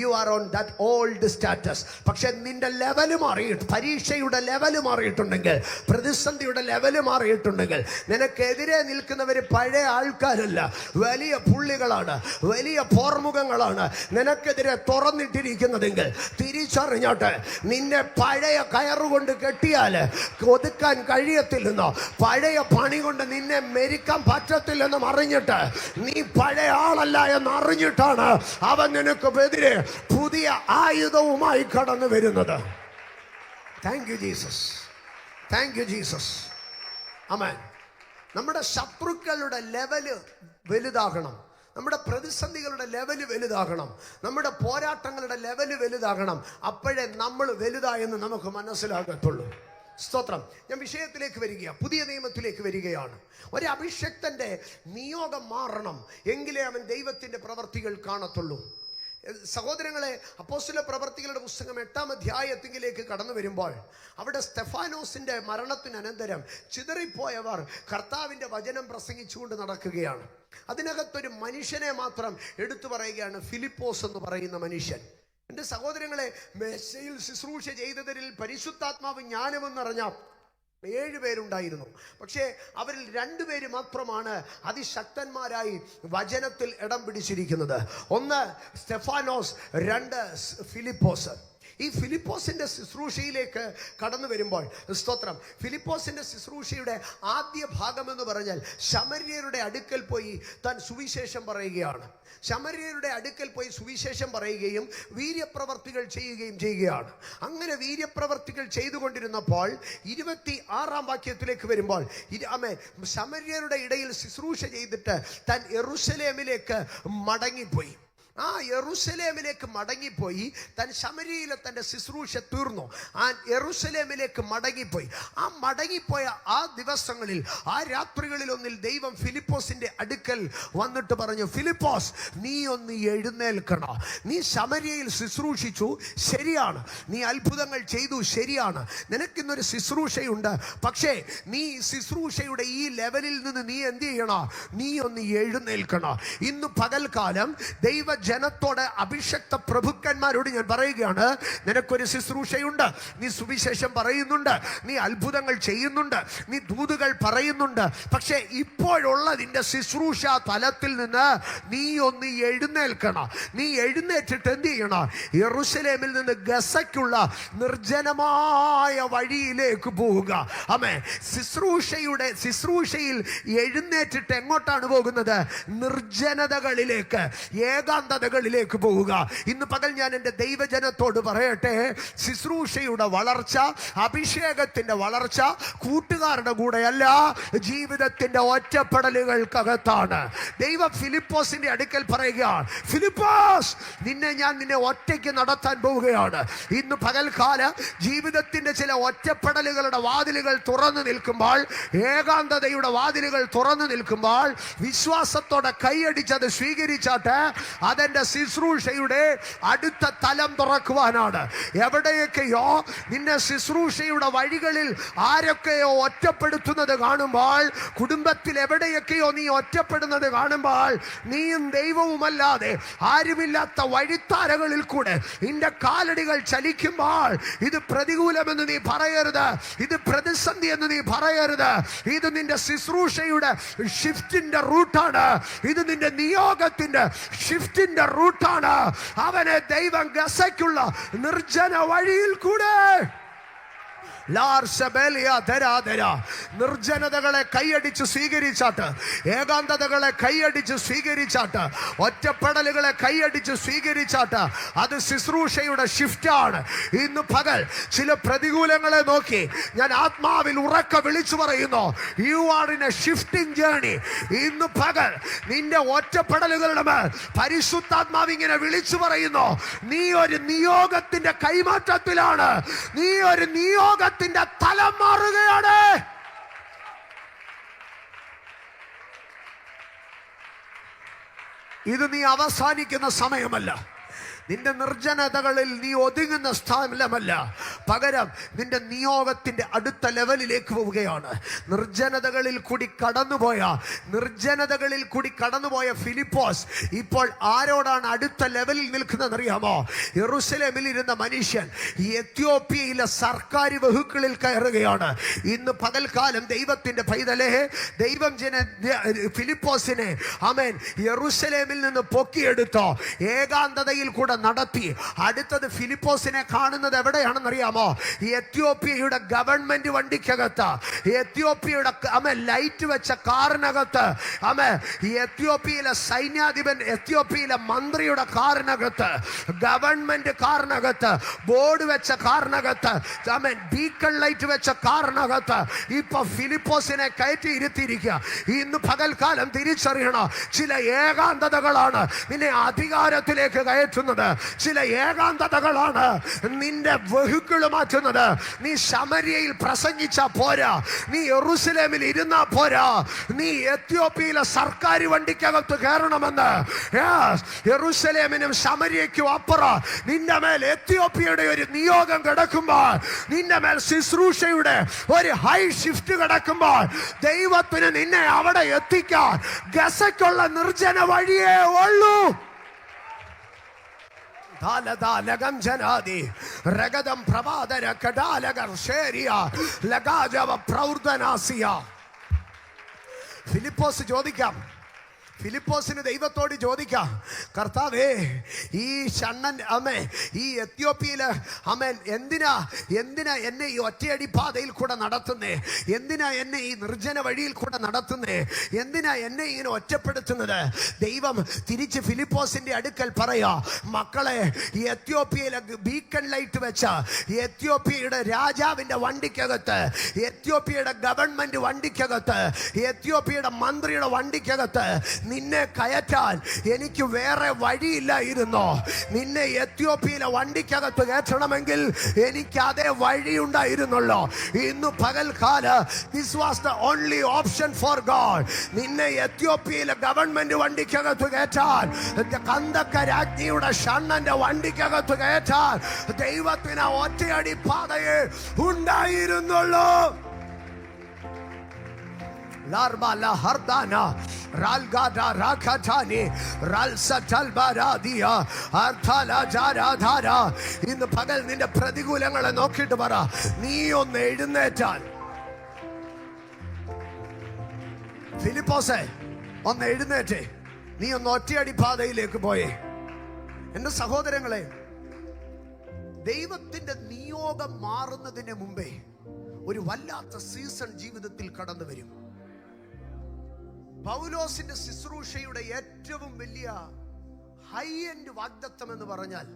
You are on that old status. പക്ഷെ നിന്റെ ലെവല് മാറിയിട്ട്, പരീക്ഷയുടെ ലെവല് മാറിയിട്ടുണ്ടെങ്കിൽ, പ്രതിസന്ധിയുടെ ലെവല് മാറിയിട്ടുണ്ടെങ്കിൽ, നിനക്കെതിരെ നിൽക്കുന്നവർ പഴയ ആൾക്കാരല്ല, വലിയ പുള്ളികളാണ്, വലിയ പോർമുഖങ്ങളാണ് നിനക്കെതിരെ തുറന്നിട്ടിരിക്കുന്നതെങ്കിൽ തിരിച്ചറിഞ്ഞോട്ടെ, നിന്നെ പഴയ കയറുകൊണ്ട് കെട്ടിയാൽ ഒതുക്കാൻ കഴിയത്തില്ലെന്നോ, പഴയ പണി കൊണ്ട് നിന്നെ മെരിക്കാൻ പറ്റത്തില്ലെന്നും അറിഞ്ഞിട്ട്, നീ പഴയ ആളല്ല എന്ന് അറിഞ്ഞിട്ടാണ് അവൻ നിനക്ക് എതിരെ പുതിയ ആയുധവുമായി കടന്നു വരുന്നത്. Thank you Jesus, thank you Jesus. ആമേൻ. നമ്മുടെ ശത്രുക്കളുടെ ലെവല് വലുതാകണം, നമ്മുടെ പ്രതിസന്ധികളുടെ ലെവല് വലുതാകണം, നമ്മുടെ പോരാട്ടങ്ങളുടെ ലെവല് വലുതാകണം. അപ്പോഴേ നമ്മൾ വലുതായെന്ന് നമുക്ക് മനസ്സിലാകത്തുള്ളൂ. സ്തോത്രം. ഞാൻ വിഷയത്തിലേക്ക് വരികയാണ്, പുതിയ നിയമത്തിലേക്ക് വരികയാണ്. ഒരു അഭിഷക്തന്റെ നിയോഗം മാറണം, എങ്കിലേ അവൻ ദൈവത്തിന്റെ പ്രവർത്തികൾ കാണത്തുള്ളൂ. സഹോദരങ്ങളെ, അപ്പോസ്തല പ്രവർത്തികളുടെ പുസ്തകം 8-ാം അധ്യായത്തിലേക്ക് കടന്നു വരുമ്പോൾ അവിടെ സ്തെഫാനോസിന്റെ മരണത്തിനനന്തരം ചിതറിപ്പോയവർ കർത്താവിന്റെ വചനം പ്രസംഗിച്ചുകൊണ്ട് നടക്കുകയാണ്. അതിനകത്തൊരു മനുഷ്യനെ മാത്രം എടുത്തു പറയുകയാണ്, ഫിലിപ്പോസ് എന്ന് പറയുന്ന മനുഷ്യൻ. എൻ്റെ സഹോദരങ്ങളെ, മെസ്സയിൽ ശുശ്രൂഷ ചെയ്തതിൽ പരിശുദ്ധാത്മാവ് ജ്ഞാനമെന്നറിഞ്ഞ 7 പേരുണ്ടായിരുന്നു. പക്ഷേ അവരിൽ 2 പേര് മാത്രമാണ് അതിശക്തന്മാരായി വചനത്തിൽ ഇടം പിടിച്ചിരിക്കുന്നത്. ഒന്ന് സ്തെഫാനോസ്, 2 ഫിലിപ്പോസ്. ഈ ഫിലിപ്പോസിന്റെ ശുശ്രൂഷയിലേക്ക് കടന്നു വരുമ്പോൾ, സ്തോത്രം, ഫിലിപ്പോസിന്റെ ശുശ്രൂഷയുടെ ആദ്യ ഭാഗം എന്ന് പറഞ്ഞാൽ ശമര്യരുടെ അടുക്കൽ പോയി താൻ സുവിശേഷം പറയുകയാണ്. ശമര്യരുടെ അടുക്കൽ പോയി സുവിശേഷം പറയുകയും വീര്യപ്രവർത്തികൾ ചെയ്യുകയും ചെയ്യുകയാണ്. അങ്ങനെ വീര്യപ്രവർത്തികൾ ചെയ്തുകൊണ്ടിരുന്നപ്പോൾ 26-ാം വാക്യത്തിലേക്ക് വരുമ്പോൾ, ശമര്യരുടെ ഇടയിൽ ശുശ്രൂഷ ചെയ്തിട്ട് താൻ യെരൂശലേമിലേക്ക് മടങ്ങിപ്പോയി. ആ യെരൂശലേമിലേക്ക് മടങ്ങിപ്പോയി. താൻ ശമര്യയിലെ തൻ്റെ ശുശ്രൂഷ തീർന്നു. ആ യെരൂശലേമിലേക്ക് മടങ്ങിപ്പോയി. ആ മടങ്ങിപ്പോയ ആ ദിവസങ്ങളിൽ, ആ രാത്രികളിലൊന്നിൽ ദൈവം ഫിലിപ്പോസിന്റെ അടുക്കൽ വന്നിട്ട് പറഞ്ഞു, ഫിലിപ്പോസ്, നീ ഒന്ന് എഴുന്നേൽക്കണം. നീ ശമര്യയിൽ ശുശ്രൂഷിച്ചു, ശരിയാണ്. നീ അത്ഭുതങ്ങൾ ചെയ്തു, ശരിയാണ്. നിനക്കിന്നൊരു ശുശ്രൂഷയുണ്ട്. പക്ഷേ നീ ശുശ്രൂഷയുടെ ഈ ലെവലിൽ നിന്ന് നീ എന്ത് ചെയ്യണം? നീ ഒന്ന് എഴുന്നേൽക്കണം. ഇന്ന് പകൽക്കാലം ദൈവജനത്തോട്, അഭിഷക്ത പ്രഭുക്കന്മാരോട് ഞാൻ പറയുകയാണ്, നിനക്കൊരു ശുശ്രൂഷയുണ്ട്. നീ സുവിശേഷം പറയുന്നുണ്ട്, നീ അത്ഭുതങ്ങൾ ചെയ്യുന്നുണ്ട്, നീ ദൂതുകൾ പറയുന്നുണ്ട്. പക്ഷേ ഇപ്പോഴുള്ള നിന്റെ ശുശ്രൂഷ തലത്തിൽ നിന്ന് നീ ഒന്ന് എഴുന്നേൽക്കണം. നീ എഴുന്നേറ്റിട്ട് എന്ത് ചെയ്യണം? യെരൂശലേമിൽ നിന്ന് ഗസയ്ക്കുള്ള നിർജ്ജനമായ വഴിയിലേക്ക് പോവുക. ആമേൻ. ശുശ്രൂഷയിൽ എഴുന്നേറ്റിട്ട് എങ്ങോട്ടാണ് പോകുന്നത്? നിർജ്ജനതകളിലേക്ക്, ഏകാന്തതകളിലേക്ക് പോവുക. ഇന്ന് പകൽ ഞാൻ എൻ്റെ ദൈവജനത്തോട് പറയട്ടെ, ശുശ്രൂഷയുടെ വളർച്ച, അഭിഷേകത്തിന്റെ വളർച്ച കൂട്ടുകാരുടെ കൂടെയല്ല, ജീവിതത്തിന്റെ ഒറ്റപ്പെടലുകൾക്കകത്താണ്. ദൈവം ഫിലിപ്പോസിന്റെ അടുക്കൽ പറയുകയാണ്, ഫിലിപ്പോസ്, നിന്നെ ഒറ്റയ്ക്ക് നടത്താൻ പോവുകയാണ്. ഇന്ന് പകൽക്കാല ജീവിതത്തിന്റെ ചില ഒറ്റപ്പെടലുകളുടെ വാതിലുകൾ തുറന്നു നിൽക്കുമ്പോൾ, ഏകാന്തതയുടെ വാതിലുകൾ തുറന്നു നിൽക്കുമ്പോൾ, വിശ്വാസത്തോടെ കൈയടിച്ചത് സ്വീകരിച്ചാട്ട് അതെന്റെ ശുശ്രൂഷയുടെ അടുത്ത തലം തുറക്കുവാനാണ്. എവിടെയൊക്കെയോ നിന്നെ ശുശ്രൂഷയുടെ വഴികളിൽ ആരൊക്കെയോ ഒറ്റപ്പെടുത്തുന്നത് കാണുമ്പോൾ, കുടുംബത്തിൽ എവിടെയൊക്കെയോ നീ ഒറ്റപ്പെടുന്നത് കാണുമ്പോൾ, നീയും ദൈവവുമല്ലാതെ ആരുമില്ലാത്ത വഴിത്താരകളിൽ കൂടെ നിന്റെ കാലടികൾ ചലിക്കുമ്പോൾ, ഇത് പ്രതികൂലമെന്ന് നീ പറയരുത്, ഇത് പ്രതിസന്ധി എന്ന് നീ പറയരുത്. ഇത് നിന്റെ ശുശ്രൂഷയുടെ ഷിഫ്റ്റിന്റെ റൂട്ടാണ്. ഇത് നിന്റെ നിയോഗത്തിന്റെ ഷിഫ്റ്റിന്റെ റൂട്ടാണ്. അവനെ ദൈവം ഗസയ്ക്കുള്ള നിർജ്ജന വഴിയിൽ കൂടെ നിർജ്ജനതകളെ കൈയടിച്ച് സ്വീകരിച്ചാട്ട്, ഏകാന്തതകളെ കൈയടിച്ച് സ്വീകരിച്ചാട്ട്, ഒറ്റപ്പെടലുകളെ കൈയടിച്ച് സ്വീകരിച്ചാട്ട്, അത് ശുശ്രൂഷയുടെ ഷിഫ്റ്റാണ്. ഇന്ന് പകൽ ചില പ്രതികൂലങ്ങളെ നോക്കി ഞാൻ ആത്മാവിൽ ഉറക്ക വിളിച്ചു പറയുന്നു, U are in A shifting journey. ഇന്ന് പകൽ നിന്റെ ഒറ്റപ്പെടലുകളുടെ മേൽ പരിശുദ്ധാത്മാവ് ഇങ്ങനെ വിളിച്ചു പറയുന്നു, നീ ഒരു നിയോഗത്തിന്റെ കൈമാറ്റത്തിലാണ്, നീ ഒരു നിയോഗത്തിന്റെ തലം മാറുകയാണ്. ഇത് നീ അവസാനിക്കുന്ന സമയമല്ല. നിന്റെ നിർജ്ജനതകളിൽ നീ ഒതുങ്ങുന്ന സ്ഥലമല്ല, പകരം നിന്റെ നിയോഗത്തിന്റെ അടുത്ത ലെവലിലേക്ക് പോവുകയാണ്. നിർജ്ജനതകളിൽ കൂടി കടന്നുപോയ ഫിലിപ്പോസ് ഇപ്പോൾ ആരോടാണ് അടുത്ത ലെവലിൽ നിൽക്കുന്നതെന്ന് അറിയാമോ? യെരൂശലേമിൽ ഇരുന്ന മനുഷ്യൻ എത്യോപ്യയിലെ സർക്കാർ വെഹിക്കിളിൽ കയറുകയാണ്. ഇന്ന് പകൽക്കാലം ദൈവത്തിന്റെ പൈതലേ, ദൈവം ഫിലിപ്പോസിനെ ആമേൻ യെരൂശലേമിൽ നിന്ന് പൊക്കിയെടുത്തോ, ഏകാന്തതയിൽ കൂടെ നടത്തി. അടുത്തത് ഫിലിപ്പോസിനെ കാണുന്നത് എവിടെയാണെന്നറിയാമോ? അറിയാമോ? എത്യോപ്യയുടെ ഗവൺമെന്റ് വണ്ടിക്കകത്ത്, എത്യോപ്യയുടെ ലൈറ്റ് വെച്ച കാറിനകത്ത്, എത്യോപ്യയിലെ സൈന്യാധിപൻ, എത്യോപ്യയിലെ മന്ത്രിയുടെ കാറിനകത്ത്, ഗവൺമെന്റ് കാറിനകത്ത്, ബോർഡ് വെച്ച കാറിനകത്ത്, ബീക്കൺ ലൈറ്റ് വെച്ച കാറിനകത്ത് ഇപ്പൊ ഫിലിപ്പോസിനെ കയറ്റി ഇരുത്തിയിരിക്കുക. ഇന്ന് പകൽക്കാലം തിരിച്ചറിയണം, ചില ഏകാന്തതകളാണ് നിന്നെ അധികാരത്തിലേക്ക് കയറ്റുന്നത്. ചില ഏകാന്തതകളാണ് നിന്റെ വെഹിക്കിൾ മാറ്റുന്നത്. നീ ശമര്യയിൽ പ്രസംഗിച്ചാ പോരാ, നീ യെരൂശലേമിൽ ഇരുന്നാ പോരാ, നീ എത്യോപ്യയിലെ സർക്കാർ വണ്ടിക്കകത്ത് കയറണമെന്ന്. യെരൂശലേമിനും ശമര്യയ്ക്കും അപ്പുറം നിന്റെ മേൽ എത്യോപ്യയുടെ ഒരു നിയോഗം കിടക്കുമ്പോൾ, നിന്റെ മേൽ ശുശ്രൂഷയുടെ ഒരു ഹൈ ഷിഫ്റ്റ് കിടക്കുമ്പോൾ, ദൈവത്തിന് നിന്നെ അവിടെ എത്തിക്കാൻ ഗസയ്ക്കുള്ള നിർജ്ജന വഴിയേ ഉള്ളൂ. ഫിലിപ്പോസ് ചോദിക്കാം, ഫിലിപ്പോസിന് ദൈവത്തോട് ചോദിക്കാം, കർത്താവേ, ഈ ഷണ്ണൻ ഈ എത്യോപ്യയില് എന്തിനാ എന്നെ ഈ ഒറ്റയടി പാതയിൽ കൂടെ നടത്തുന്നേ? എന്തിനാ എന്നെ ഈ നിർജ്ജന വഴിയിൽ കൂടെ നടത്തുന്നേ? എന്തിനാ എന്നെ ഇങ്ങനെ ഒറ്റപ്പെടുത്തുന്നത്? ദൈവം തിരിച്ച് ഫിലിപ്പോസിന്റെ അടുക്കൽ പറയാ, മക്കളെ, എത്യോപ്യയിലെ ബീക്കൺ ലൈറ്റ് വെച്ച എത്യോപ്യയുടെ രാജാവിന്റെ വണ്ടിക്കകത്ത്, എത്യോപ്യയുടെ ഗവൺമെന്റ് വണ്ടിക്കകത്ത്, എത്യോപ്യയുടെ മന്ത്രിയുടെ വണ്ടിക്കകത്ത് നിന്നെ കയറ്റാൻ എനിക്ക് വേറെ വഴിയില്ലായിരുന്നോ? നിന്നെ എത്യോപ്യയിലെ വണ്ടിക്കകത്ത് കയറ്റണമെങ്കിൽ എനിക്ക് അതേ വഴിയുണ്ടായിരുന്നല്ലോ. ഇന്ന് പകൽക്കാല this was the only option for God. നിന്നെ എത്യോപ്യയിലെ ഗവൺമെന്റ് വണ്ടിക്കകത്ത് കയറ്റാൻ, കന്ദക്ക രാജ്ഞിയുടെ ഷണ്ണന്റെ വണ്ടിക്കകത്ത് കയറ്റാൻ ദൈവത്തിന് ഒറ്റയടി പാതയെ ഉണ്ടായിരുന്നുള്ളൂ. Larbala hardana ralgada rakatani ralsatal baradia arthala jaradhara. ഇന്ന് പകൽ നിന്റെ പ്രതികൂലങ്ങളെ നോക്കിയിട്ട് പറ, നീ ഒന്ന് എഴുന്നേറ്റാൽ. ഫിലിപ്പോസേ, ഒന്ന് എഴുന്നേറ്റേ, നീ ഒന്ന് ഒറ്റയടി പാതയിലേക്ക് പോയേ. എന്റെ സഹോദരങ്ങളെ, ദൈവത്തിന്റെ നിയോഗം മാറുന്നതിന് മുമ്പേ ഒരു വല്ലാത്ത സീസൺ ജീവിതത്തിൽ കടന്നു വരും. പൗലോസിന്റെ ശുശ്രൂഷയുടെ ഏറ്റവും വലിയ ഹൈ എൻഡ് വാഗ്ദത്തം എന്ന് പറഞ്ഞാൽ,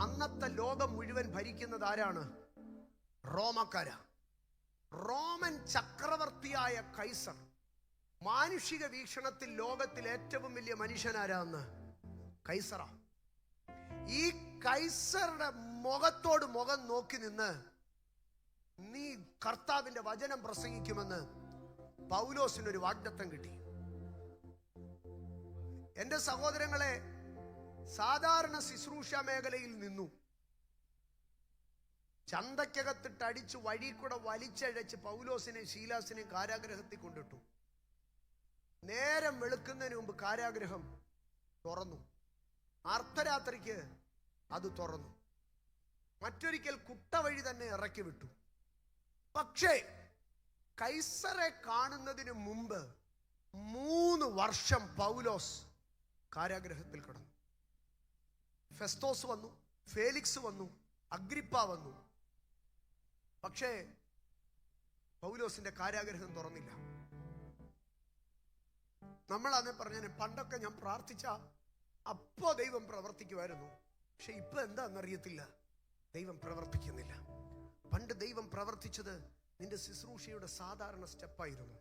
അന്നത്തെ ലോകം മുഴുവൻ ഭരിക്കുന്നത് ആരാണ്? റോമക്കാര. റോമൻ ചക്രവർത്തിയായ കൈസർ. മാനുഷിക വീക്ഷണത്തിൽ ലോകത്തിൽ ഏറ്റവും വലിയ മനുഷ്യനാരാന്ന്? കൈസറ. ഈ കൈസറുടെ മുഖത്തോട് മുഖം നോക്കി നിന്ന് നീ കർത്താവിന്റെ വചനം പ്രസംഗിക്കുമെന്ന് പൗലോസിനൊരു വാഗ്ദത്തം കിട്ടി. എന്റെ സഹോദരങ്ങളെ, സാധാരണ ശുശ്രൂഷ മേഖലയിൽ നിന്നു ചന്തക്കകത്തിട്ട് അടിച്ച് വഴി കൂടെ വലിച്ചഴച്ച് പൗലോസിനെയും ശീലാസിനെയും കാരാഗ്രഹത്തിൽ കൊണ്ടിട്ടു. നേരം വെളുക്കുന്നതിന് മുമ്പ് കാരാഗ്രഹം തുറന്നു. അർദ്ധരാത്രിക്ക് അത് തുറന്നു. മറ്റൊരിക്കൽ കുട്ട വഴി തന്നെ ഇറക്കി വിട്ടു. പക്ഷേ കൈസറെ കാണുന്നതിന് മുമ്പ് 3 വർഷം പൗലോസ് കാരാഗ്രഹത്തിൽ കിടന്നു. ഫെസ്തോസ് വന്നു, ഫേലിക്സ് വന്നു, അഗ്രിപ്പ വന്നു. പക്ഷേ പൗലോസിന്റെ കാരാഗ്രഹം തുറന്നില്ല. നമ്മളാണ് പറഞ്ഞ, പണ്ടൊക്കെ ഞാൻ പ്രാർത്ഥിച്ച അപ്പോ ദൈവം പ്രവർത്തിക്കുമായിരുന്നു. പക്ഷെ ഇപ്പൊ എന്താണെന്നറിയത്തില്ല, ദൈവം പ്രവർത്തിക്കുന്നില്ല. പണ്ട് ദൈവം പ്രവർത്തിച്ചത് നിന്റെ ശുശ്രൂഷയുടെ സാധാരണ സ്റ്റെപ്പായിരുന്നു.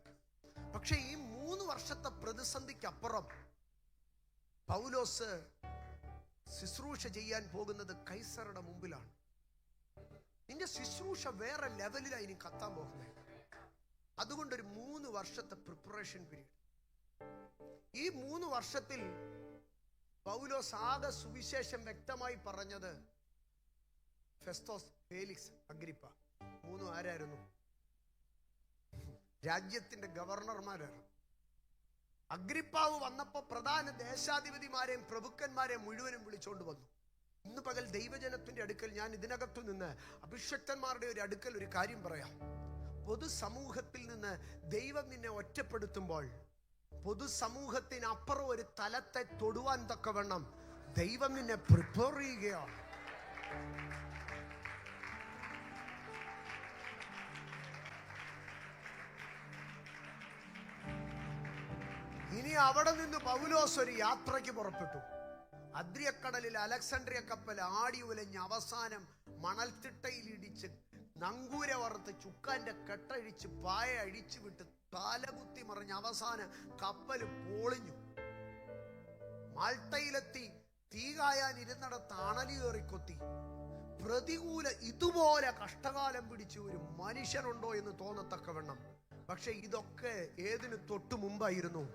പക്ഷെ ഈ 3 വർഷത്തെ പ്രതിസന്ധിക്കപ്പുറം പൗലോസ് ശുശ്രൂഷ ചെയ്യാൻ പോകുന്നത് കൈസറുടെ മുമ്പിലാണ്. നിന്റെ ശുശ്രൂഷ വേറെ ലെവലിലാണ് ഇനി കത്താൻ പോകുന്നത്. അതുകൊണ്ടൊരു 3 വർഷത്തെ പ്രിപ്പറേഷൻ പീരീഡ്. ഈ 3 വർഷത്തിൽ പൗലോസ് ആകെ സുവിശേഷം വ്യക്തമായി പറഞ്ഞത് ഫെസ്തോസ്, ഫേലിക്സ്, അഗ്രിപ്പ. 3 ആരായിരുന്നു? രാജ്യത്തിന്റെ ഗവർണർമാരാണ്. അഗ്രിപ്പാവ് വന്നപ്പോ പ്രധാന ദേശാധിപതിമാരെയും പ്രഭുക്കന്മാരെയും മുഴുവനും വിളിച്ചോണ്ട് വന്നു. ഇന്ന് പകൽ ദൈവജനത്തിന്റെ അടുക്കൽ ഞാൻ ഇതിനകത്തു നിന്ന് അഭിഷക്തന്മാരുടെ ഒരു അടുക്കൽ ഒരു കാര്യം പറയാം. പൊതുസമൂഹത്തിൽ നിന്ന് ദൈവം നിന്നെ ഒറ്റപ്പെടുത്തുമ്പോൾ പൊതുസമൂഹത്തിനപ്പുറം ഒരു തലത്തെ തൊടുവാൻ തക്കവണ്ണം ദൈവം നിന്നെ പ്രിപ്പയർ ചെയ്യുകയാണ്. ഇനി അവിടെ നിന്ന് പൗലോസ് ഒരു യാത്രയ്ക്ക് പുറപ്പെട്ടു. അദ്രിയക്കടലിൽ അലക്സാണ്ട്രിയ കപ്പൽ ആടി ഉലഞ്ഞ് അവസാനം മണൽത്തിട്ടയിൽ ഇടിച്ച് നങ്കൂര വറുത്ത് ചുക്കാന്റെ കെട്ടഴിച്ച് പായ അഴിച്ചു വിട്ട് തലകുത്തി മറിഞ്ഞ് അവസാനം കപ്പൽ പൊളിഞ്ഞു. മാൾട്ടയിലെത്തി തീ കായാനിരുന്നിടത്ത് അണലി കയറിക്കൊത്തി. പ്രതികൂല ഇതുപോലെ കഷ്ടകാലം പിടിച്ച് ഒരു മനുഷ്യനുണ്ടോ എന്ന് തോന്നത്തക്കവണ്ണം. പക്ഷെ ഇതൊക്കെ ഏതിന് തൊട്ടു മുമ്പായിരുന്നു?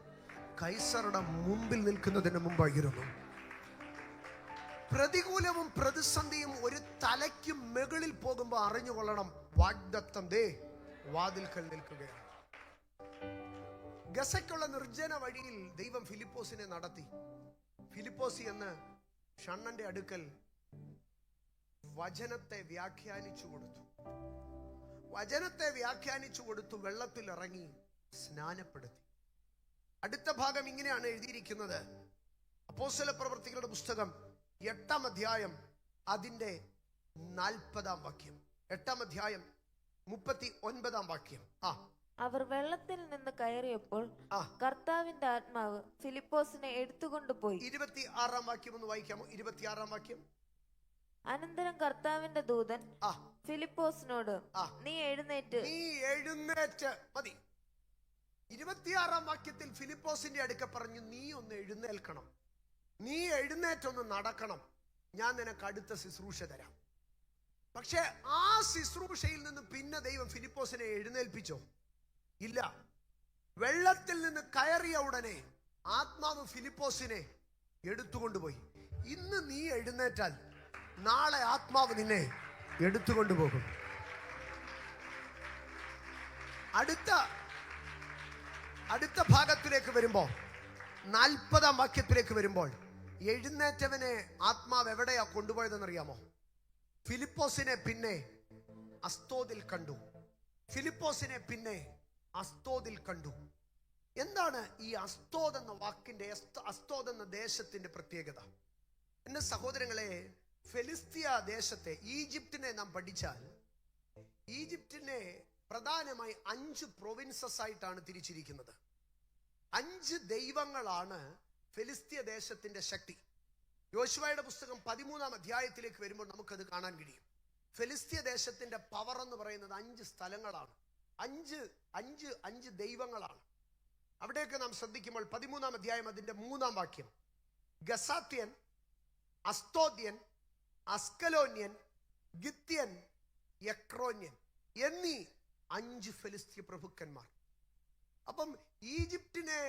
കൈസറുടെ മുമ്പിൽ നിൽക്കുന്നതിന് മുമ്പായിരുന്നു. പ്രതികൂലവും പ്രതിസന്ധിയും ഒരു തലയ്ക്ക് മുകളിൽ പോകുമ്പോൾ അറിഞ്ഞുകൊള്ളണം, വാഗ്ദത്തം ദേ വാതിൽക്കൽ നിൽക്കുകയാണ്. ഗസയ്ക്കുള്ള നിർജ്ജന വഴിയിൽ ദൈവം ഫിലിപ്പോസിനെ നടത്തി. ഫിലിപ്പോസ് എന്ന് ഷണ്ണന്റെ അടുക്കൽ വചനത്തെ വ്യാഖ്യാനിച്ചു കൊടുത്തു. വചനത്തെ വ്യാഖ്യാനിച്ചു കൊടുത്തു. വെള്ളത്തിൽ ഇറങ്ങി സ്നാനപ്പെടുത്തി. അടുത്ത ഭാഗം ഇങ്ങനെയാണ് എഴുതിയിരിക്കുന്നത്. അപ്പോസ്തല പ്രവൃത്തികളുടെ പുസ്തകം 8-ാം അധ്യായം അതിന്റെ 40-ാം വാക്യം. 8-ാം അധ്യായം 39-ാം വാക്യം. അവർ വെള്ളത്തിൽ നിന്ന് കയറിയപ്പോൾ കർത്താവിന്റെ ആത്മാവ് ഫിലിപ്പോസിനെ എടുത്തുകൊണ്ടുപോയി. 26-ാം വാക്യം ഒന്ന് വായിക്കാമോ? 26-ാം വാക്യം. അനന്തരം കർത്താവിന്റെ ദൂതൻ ഫിലിപ്പോസിനോട് നീ എഴുന്നേറ്റ് മതി. 26-ാം വാക്യത്തിൽ ഫിലിപ്പോസിന്റെ അടുക്ക പറഞ്ഞു, നീ ഒന്ന് എഴുന്നേൽക്കണം, നീ എഴുന്നേറ്റൊന്ന് നടക്കണം, ഞാൻ നിനക്ക് അടുത്ത ശുശ്രൂഷ തരാം. പക്ഷെ ആ ശുശ്രൂഷയിൽ നിന്ന് പിന്നെ ദൈവം ഫിലിപ്പോസിനെ എഴുന്നേൽപ്പിച്ചോ? ഇല്ല. വെള്ളത്തിൽ നിന്ന് കയറിയ ഉടനെ ആത്മാവ് ഫിലിപ്പോസിനെ എടുത്തുകൊണ്ടുപോയി. ഇന്ന് നീ എഴുന്നേറ്റാൽ നാളെ ആത്മാവ് നിന്നെ എടുത്തുകൊണ്ടുപോകും. അടുത്ത ഭാഗത്തിലേക്ക് വരുമ്പോൾ 40-ാം വാക്യത്തിലേക്ക് വരുമ്പോൾ എഴുന്നേറ്റവനെ ആത്മാവ് എവിടെയാ കൊണ്ടുപോയതെന്നറിയാമോ? ഫിലിപ്പോസിനെ പിന്നെ അസ്തോദിൽ കണ്ടു. ഫിലിപ്പോസിനെ പിന്നെ അസ്തോദിൽ കണ്ടു. എന്താണ് ഈ അസ്തോദ് എന്ന വാക്കിന്റെ, അസ്തോദ് എന്ന ദേശത്തിന്റെ പ്രത്യേകത? എന്റെ സഹോദരങ്ങളെ, ഫെലിസ്തീയ ദേശത്തെ ഈജിപ്തിനെ നാം പഠിച്ചാൽ ഈജിപ്തിനെ പ്രധാനമായി 5 പ്രൊവിൻസസ് ആയിട്ടാണ് തിരിച്ചിരിക്കുന്നത്. 5 ദൈവങ്ങളാണ് ഫെലിസ്തീയ ദേശത്തിന്റെ ശക്തി. യോശുവയുടെ പുസ്തകം 13-ാം അധ്യായത്തിലേക്ക് വരുമ്പോൾ നമുക്കത് കാണാൻ കഴിയും. ഫെലിസ്തീയ ദേശത്തിന്റെ പവർ എന്ന് പറയുന്നത് 5 സ്ഥലങ്ങളാണ്, 5 ദൈവങ്ങളാണ്. അവിടെയൊക്കെ നാം ശ്രദ്ധിക്കുമ്പോൾ 13-ാം അധ്യായം അതിന്റെ 3-ാം വാക്യം, ഗസാത്യൻ, അസ്തോദ്യൻ, അസ്കലോന്യൻ, ഗിത്യൻ, എക്രോന്യൻ എന്നീ 5 ഫെലിസ്തീയ പ്രഭുക്കന്മാർ. അപ്പം ഈജിപ്തിനെ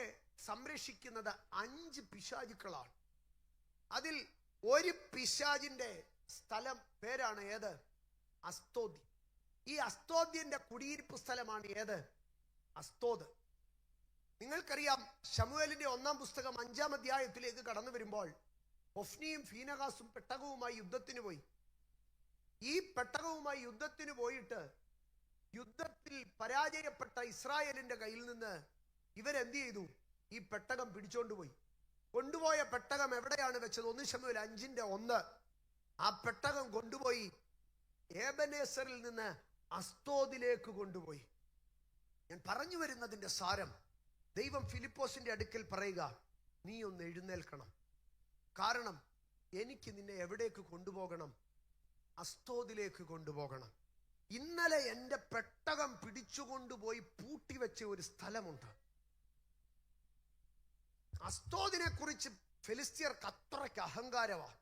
സംരക്ഷിക്കുന്നത് 5 പിശാചുക്കളാണ്. അതിൽ ഒരു പിശാചിന്റെ സ്ഥലം പേരാണ് ഏത്? അസ്തോദ്. ഈ അസ്തോദ്യന്റെ കുടിയിരിപ്പ് സ്ഥലമാണ് ഏത്? അസ്തോദ്. നിങ്ങൾക്കറിയാം, ശമൂവേലിന്റെ 1-ാം പുസ്തകം 5-ാം അധ്യായത്തിലേക്ക് കടന്നു വരുമ്പോൾ ഒഫ്നിയും ഫീനഹാസും പെട്ടകവുമായി യുദ്ധത്തിന് പോയി. ഈ പെട്ടകവുമായി യുദ്ധത്തിന് പോയിട്ട് യുദ്ധത്തിൽ പരാജയപ്പെട്ട ഇസ്രായേലിന്റെ കയ്യിൽ നിന്ന് ഇവരെന്ത് ചെയ്തു? ഈ പെട്ടകം പിടിച്ചോണ്ടുപോയി. കൊണ്ടുപോയ പെട്ടകം എവിടെയാണ് വെച്ചത്? 1 ശമൂവേൽ 5:1. ആ പെട്ടകം കൊണ്ടുപോയി ഏബനേസറിൽ നിന്ന് അസ്തോദിലേക്ക് കൊണ്ടുപോയി. ഞാൻ പറഞ്ഞു വരുന്നതിന്റെ സാരം, ദൈവം ഫിലിപ്പോസിന്റെ അടുക്കൽ പറയുക, നീ ഒന്ന് എഴുന്നേൽക്കണം. കാരണം എനിക്ക് നിന്നെ എവിടേക്ക് കൊണ്ടുപോകണം? അസ്തോദിലേക്ക് കൊണ്ടുപോകണം. ഇന്നലെ എന്റെ പെട്ടകം പിടിച്ചുകൊണ്ടുപോയി പൂട്ടിവെച്ച ഒരു സ്ഥലമുണ്ട്. അസ്തോദിനെ കുറിച്ച് ഫെലിസ്തീയർക്ക് അത്രയ്ക്ക് അഹങ്കാരമാണ്.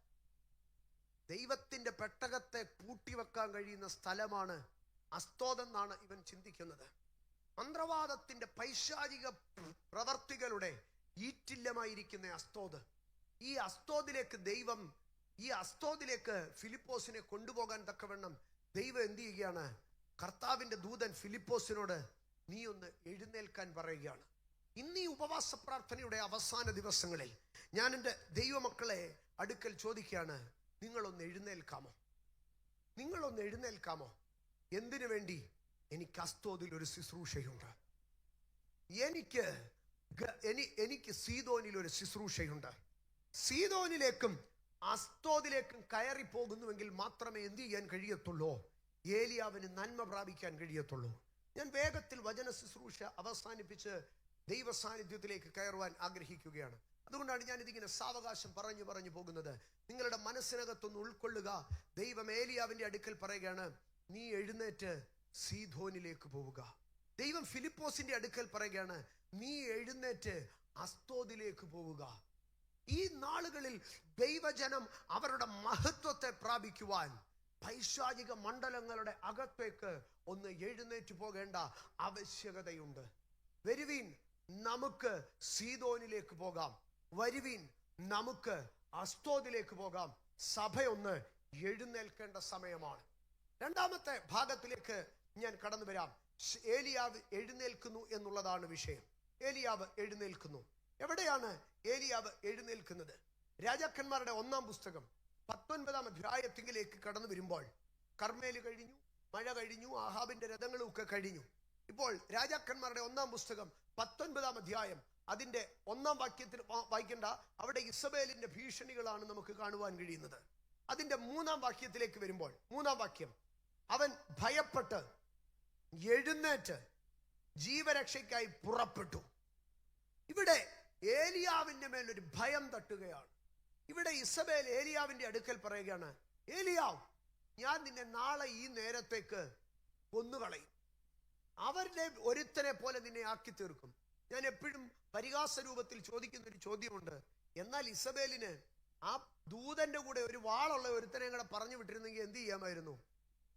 ദൈവത്തിന്റെ പെട്ടകത്തെ പൂട്ടിവെക്കാൻ കഴിയുന്ന സ്ഥലമാണ് അസ്തോദ് എന്നാണ് ഇവൻ ചിന്തിക്കുന്നത്. മന്ത്രവാദത്തിന്റെ പൈശാചിക പ്രവർത്തികളുടെ ഈറ്റില്ലമായിരിക്കുന്ന അസ്തോദ്. ഈ അസ്തോദിലേക്ക് ഫിലിപ്പോസിനെ കൊണ്ടുപോകാൻ തക്കവണ്ണം ദൈവം എന്ത് ചെയ്യുകയാണ്? കർത്താവിന്റെ ദൂതൻ ഫിലിപ്പോസിനോട് നീ ഒന്ന് എഴുന്നേൽക്കാൻ പറയുകയാണ്. ഇന്ന് ഈ ഉപവാസ പ്രാർത്ഥനയുടെ അവസാന ദിവസങ്ങളിൽ ഞാൻ എൻ്റെ ദൈവമക്കളെ അടുക്കൽ ചോദിക്കുകയാണ്, നിങ്ങളൊന്ന് എഴുന്നേൽക്കാമോ? നിങ്ങളൊന്ന് എഴുന്നേൽക്കാമോ? എന്തിനു വേണ്ടി? എനിക്ക് അസ്തോദിൽ ഒരു ശുശ്രൂഷയുണ്ട്. എനിക്ക് സീദോനിൽ ഒരു ശുശ്രൂഷയുണ്ട്. സീദോനിലേക്കും അസ്തോദിലേക്കും കയറി പോകുന്നുവെങ്കിൽ മാത്രമേ എന്ത് ചെയ്യാൻ കഴിയത്തുള്ളൂ? ഏലിയാവിന് നന്മ പ്രാപിക്കാൻ കഴിയത്തുള്ളൂ. ഞാൻ വേഗത്തിൽ വചന ശുശ്രൂഷ അവസാനിപ്പിച്ച് ദൈവ സാന്നിധ്യത്തിലേക്ക് കയറുവാൻ ആഗ്രഹിക്കുകയാണ്. അതുകൊണ്ടാണ് ഞാൻ ഇതിങ്ങനെ സാവകാശം പറഞ്ഞു പോകുന്നത്. നിങ്ങളുടെ മനസ്സിനകത്തൊന്ന് ഉൾക്കൊള്ളുക. ദൈവം ഏലിയാവിന്റെ അടുക്കൽ പറയുകയാണ്, നീ എഴുന്നേറ്റ് സീദോനിലേക്ക് പോവുക. ദൈവം ഫിലിപ്പോസിന്റെ അടുക്കൽ പറയുകയാണ്, നീ എഴുന്നേറ്റ് അസ്തോദിലേക്ക് പോവുക. ഈ നാളുകളിൽ ദൈവജനം അവരുടെ മഹത്വത്തെ പ്രാപിക്കുവാൻ പൈശാചിക മണ്ഡലങ്ങളുടെ അകത്തേക്ക് ഒന്ന് എഴുന്നേറ്റ് പോകേണ്ട ആവശ്യകതയുണ്ട്. വരുവീൻ, നമുക്ക് സീദോനിലേക്ക് പോകാം. വരുവീൻ, നമുക്ക് അസ്തോദിലേക്ക് പോകാം. സഭയൊന്ന് എഴുന്നേൽക്കേണ്ട സമയമാണ്. രണ്ടാമത്തെ ഭാഗത്തിലേക്ക് ഞാൻ കടന്നു വരാം. ഏലിയാവ് എഴുന്നേൽക്കുന്നു എന്നുള്ളതാണ് വിഷയം. ഏലിയാവ് എഴുന്നേൽക്കുന്നു. എവിടെയാണ് ഏലിയാവ് എഴുന്നേൽക്കുന്നത്? രാജാക്കന്മാരുടെ 1-ാം പുസ്തകം 19-ാം അധ്യായത്തിലേക്ക് കടന്നു വരുമ്പോൾ കർമ്മേല് കഴിഞ്ഞു, മഴ കഴിഞ്ഞു, ആഹാബിന്റെ രഥങ്ങളും ഒക്കെ കഴിഞ്ഞു. ഇപ്പോൾ രാജാക്കന്മാരുടെ 1-ാം പുസ്തകം 19-ാം അധ്യായം അതിന്റെ 1-ാം വാക്യത്തിൽ വായിക്കേണ്ട. അവിടെ ഇസബേലിന്റെ ഭീഷണികളാണ് നമുക്ക് കാണുവാൻ കഴിയുന്നത്. അതിന്റെ 3-ാം വാക്യത്തിലേക്ക് വരുമ്പോൾ 3-ാം വാക്യം, അവൻ ഭയപ്പെട്ട് എഴുന്നേറ്റ് ജീവരക്ഷയ്ക്കായി പുറപ്പെട്ടു. ഇവിടെ ഏലിയാവിന്റെ മേലൊരു ഭയം തട്ടുകയാണ്. ഇവിടെ ഇസബേൽ ഏലിയാവിന്റെ അടുക്കൽ പറയുകയാണ്, ഏലിയാവ്, ഞാൻ നിന്നെ നാളെ ഈ നേരത്തേക്ക് കൊന്നുകളയും. അവരുടെ ഒരുത്തനെ പോലെ നിന്നെ ആക്കി തീർക്കും. ഞാൻ എപ്പോഴും പരിഹാസ രൂപത്തിൽ ചോദിക്കുന്ന ഒരു ചോദ്യമുണ്ട്. എന്നാൽ ഇസബേലിന് ആ ദൂതന്റെ കൂടെ ഒരു വാളുള്ള ഒരുത്തനെ കൂടെ പറഞ്ഞു വിട്ടിരുന്നെങ്കിൽ എന്ത് ചെയ്യാമായിരുന്നു?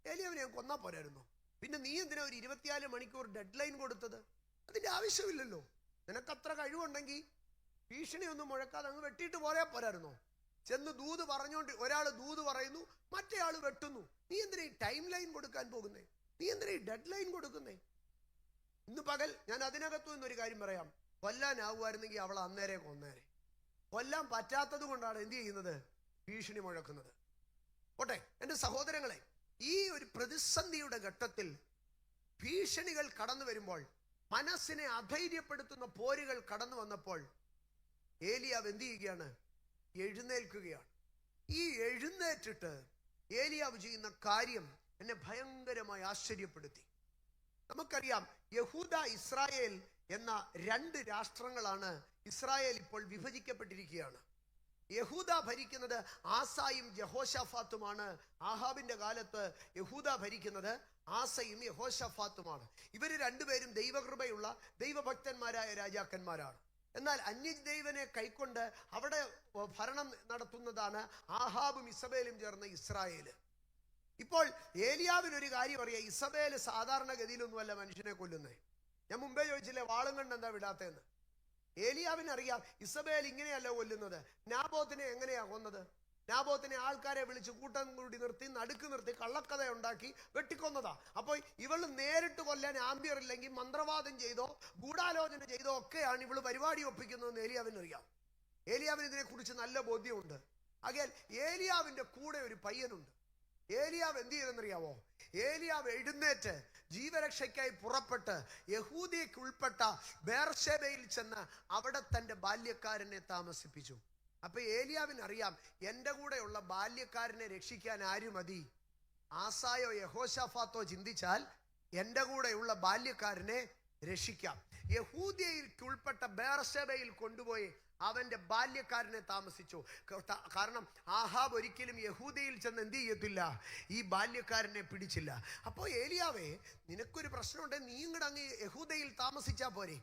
ഏലിയാവിനെ കൊന്നാ പോരായിരുന്നു. പിന്നെ നീ എന്തിനാ ഒരു 24 മണിക്കൂർ ഡെഡ് ലൈൻ കൊടുത്തത്? അതിന്റെ ആവശ്യമില്ലല്ലോ. നിനക്കത്ര കഴിവുണ്ടെങ്കിൽ ഭീഷണിയൊന്നും മുഴക്കാതെ അങ്ങ് വെട്ടിയിട്ട് പോരായിരുന്നോ? ചെന്ന് ദൂത് പറഞ്ഞോണ്ട് ഒരാൾ ദൂത് പറയുന്നു, മറ്റേ ആൾ വെട്ടുന്നു. നീ എന്തിനാ ഈ ടൈം ലൈൻ കൊടുക്കാൻ പോകുന്നേ? നീ എന്തിനാ ഈ ഡെഡ് ലൈൻ കൊടുക്കുന്നേ? ഇന്ന് പകൽ ഞാൻ അതിനകത്തു നിന്നൊരു കാര്യം പറയാം. കൊല്ലാനാവുമായിരുന്നെങ്കിൽ അവൾ അന്നേരെ കൊന്നേരെ. കൊല്ലാൻ പറ്റാത്തത് കൊണ്ടാണ് എന്ത് ചെയ്യുന്നത്? ഭീഷണി മുഴക്കുന്നത്. ഓട്ടെ എൻ്റെ സഹോദരങ്ങളെ, ഈ ഒരു പ്രതിസന്ധിയുടെ ഘട്ടത്തിൽ ഭീഷണികൾ കടന്നു വരുമ്പോൾ, മനസ്സിനെ അധൈര്യപ്പെടുത്തുന്ന പോരുകൾ കടന്നു വന്നപ്പോൾ ഏലിയാവ് എന്ത് ചെയ്യുകയാണ്? എഴുന്നേൽക്കുകയാണ്. ഈ എഴുന്നേറ്റിട്ട് ഏലിയാവ് ചെയ്യുന്ന കാര്യം എന്നെ ഭയങ്കരമായി ആശ്ചര്യപ്പെടുത്തി. നമുക്കറിയാം, യഹൂദ ഇസ്രായേൽ എന്ന 2 രാഷ്ട്രങ്ങളാണ്. ഇസ്രായേൽ ഇപ്പോൾ വിഭജിക്കപ്പെട്ടിരിക്കുകയാണ്. യഹൂദ ഭരിക്കുന്നത് ആസായും യഹോശാഫാത്തുമാണ്. ആഹാബിന്റെ കാലത്ത് യഹൂദ ഭരിക്കുന്നത് ആസയും യഹോശാഫാത്തുമാണ്. ഇവര് രണ്ടുപേരും ദൈവകൃപയുള്ള ദൈവഭക്തന്മാരായ രാജാക്കന്മാരാണ്. എന്നാൽ അന്യദൈവനെ കൈക്കൊണ്ട് അവിടെ ഭരണം നടത്തുന്നതാണ് ആഹാബും ഇസബേലും ചേർന്ന ഇസ്രായേല്. ഇപ്പോൾ ഏലിയാവിനൊരു കാര്യം അറിയാം, ഇസബേല് സാധാരണഗതിയിലൊന്നുമല്ല മനുഷ്യനെ കൊല്ലുന്നേ. ഞാൻ മുമ്പേ ചോദിച്ചില്ലേ വാളും കണ്ട് എന്താ വിടാത്തതെന്ന്. ഏലിയാവിനറിയാം ഇസബേൽ ഇങ്ങനെയല്ല കൊല്ലുന്നത്. നാബോത്തിനെ എങ്ങനെയാ കൊന്നത്? നാബോത്തിനെ ആൾക്കാരെ വിളിച്ച് കൂട്ടം കൂടി നിർത്തി നടുക്ക് നിർത്തി കള്ളക്കഥ ഉണ്ടാക്കി വെട്ടിക്കൊന്നതാ. അപ്പോൾ ഇവള് നേരിട്ട് കൊല്ലാൻ ആംബിയർ ഇല്ലെങ്കിൽ മന്ത്രവാദം ചെയ്തോ ഗൂഢാലോചന ചെയ്തോ ഒക്കെയാണ് ഇവള് പരിപാടി ഒപ്പിക്കുന്നതെന്ന് ഏലിയാവിനറിയാം. ഏലിയാവിന് ഇതിനെ കുറിച്ച് നല്ല ബോധ്യമുണ്ട്. ആകയാൽ ഏലിയാവിന്റെ കൂടെ ഒരു പയ്യനുണ്ട്. ഏലിയാവ് എന്ത് ചെയ്തെന്നറിയാവോ? ഏലിയാവ് എഴുന്നേറ്റ് ജീവരക്ഷയ്ക്കായി പുറപ്പെട്ട് യഹൂദിയക്ക് ഉൾപ്പെട്ട ബേർശേബയിൽ ചെന്ന് അവിടെ തന്റെ ബാല്യക്കാരനെ താമസിപ്പിച്ചു. അപ്പൊ ഏലിയാവിനറിയാം, എന്റെ കൂടെയുള്ള ബാല്യക്കാരനെ രക്ഷിക്കാൻ ആര് മതി? ആസായോ യഹോശാഫാത്തോ ചിന്തിച്ചാൽ എന്റെ കൂടെയുള്ള ബാല്യക്കാരനെ രക്ഷിക്കാം. യഹൂദിയക്ക് ഉൾപ്പെട്ട ബേർശേബയിൽ കൊണ്ടുപോയി അവന്റെ ബാല്യക്കാരനെ താമസിച്ചു. കാരണം ആഹാബ് ഒരിക്കലും യഹൂദയിൽ ചെന്ന് എന്ത് ചെയ്യത്തില്ല? ഈ ബാല്യക്കാരനെ പിടിച്ചില്ല. അപ്പോൾ ഏലിയാവേ, നിനക്കൊരു പ്രശ്നമുണ്ട്, നീ ഇങ്ങോട്ട് അങ്ങ് യഹൂദയിൽ താമസിച്ചാ പോരെ?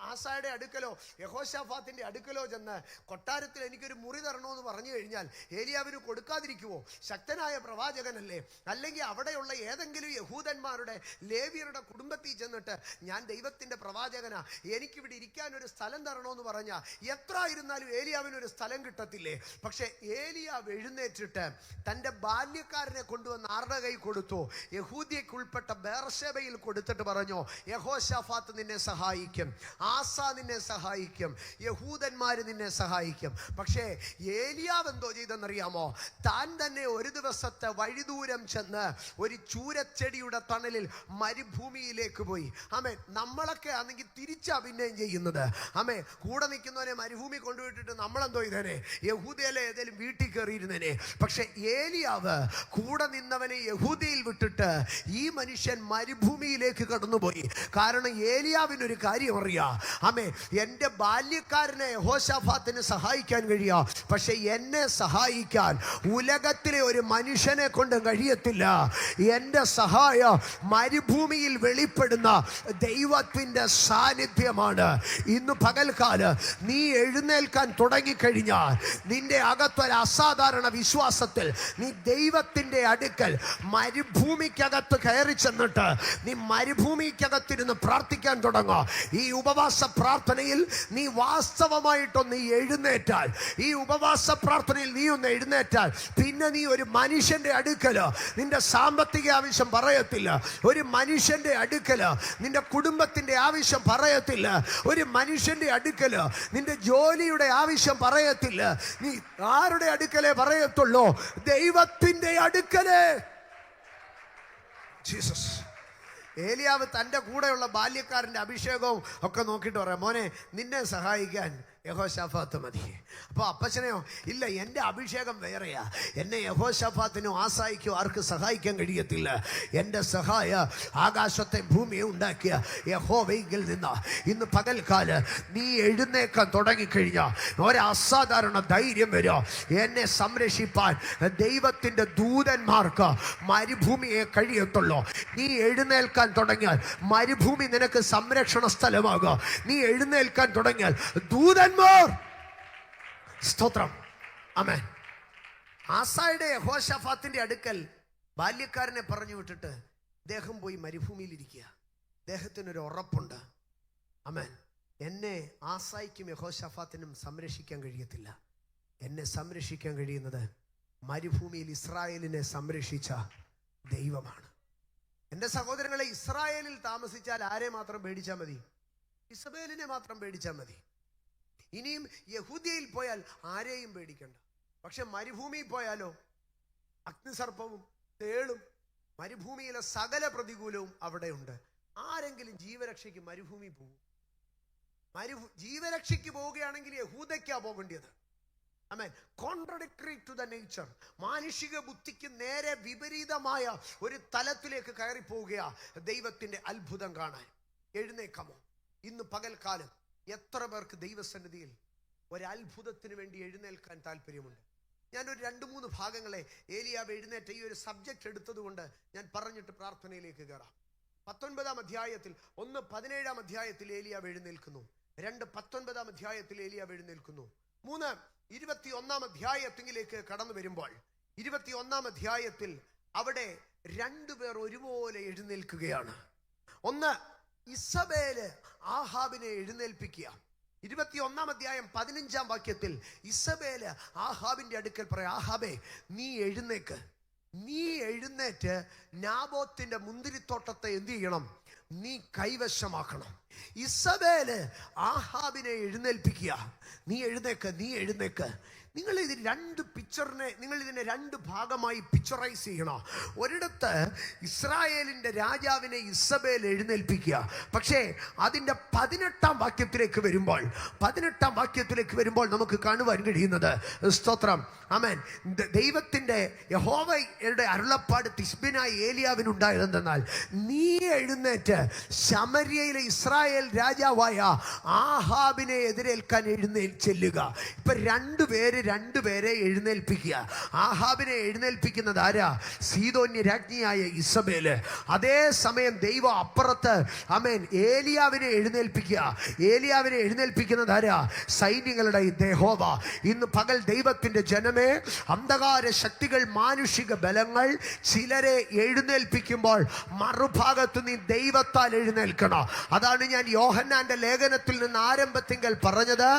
ആസായുടെ അടുക്കലോ യഹോശാഫാത്തിന്റെ അടുക്കലോ ചെന്ന് കൊട്ടാരത്തിൽ എനിക്കൊരു മുറി തരണമെന്ന് പറഞ്ഞു കഴിഞ്ഞാൽ ഏലിയാവിന് കൊടുക്കാതിരിക്കുവോ? ശക്തനായ പ്രവാചകനല്ലേ? അല്ലെങ്കിൽ അവിടെയുള്ള ഏതെങ്കിലും യഹൂദന്മാരുടെ ലേവ്യരുടെ കുടുംബത്തിൽ ചെന്നിട്ട് ഞാൻ ദൈവത്തിന്റെ പ്രവാചകനാ, എനിക്കിവിടെ ഇരിക്കാനൊരു സ്ഥലം തരണമെന്ന് പറഞ്ഞാൽ എത്ര ആയിരുന്നാലും ഏലിയാവിനൊരു സ്ഥലം കിട്ടത്തില്ലേ? പക്ഷെ ഏലിയാവ് എഴുന്നേറ്റിട്ട് തന്റെ ബാല്യക്കാരനെ കൊണ്ടുവന്ന് ആരുടെ കൈ കൊടുത്തു? യഹൂദിയക്ക് ഉൾപ്പെട്ട ബേർശേബയിൽ കൊടുത്തിട്ട് പറഞ്ഞു, യഹോശാഫാത്ത് നിന്നെ സഹായിക്കും, ആസ നിന്നെ സഹായിക്കും, യഹൂദന്മാര് നിന്നെ സഹായിക്കും. പക്ഷേ ഏലിയാവ് എന്തോ ചെയ്തെന്നറിയാമോ? താൻ തന്നെ ഒരു ദിവസത്തെ വഴിദൂരം ചെന്ന് ഒരു ചൂരച്ചെടിയുടെ തണലിൽ മരുഭൂമിയിലേക്ക് പോയി. ആമേൻ. നമ്മളൊക്കെ ആണെങ്കിൽ തിരിച്ചാ പിന്നെയും ചെയ്യുന്നത്. ആമേ, കൂടെ നിൽക്കുന്നവനെ മരുഭൂമി കൊണ്ടുപോയിട്ടിട്ട് നമ്മളെന്തോ ഇതേനെ യഹൂദയിലെ ഏതെങ്കിലും വീട്ടിൽ കയറിയിരുന്നേനെ. പക്ഷെ ഏലിയാവ് കൂടെ നിന്നവനെ യഹൂദയിൽ വിട്ടിട്ട് ഈ മനുഷ്യൻ മരുഭൂമിയിലേക്ക് കടന്നുപോയി. കാരണം ഏലിയാവിനൊരു കാര്യം അറിയാം. ആമേ, എൻ്റെ ബാല്യക്കാരനെ യഹോശാഫാത്തിന് സഹായിക്കാൻ കഴിയാം, പക്ഷെ എന്നെ സഹായിക്കാൻ ഉലകത്തിലെ ഒരു മനുഷ്യനെ കൊണ്ട് കഴിയത്തില്ല. എൻ്റെ സഹായം മരുഭൂമിയിൽ വെളിപ്പെടുന്ന ദൈവത്തിൻ്റെ സാന്നിധ്യമാണ്. ഇന്ന് പകൽക്കാലം നീ എഴുന്നേൽക്കാൻ തുടങ്ങിക്കഴിഞ്ഞാൽ നിന്റെ അകത്തൊരു അസാധാരണ വിശ്വാസത്തിൽ നീ ദൈവത്തിൻ്റെ അടുക്കൽ മരുഭൂമിക്കകത്ത് കയറി ചെന്നിട്ട് നീ മരുഭൂമിക്കകത്തിരുന്ന് പ്രാർത്ഥിക്കാൻ തുടങ്ങുക. ഈ ഉപവാസ പ്രാർത്ഥനയിൽ നീ വാസ്തവമായിട്ടൊന്ന് എഴുന്നേറ്റാൽ, ഈ ഉപവാസ പ്രാർത്ഥനയിൽ നീ ഒന്ന് എഴുന്നേറ്റാൽ, പിന്നെ നീ ഒരു മനുഷ്യന്റെ അടുക്കലോ നിന്റെ സാമ്പത്തിക ആവശ്യം പറയത്തില്ല, ഒരു മനുഷ്യന്റെ അടുക്കലോ നിന്റെ കുടുംബത്തിന്റെ ആവശ്യം പറയത്തില്ല, ഒരു മനുഷ്യന്റെ അടുക്കലോ നിന്റെ ജോലിയുടെ ആവശ്യം പറയത്തില്ല. നീ ആരുടെ അടുക്കലേ പറയത്തുള്ളൂ? ദൈവത്തിന്റെ അടുക്കലേ. ജീസസ്. ഏലിയാവ് തൻ്റെ കൂടെയുള്ള ബാല്യക്കാരൻ്റെ അഭിഷേകവും ഒക്കെ നോക്കിയിട്ട് പറയാം, മോനെ നിന്നെ സഹായിക്കാൻ യഹോശാഫാത്ത് മതി. അപ്പോൾ അപ്പച്ചനെയോ, ഇല്ല എൻ്റെ അഭിഷേകം വേറെയാ, എന്നെ യഹോശാഫാത്തിനും ആസായിക്കോ ആർക്ക് സഹായിക്കാൻ കഴിയത്തില്ല. എൻ്റെ സഹായ ആകാശത്തെ ഭൂമിയെ ഉണ്ടാക്കിയ യഹോവയിൽ നിന്ന്. ഇന്ന് പകൽക്കാല് നീ എഴുന്നേക്കാൻ തുടങ്ങിക്കഴിഞ്ഞാൽ ഒരസാധാരണ ധൈര്യം വരും. എന്നെ സംരക്ഷിപ്പാൻ ദൈവത്തിൻ്റെ ദൂതന്മാർക്ക് മരുഭൂമിയെ കഴിയത്തുള്ളൂ. നീ എഴുന്നേൽക്കാൻ തുടങ്ങിയാൽ മരുഭൂമി നിനക്ക് സംരക്ഷണ സ്ഥലമാകും. നീ എഴുന്നേൽക്കാൻ തുടങ്ങിയാൽ ദൂതന്മാർ. സ്തോത്രം. ആമേൻ. ആസായുടെ യഹോശാഫാത്തിന്റെ അടുക്കൽ ബാല്യക്കാരനെ പറഞ്ഞു വിട്ടിട്ട് അദ്ദേഹം പോയി മരുഭൂമിയിൽ ഇരിക്കുക. അദ്ദേഹത്തിനൊരു ഉറപ്പുണ്ട്, ആമേൻ, എന്നെ ആസായിക്കും യഹോശാഫാത്തിനും സംരക്ഷിക്കാൻ കഴിയത്തില്ല. എന്നെ സംരക്ഷിക്കാൻ കഴിയുന്നത് മരുഭൂമിയിൽ ഇസ്രായേലിനെ സംരക്ഷിച്ച ദൈവമാണ്. എൻ്റെ സഹോദരങ്ങളെ, ഇസ്രായേലിൽ താമസിച്ചാൽ ആരെ മാത്രം പേടിച്ചാൽ മതി? ഇസബേലിനെ മാത്രം പേടിച്ചാൽ മതി. ഇനിയും യഹൂദയിൽ പോയാൽ ആരെയും പേടിക്കണ്ട. പക്ഷെ മരുഭൂമിയിൽ പോയാലോ അഗ്നിസർപ്പവും തേളും മരുഭൂമിയിലെ സകല പ്രതികൂലവും അവിടെയുണ്ട്. ആരെങ്കിലും ജീവരക്ഷയ്ക്ക് മരുഭൂമി പോകും? ജീവരക്ഷയ്ക്ക് പോവുകയാണെങ്കിൽ യഹൂദയ്ക്കാ പോകേണ്ടത്. ആമേൻ. Contradictory to the nature. മാനുഷിക ബുദ്ധിക്ക് നേരെ വിപരീതമായ ഒരു തലത്തിലേക്ക് കയറി പോവുകയാ ദൈവത്തിന്റെ അത്ഭുതം കാണാൻ. എഴുന്നേക്കാമോ? ഇന്ന് പകൽക്കാലം എത്ര പേർക്ക് ദൈവസന്നിധിയിൽ ഒരത്ഭുതത്തിന് വേണ്ടി എഴുന്നേൽക്കാൻ താല്പര്യമുണ്ട്? ഞാനൊരു 2-3 ഭാഗങ്ങളെ ഏലിയാവ് എഴുന്നേറ്റ ഈ ഒരു സബ്ജക്റ്റ് എടുത്തത് കൊണ്ട് ഞാൻ പറഞ്ഞിട്ട് പ്രാർത്ഥനയിലേക്ക് കയറാം. 19-ാം അധ്യായത്തിൽ 1:17-ാം അധ്യായത്തിൽ ഏലിയാവ് എഴുന്നേൽക്കുന്നു. 2:19-ാം അധ്യായത്തിൽ ഏലിയാവ് എഴുന്നേൽക്കുന്നു. 3:21-ാം അധ്യായത്തിലേക്ക് കടന്നു വരുമ്പോൾ 21-ാം അധ്യായത്തിൽ അവിടെ 2 പേർ ഒരുപോലെ എഴുന്നേൽക്കുകയാണ്. ഒന്ന്, ഇസബേല് ആഹാബിനെ എഴുന്നേൽപ്പിക്കുക. 21-ാം അധ്യായം 15-ാം വാക്യത്തിൽ ഇസബേല് ആഹാബിന്റെ അടുക്കൽ പറയാം, ആഹാബേ നീ എഴുന്നേക്ക്, നീ എഴുന്നേറ്റ് നാബോത്തിന്റെ മുന്തിരിത്തോട്ടത്തെ എന്ത് ചെയ്യണം? നീ കൈവശമാക്കണം. ഇസബേല് ആഹാബിനെ എഴുന്നേൽപ്പിക്കുക, നീ എഴുന്നേക്ക്, നീ എഴുന്നേക്ക്. നിങ്ങൾ ഇത് 2 പിക്ചറിനെ, നിങ്ങൾ ഇതിനെ 2 ഭാഗമായി പിക്ചറൈസ് ചെയ്യണം. ഒരിടത്ത് ഇസ്രായേലിന്റെ രാജാവിനെ ഇസബേൽ എഴുന്നേൽപ്പിക്കുക. പക്ഷേ അതിൻ്റെ 18-ാം വാക്യത്തിലേക്ക് വരുമ്പോൾ നമുക്ക് കാണുവാൻ കഴിയുന്നത്, സ്തോത്രം, ആമേൻ, ദൈവത്തിന്റെ യഹോവയുടെ അരുളപ്പാട് തിശ്ബിനായ ഏലിയാവിനുണ്ടായതെന്നാൽ, നീ എഴുന്നേറ്റ് ശമര്യയിലെ ഇസ്രായേൽ രാജാവായ ആഹാബിനെ എതിരേൽക്കാൻ ചെല്ലുക. ഇപ്പൊ 2 പേരെ എഴുന്നേൽപ്പിക്കുക. ആഹാബിനെ എഴുന്നേൽപ്പിക്കുന്നത് ആരാ? സീദോന്യ രാജ്ഞിയായ ഇസബേല്. അതേസമയം ദൈവം അപ്പുറത്ത്, ആമേൻ, ഏലിയാവിനെ എഴുന്നേൽപ്പിക്കുന്നത് ആരാ? സൈന്യങ്ങളുടെ യഹോവ. ഇന്ന് പകൽ ദൈവത്തിന്റെ ജനമേ, അന്ധകാര ശക്തികൾ, മാനുഷിക ബലങ്ങൾ ചിലരെ എഴുന്നേൽപ്പിക്കുമ്പോൾ മറുഭാഗത്ത് നീ ദൈവത്താൽ എഴുന്നേൽക്കണം. അതാണ് ഞാൻ യോഹന്നാന്റെ ലേഖനത്തിൽ നിന്ന് ആരംഭത്തിങ്കൽ പറഞ്ഞത്.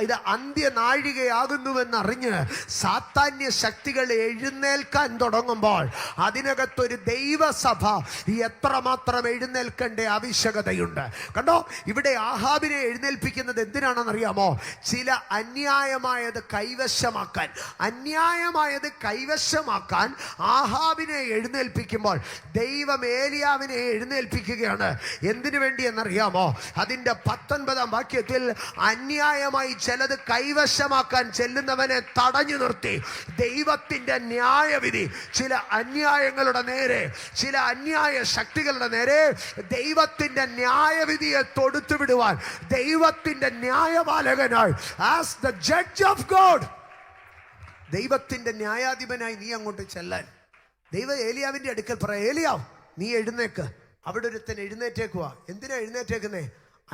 ഇത് അന്ത്യനാഴികയാകുന്നുവെന്ന് എന്നറിഞ്ഞ് സാത്താന്യ ശക്തികൾ എഴുന്നേൽക്കാൻ തുടങ്ങുമ്പോൾ അതിനകത്തൊരു ദൈവസഭ എത്രമാത്രം എഴുന്നേൽക്കേണ്ട ആവശ്യകതയുണ്ട്. കണ്ടോ, ഇവിടെ ആഹാബിനെ എഴുന്നേൽപ്പിക്കുന്നത് എന്തിനാണെന്നറിയാമോ? ചില അന്യായമായത് കൈവശമാക്കാൻ ആഹാബിനെ എഴുന്നേൽപ്പിക്കുമ്പോൾ ദൈവം ഏലിയാവിനെ എഴുന്നേൽപ്പിക്കുകയാണ്. എന്തിനു വേണ്ടി എന്നറിയാമോ? അതിന്റെ 19-ാം വാക്യത്തിൽ അന്യായമായി ചിലത് കൈവശമാക്കാൻ ചെല്ലുന്നവനെ തടഞ്ഞു നിർത്തി ദൈവത്തിന്റെ ന്യായവിധി ചില അന്യായങ്ങളുടെ നേരെ, ചില അന്യായ ശക്തികളുടെ നേരെ ദൈവത്തിന്റെ ന്യായവിധിയെ തൊടുത്തുവിടുവാൻ ദൈവത്തിന്റെ ന്യായപാലകനായി, as the judge of God, ദൈവത്തിന്റെ ന്യായാധിപനായി നീ അങ്ങോട്ട് ചെല്ലാൻ ദൈവം ഏലിയാവിന്റെ അടുക്കൽ പറയാം, ഏലിയാവ് നീ എഴുന്നേക്ക്. അവിടെ ഒരുത്തൻ എഴുന്നേറ്റേക്കുവാ. എന്തിനാ എഴുന്നേറ്റേക്കുന്നേ?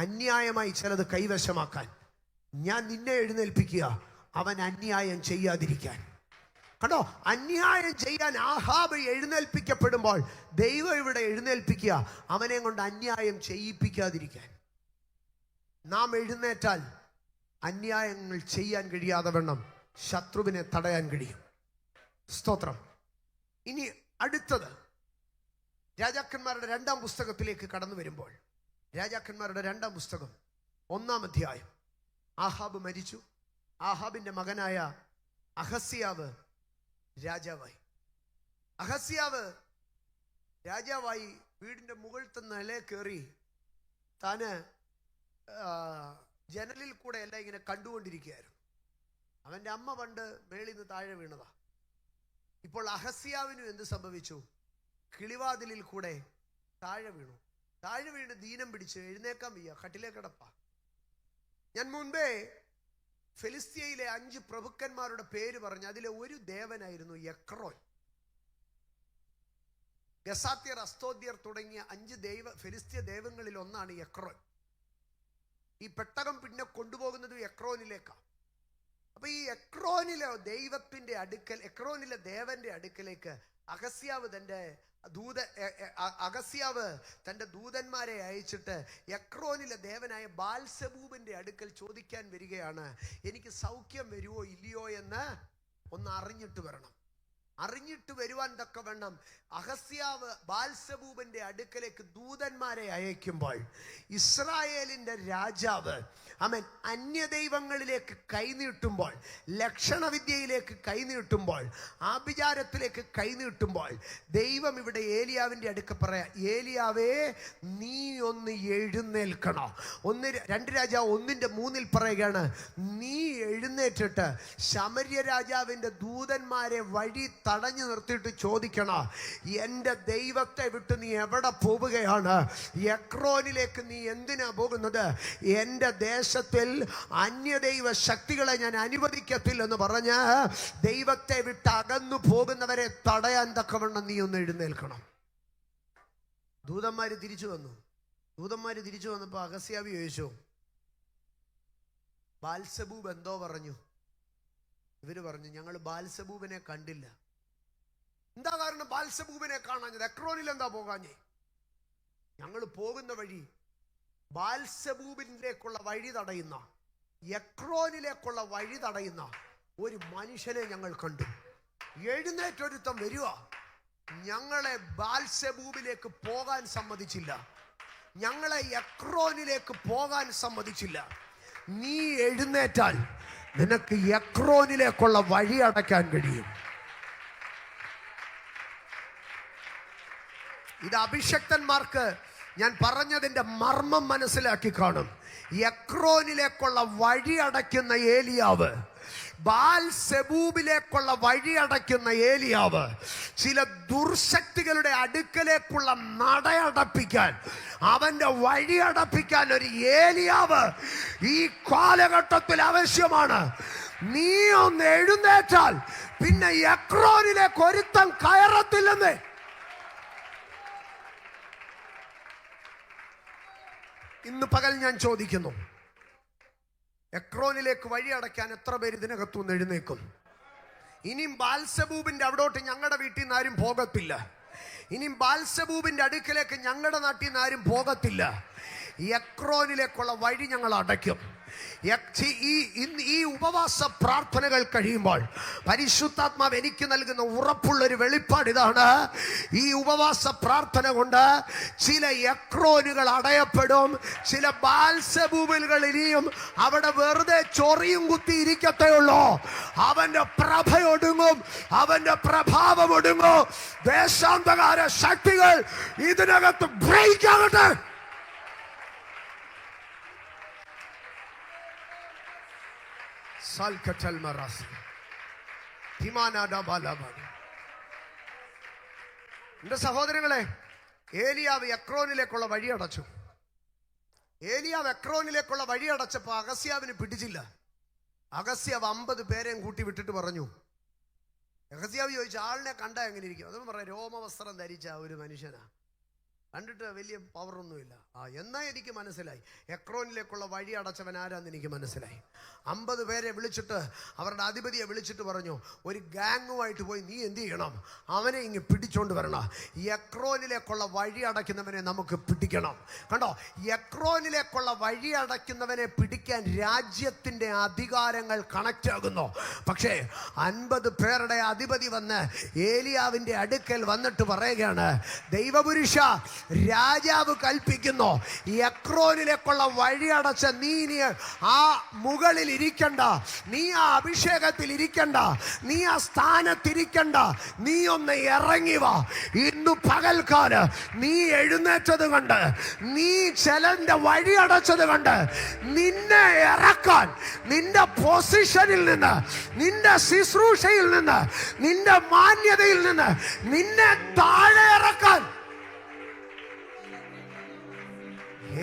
അന്യായമായി ചിലത് കൈവശമാക്കാൻ. ഞാൻ നിന്നെ എഴുന്നേൽപ്പിക്കുക, അവൻ അന്യായം ചെയ്യാതിരിക്കാൻ. കണ്ടോ, അന്യായം ചെയ്യാൻ ആഹാബ് എഴുന്നേൽപ്പിക്കപ്പെടുമ്പോൾ ദൈവം ഇവിടെ എഴുന്നേൽപ്പിക്കുക അവനെ കൊണ്ട് അന്യായം ചെയ്യിപ്പിക്കാതിരിക്കാൻ. നാം എഴുന്നേറ്റാൽ അന്യായങ്ങൾ ചെയ്യാൻ കഴിയാതെ വണ്ണം ശത്രുവിനെ തടയാൻ കഴിയും. സ്തോത്രം. ഇനി അടുത്തത് രാജാക്കന്മാരുടെ 2-ാം പുസ്തകത്തിലേക്ക് കടന്നു വരുമ്പോൾ, രാജാക്കന്മാരുടെ 2-ാം പുസ്തകം 1-ാം അധ്യായം. ആഹാബ് മരിച്ചു. ആഹാബിന്റെ മകനായ അഹസ്യാവ് രാജാവായി വീടിന്റെ മുകളിലത്തെ നില കയറി താന് ജനലിൽ കൂടെ എല്ലാം ഇങ്ങനെ കണ്ടുകൊണ്ടിരിക്കുകയായിരുന്നു. അവന്റെ അമ്മ പണ്ട് മേളിൽ നിന്ന് താഴെ വീണതാ. ഇപ്പോൾ അഹസ്യാവിനും എന്ത് സംഭവിച്ചു? കിളിവാതിലിൽ കൂടെ താഴെ വീണ് ദീനം പിടിച്ച് എഴുന്നേക്കാൻ വയ്യ, കട്ടിലേ കിടപ്പാ. ഞാൻ മുൻപേ ഫെലിസ്ത്യയിലെ 5 പ്രഭുക്കന്മാരുടെ പേര് പറഞ്ഞു. അതിലെ ഒരു ദേവനായിരുന്നു എക്രോൻ. ഗസാത്യർ, അസ്തോദ്യർ തുടങ്ങിയ 5 ഫെലിസ്ത്യ ദൈവങ്ങളിൽ ഒന്നാണ് എക്രോൻ. ഈ പെട്ടകം പിന്നെ കൊണ്ടുപോകുന്നത് എക്രോനിലേക്കാണ്. അപ്പൊ ഈ എക്രോനിലെ ദേവന്റെ അടുക്കലേക്ക് അഹസ്യാവ് തന്റെ ദൂതന്മാരെ അയച്ചിട്ട് എക്രോനിലെ ദേവനായ ബാൽസബൂബിന്റെ അടുക്കൽ ചോദിക്കാൻ വരികയാണ്, എനിക്ക് സൗഖ്യം വരുവോ ഇല്ലയോ എന്ന് ഒന്ന് അറിഞ്ഞിട്ട് വരണം. അറിഞ്ഞിട്ട് വരുവാൻ തക്കവണ്ണം അഹസ്യാവ് ബാൽസബൂബിന്റെ അടുക്കലേക്ക് ദൂതന്മാരെ അയക്കുമ്പോൾ ഇസ്രായേലിന്റെ രാജാവ് അന്യദൈവങ്ങളിലേക്ക് കൈനീട്ടുമ്പോൾ, ലക്ഷണവിദ്യയിലേക്ക് കൈനീട്ടുമ്പോൾ, ആഭിചാരത്തിലേക്ക് കൈനീട്ടുമ്പോൾ ദൈവം ഇവിടെ ഏലിയാവിന്റെ അടുക്ക പറയാ, ഏലിയാവേ നീ ഒന്ന് എഴുന്നേൽക്കണം. 2 രാജാവ് 1:3 പറയുകയാണ്, നീ എഴുന്നേറ്റിട്ട് ശമര്യ രാജാവിന്റെ ദൂതന്മാരെ വഴി തടഞ്ഞു നിർത്തിയിട്ട് ചോദിക്കണം, എന്റെ ദൈവത്തെ വിട്ട് നീ എവിടെ പോവുകയാണ്? എക്രോനിലേക്ക് നീ എന്തിനാ പോകുന്നത്? എന്റെ ദേശത്തിൽ അന്യദൈവ ശക്തികളെ ഞാൻ അനുവദിക്കത്തില്ലെന്ന് പറഞ്ഞ് ദൈവത്തെ വിട്ട് അകന്നു പോകുന്നവരെ തടയാൻ തക്കവണ്ണം നീ ഒന്ന് എഴുന്നേൽക്കണം. ദൂതന്മാര് തിരിച്ചു വന്നപ്പോ അഹസ്യാവ് ചോദിച്ചു, ബാൽസബൂബ് എന്തോ പറഞ്ഞു? ഇവര് പറഞ്ഞു, ഞങ്ങൾ ബാൽസബൂബിനെ കണ്ടില്ല. എന്താ കാരണം ബാൽസബൂബിനെ കാണാഞ്ഞത്? എക്രോനിൽ എന്താ പോകാഞ്ഞേ? ഞങ്ങൾ പോകുന്ന വഴി ബാൽസബൂബിലേക്കുള്ള വഴി തടയുന്ന, എക്രോനിലേക്കുള്ള വഴി തടയുന്ന ഒരു മനുഷ്യനെ ഞങ്ങൾ കണ്ടു. എഴുന്നേറ്റൊരുത്തം വരിക, ഞങ്ങളെ ബാൽസബൂബിലേക്ക് പോകാൻ സമ്മതിച്ചില്ല, ഞങ്ങളെ എക്രോനിലേക്ക് പോകാൻ സമ്മതിച്ചില്ല. നീ എഴുന്നേറ്റാൽ നിനക്ക് എക്രോനിലേക്കുള്ള വഴി അടയ്ക്കാൻ കഴിയും. ഇത് അഭിഷക്തന്മാർക്ക് ഞാൻ പറഞ്ഞതിന്റെ മർമ്മം മനസ്സിലാക്കി കാണും. എക്രോനിലേക്കുള്ള വഴി അടയ്ക്കുന്ന ഏലിയാവ്, ബാൽസെബൂബിലേക്കുള്ള വഴി അടയ്ക്കുന്ന ഏലിയാവ്, ചില ദുർശക്തികളുടെ അടുക്കലേക്കുള്ള നടയടപ്പിക്കാൻ, അവന്റെ വഴി അടപ്പിക്കാൻ ഒരു ഏലിയാവ് ഈ കാലഘട്ടത്തിൽ ആവശ്യമാണ്. നീ ഒന്ന് എഴുന്നേറ്റാൽ പിന്നെ എക്രോനിലേക്ക് ഒരുത്തം കയറത്തില്ലെന്ന്. ഇന്ന് പകൽ ഞാൻ ചോദിക്കുന്നു, എക്രോനിലേക്ക് വഴി അടയ്ക്കാൻ എത്ര പേര് ഇതിനകത്തുനിന്ന് എഴുന്നേക്കും? ഇനിയും ബാൽസബൂബിന്റെ അവിടോട്ട് ഞങ്ങളുടെ വീട്ടിൽ നിന്ന് ആരും പോകത്തില്ല. ഇനിയും ബാൽസബൂബിന്റെ അടുക്കലേക്ക് ഞങ്ങളുടെ നാട്ടിൽ നിന്ന് ആരും പോകത്തില്ല. എക്രോനിലേക്കുള്ള വഴി ഞങ്ങൾ അടയ്ക്കും. ഈ ഉപവാസ പ്രാർത്ഥനകൾ കഴിയുമ്പോൾ പരിശുദ്ധാത്മാവ് എനിക്ക് നൽകുന്ന ഉറപ്പുള്ളൊരു വെളിപ്പാട് ഇതാണ്: ഈ ഉപവാസ പ്രാർത്ഥന കൊണ്ട് ചില എക്രോനുകൾ അടയപ്പെടും, ചില ബാൽസബൂബുകൾ ഇനിയും അവിടെ വെറുതെ ചൊറിയും കുത്തി ഇരിക്കത്തേ ഉള്ളൂ. അവന്റെ പ്രഭ ഒടുങ്ങും, അവന്റെ പ്രഭാവം ഒടുങ്ങും. ദേശാന്തകാര ശക്തികൾ ഇതിനകത്ത് ബ്രേക്ക് ആകട്ടെ. എന്റെ സഹോദരങ്ങളെ, ഏലിയാവ് എക്രോനിലേക്കുള്ള വഴി അടച്ചു. ഏലിയാവ് എക്രോനിലേക്കുള്ള വഴി അടച്ചപ്പോ അഗസ്യാവിന് പിടിച്ചില്ല. അഗസ്യാവ് 50 പേരെയും കൂട്ടി വിട്ടിട്ട് പറഞ്ഞു. അഗസ്യാവ് ചോദിച്ചു, ആളിനെ കണ്ടാ എങ്ങനെ ഇരിക്കും? അതൊന്നും പറയാം, രോമവസ്ത്രം ധരിച്ച ഒരു മനുഷ്യനാ, കണ്ടിട്ട് വലിയ പവറൊന്നുമില്ല. എന്നാ എനിക്ക് മനസ്സിലായി എക്രോനിലേക്കുള്ള വഴി അടച്ചവൻ ആരാന്ന് എനിക്ക് മനസ്സിലായി. 50 പേരെ വിളിച്ചിട്ട് അവരുടെ അധിപതിയെ വിളിച്ചിട്ട് പറഞ്ഞു, ഒരു ഗാങ്ങുമായിട്ട് പോയി നീ എന്ത് ചെയ്യണം? അവനെ ഇങ്ങ് പിടിച്ചോണ്ട് വരണം. എക്രോനിലേക്കുള്ള വഴി അടയ്ക്കുന്നവനെ നമുക്ക് പിടിക്കണം. കണ്ടോ, എക്രോനിലേക്കുള്ള വഴി അടയ്ക്കുന്നവനെ പിടിക്കാൻ രാജ്യത്തിന്റെ അധികാരങ്ങൾ കണക്റ്റ് ആകുന്നു. പക്ഷേ 50 പേരുടെ അധിപതി വന്ന് ഏലിയാവിന്റെ അടുക്കൽ വന്നിട്ട് പറയുകയാണ്, ദൈവപുരുഷ, രാജാവ് കൽപ്പിക്കുന്നു, എക്രോനിലേക്കുള്ള വഴി അടച്ച നീ ആ മുകളിൽ ഇരിക്കണ്ട, നീ ആ അഭിഷേകത്തിൽ ഇരിക്കണ്ട, നീ ആ സ്ഥാനത്തിരിക്കണ്ട, നീ ഒന്ന് ഇറങ്ങി വാ. ഇന്നു പകൽക്കാല് നീ എഴുന്നേറ്റത് കണ്ട്, നീ ചെലന്റെ വഴി അടച്ചത് കണ്ട്, നിന്നെ ഇറക്കാൻ, നിന്റെ പൊസിഷനിൽ നിന്ന്, നിന്റെ ശുശ്രൂഷയിൽ നിന്ന്, നിന്റെ മാന്യതയിൽ നിന്ന് നിന്നെ താഴെ ഇറക്കാൻ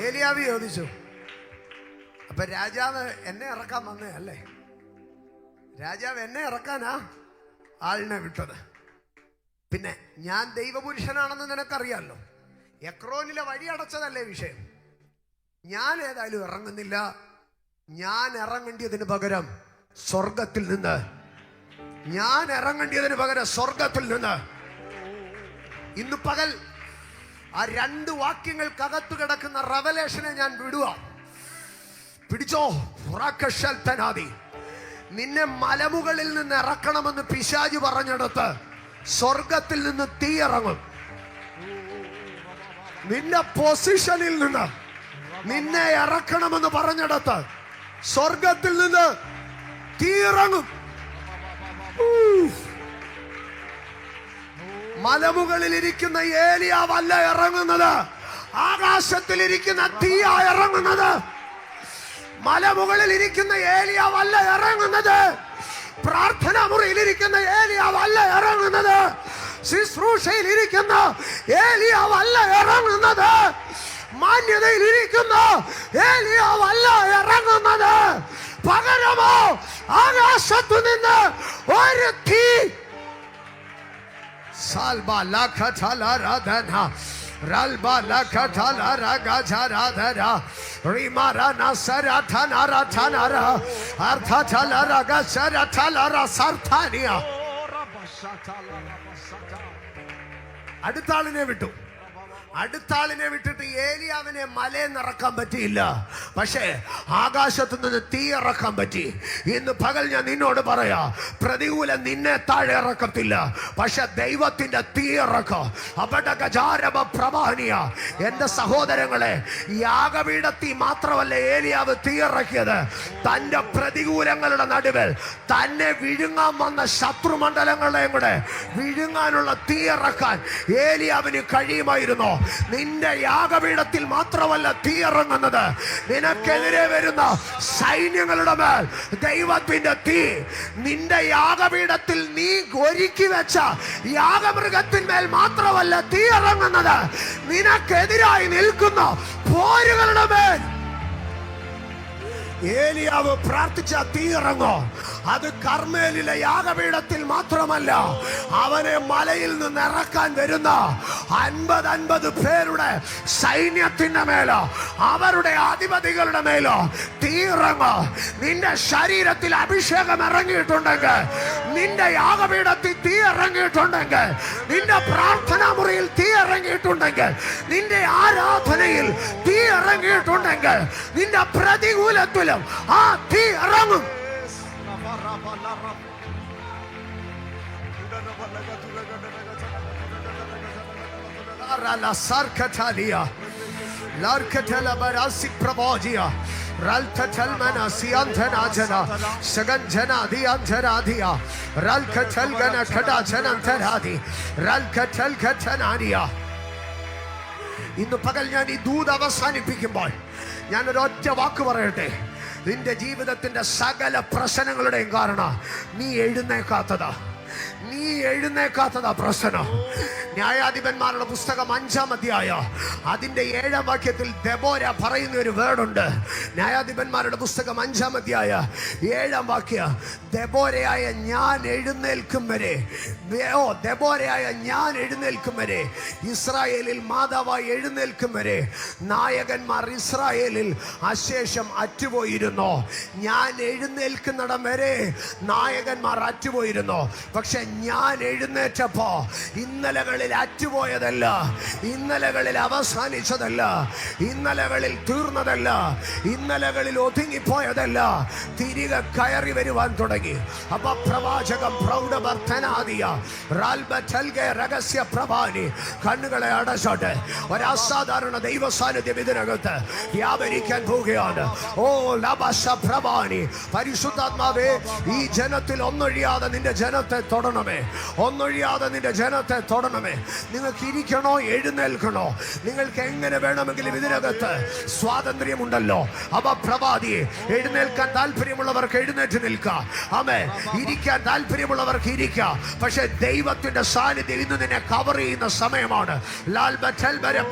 ഏലിയാവ് ചോദിച്ചു. അപ്പൊ രാജാവ് എന്നെ ഇറക്കാൻ വന്നേ അല്ലേ? രാജാവ് എന്നെ ഇറക്കാനാ ആളിനെ വിട്ടത്. പിന്നെ ഞാൻ ദൈവപുരുഷനാണെന്ന് നിനക്കറിയാലോ. എക്രോനിലെ വഴി അടച്ചതല്ലേ വിഷയം. ഞാൻ ഏതായാലും ഇറങ്ങുന്നില്ല. ഞാൻ ഇറങ്ങേണ്ടിയതിന് പകരം സ്വർഗത്തിൽ നിന്ന്, ഞാൻ ഇറങ്ങേണ്ടിയതിന് പകരം സ്വർഗത്തിൽ നിന്ന് ഇന്ന് പകൽ ആ 2 വാക്യങ്ങൾക്കകത്ത് കിടക്കുന്ന റെവലേഷനെ ഞാൻ വിടുക. പിടിച്ചോ. നിന്നെ മലമുകളിൽ നിന്ന് ഇറക്കണമെന്ന് പിശാച് പറഞ്ഞെടുത്ത് സ്വർഗത്തിൽ നിന്ന് തീ ഇറങ്ങും. നിന്റെ പൊസിഷനിൽ നിന്ന് നിന്നെ ഇറക്കണമെന്ന് പറഞ്ഞെടുത്ത് സ്വർഗത്തിൽ നിന്ന് തീ ഇറങ്ങും. മലമുകളിൽ ഇരിക്കുന്ന ഏലിയാവല്ല ഇറങ്ങുന്നത്, ആകാശത്തിൽ ഇരിക്കുന്ന തീയാ ഇറങ്ങുന്നത്. മലമുകളിൽ ഇരിക്കുന്ന ഏലിയാവല്ല ഇറങ്ങുന്നത്, പ്രാർത്ഥനാ മുറിയിൽ ഇരിക്കുന്ന ഏലിയാവല്ല ഇറങ്ങുന്നത്, ശുശ്രൂഷയിൽ ഇരിക്കുന്ന ഏലിയാവല്ല ഇറങ്ങുന്നത്, മാന്യതയിൽ ഇരിക്കുന്ന ഏലിയാവല്ല ഇറങ്ങുന്നത്. പകരമോ ആകാശത്തു നിന്ന് ഒരു തീ. Salba la katala radana, ralba la katala ragaja radara, rimara nasara tanara tanara, artha tala ragasara talara sarthania. അടുത്താളിനെ വിട്ടു. അടുത്താളിനെ വിട്ടിട്ട് ഏലിയാവിനെ മലയിൽ ഇറക്കാൻ പറ്റിയില്ല, പക്ഷേ ആകാശത്ത് നിന്ന് തീ ഇറക്കാൻ പറ്റി. ഇന്ന് പകൽ ഞാൻ നിന്നോട് പറയാ, പ്രതികൂലം നിന്നെ താഴെ ഇറക്കത്തില്ല, പക്ഷെ ദൈവത്തിന്റെ തീ ഇറക്കും. എന്റെ സഹോദരങ്ങളെ, യാഗപീഠത്തിൽ മാത്രമല്ല ഏലിയാവ് തീ ഇറക്കിയത്, തന്റെ പ്രതികൂലങ്ങളുടെ നടുവിൽ തന്നെ വിഴുങ്ങാൻ വന്ന ശത്രുമണ്ഡലങ്ങളെയും കൂടെ വിഴുങ്ങാനുള്ള തീ ഇറക്കാൻ ഏലിയാവിന് കഴിയുമായിരുന്നു. നിന്റെ യാഗപീഠത്തിൽ മാത്രമല്ല തീ ഇറങ്ങുന്നത്, നിനക്കെതിരെ വരുന്ന സൈന്യങ്ങളുടെ മേൽ ദൈവത്തിന്റെ തീ. നിന്റെ യാഗപീഠത്തിൽ നീ ഒരുക്കി വെച്ച യാഗമൃഗത്തിന്മേൽ മാത്രമല്ല തീ ഇറങ്ങുന്നത്, നിനക്കെതിരായി നിൽക്കുന്ന പോരുകളുടെ മേൽ ഏലിയാവ് പ്രാർത്ഥിച്ച തീ ഇറങ്ങോ. അത് കർമ്മേലിലെ യാഗപീഠത്തിൽ മാത്രമല്ല, അവനെ മലയിൽ നിന്ന് ഇറക്കാൻ വരുന്ന 50 പേരുടെ സൈന്യത്തിന്റെ മേലോ അവരുടെ അധിപതികളുടെ മേലോ തീ ഇറങ്ങോ. നിന്റെ ശരീരത്തിൽ അഭിഷേകം ഇറങ്ങിയിട്ടുണ്ടെങ്കിൽ നിന്റെ യാഗപീഠത്തിൽ തീ ഇറങ്ങിയിട്ടുണ്ടെങ്കിൽ, നിന്റെ പ്രാർത്ഥനാ മുറിയിൽ തീ ഇറങ്ങിയിട്ടുണ്ടെങ്കിൽ, നിന്റെ ആരാധനയിൽ തീ ഇറങ്ങിയിട്ടുണ്ടെങ്കിൽ, നിന്റെ പ്രതികൂലത്തിലും ആ തീ ഇറങ്ങും. ഇന്ന് പകൽ ഞാൻ ഈ ദൂത് അവസാനിപ്പിക്കുമ്പോൾ ഞാൻ ഒരൊറ്റ വാക്ക് പറയട്ടെ. നിന്റെ ജീവിതത്തിന്റെ സകല പ്രശ്നങ്ങളുടെയും കാരണം നീ എഴുന്നേക്കാത്തതാ. നീ എഴുന്നേക്കാത്തതാ പ്രശ്നം. ന്യായാധിപന്മാരുടെ പുസ്തകം 5-ാം അധ്യായം അതിന്റെ 7-ാം വാക്യത്തിൽ ദെബോര പറയുന്ന ഒരു വേർഡുണ്ട്. ന്യായാധിപന്മാരുടെ പുസ്തകം 5-ാം അധ്യായം 7-ാം വാക്യം, ദെബോരയായ ഞാൻ എഴുന്നേൽക്കും വരെ, ദെബോരയായ ഞാൻ എഴുന്നേൽക്കും വരെ, ഇസ്രായേലിൽ മാതാവായി എഴുന്നേൽക്കും വരെ നായകന്മാർ ഇസ്രായേലിൽ അശേഷം അറ്റുപോയിരുന്നു. ഞാൻ എഴുന്നേൽക്കുന്നിടം വരെ നായകന്മാർ അറ്റുപോയിരുന്നു. പക്ഷെ ഞാൻ എഴുന്നേറ്റപ്പോ ഇന്നലകളിൽ അറ്റുപോയതല്ല, ഇന്നലകളിൽ അവസാനിച്ചതല്ല, ഇന്നലകളിൽ തീർന്നതല്ല, ഇന്നലകളിൽ ഒതുങ്ങിപ്പോയതല്ല, തിരികെ കയറി വരുവാൻ തുടങ്ങി. അപ്പൊ പ്രവാചകം പ്രൗഢഭർത്തനാദിയ രഹസ്യ പ്രഭാനി കണ്ണുകളെ അടച്ചോട്ടെ. ഒരസാധാരണ ദൈവ സാന്നിധ്യം ഇതിനകത്ത് വ്യാപരിക്കാൻ പോവുകയാണ്. ഓ ലബശ പ്രഭാനി, പരിശുദ്ധാത്മാവേ, ഈ ജനത്തിൽ ഒന്നൊഴിയാതെ നിന്റെ ജനത്തെ തൊടണമേ, ഒന്നൊഴിയാതെ നിന്റെ ജനത്തെ തൊടണമേ. നിങ്ങൾക്ക് ഇരിക്കണോ എഴുന്നേൽക്കണോ? നിങ്ങൾക്ക് എങ്ങനെ വേണമെങ്കിലും ഇതിനകത്ത് സ്വാതന്ത്ര്യമുണ്ടല്ലോ. അവ പ്രവാദിയെ എഴുന്നേൽക്കാൻ താല്പര്യമുള്ളവർക്ക് എഴുന്നേറ്റ് നിൽക്കാം. ആമേ. ഇരിക്കാൻ താല്പര്യമുള്ളവർക്ക് ഇരിക്കാം. പക്ഷെ ദൈവത്തിന്റെ സാന്നിധ്യം ഇന്ന് നിന്നെ കവർ ചെയ്യുന്ന സമയമാണ്. ലാൽ ബറ്റൽ വരെ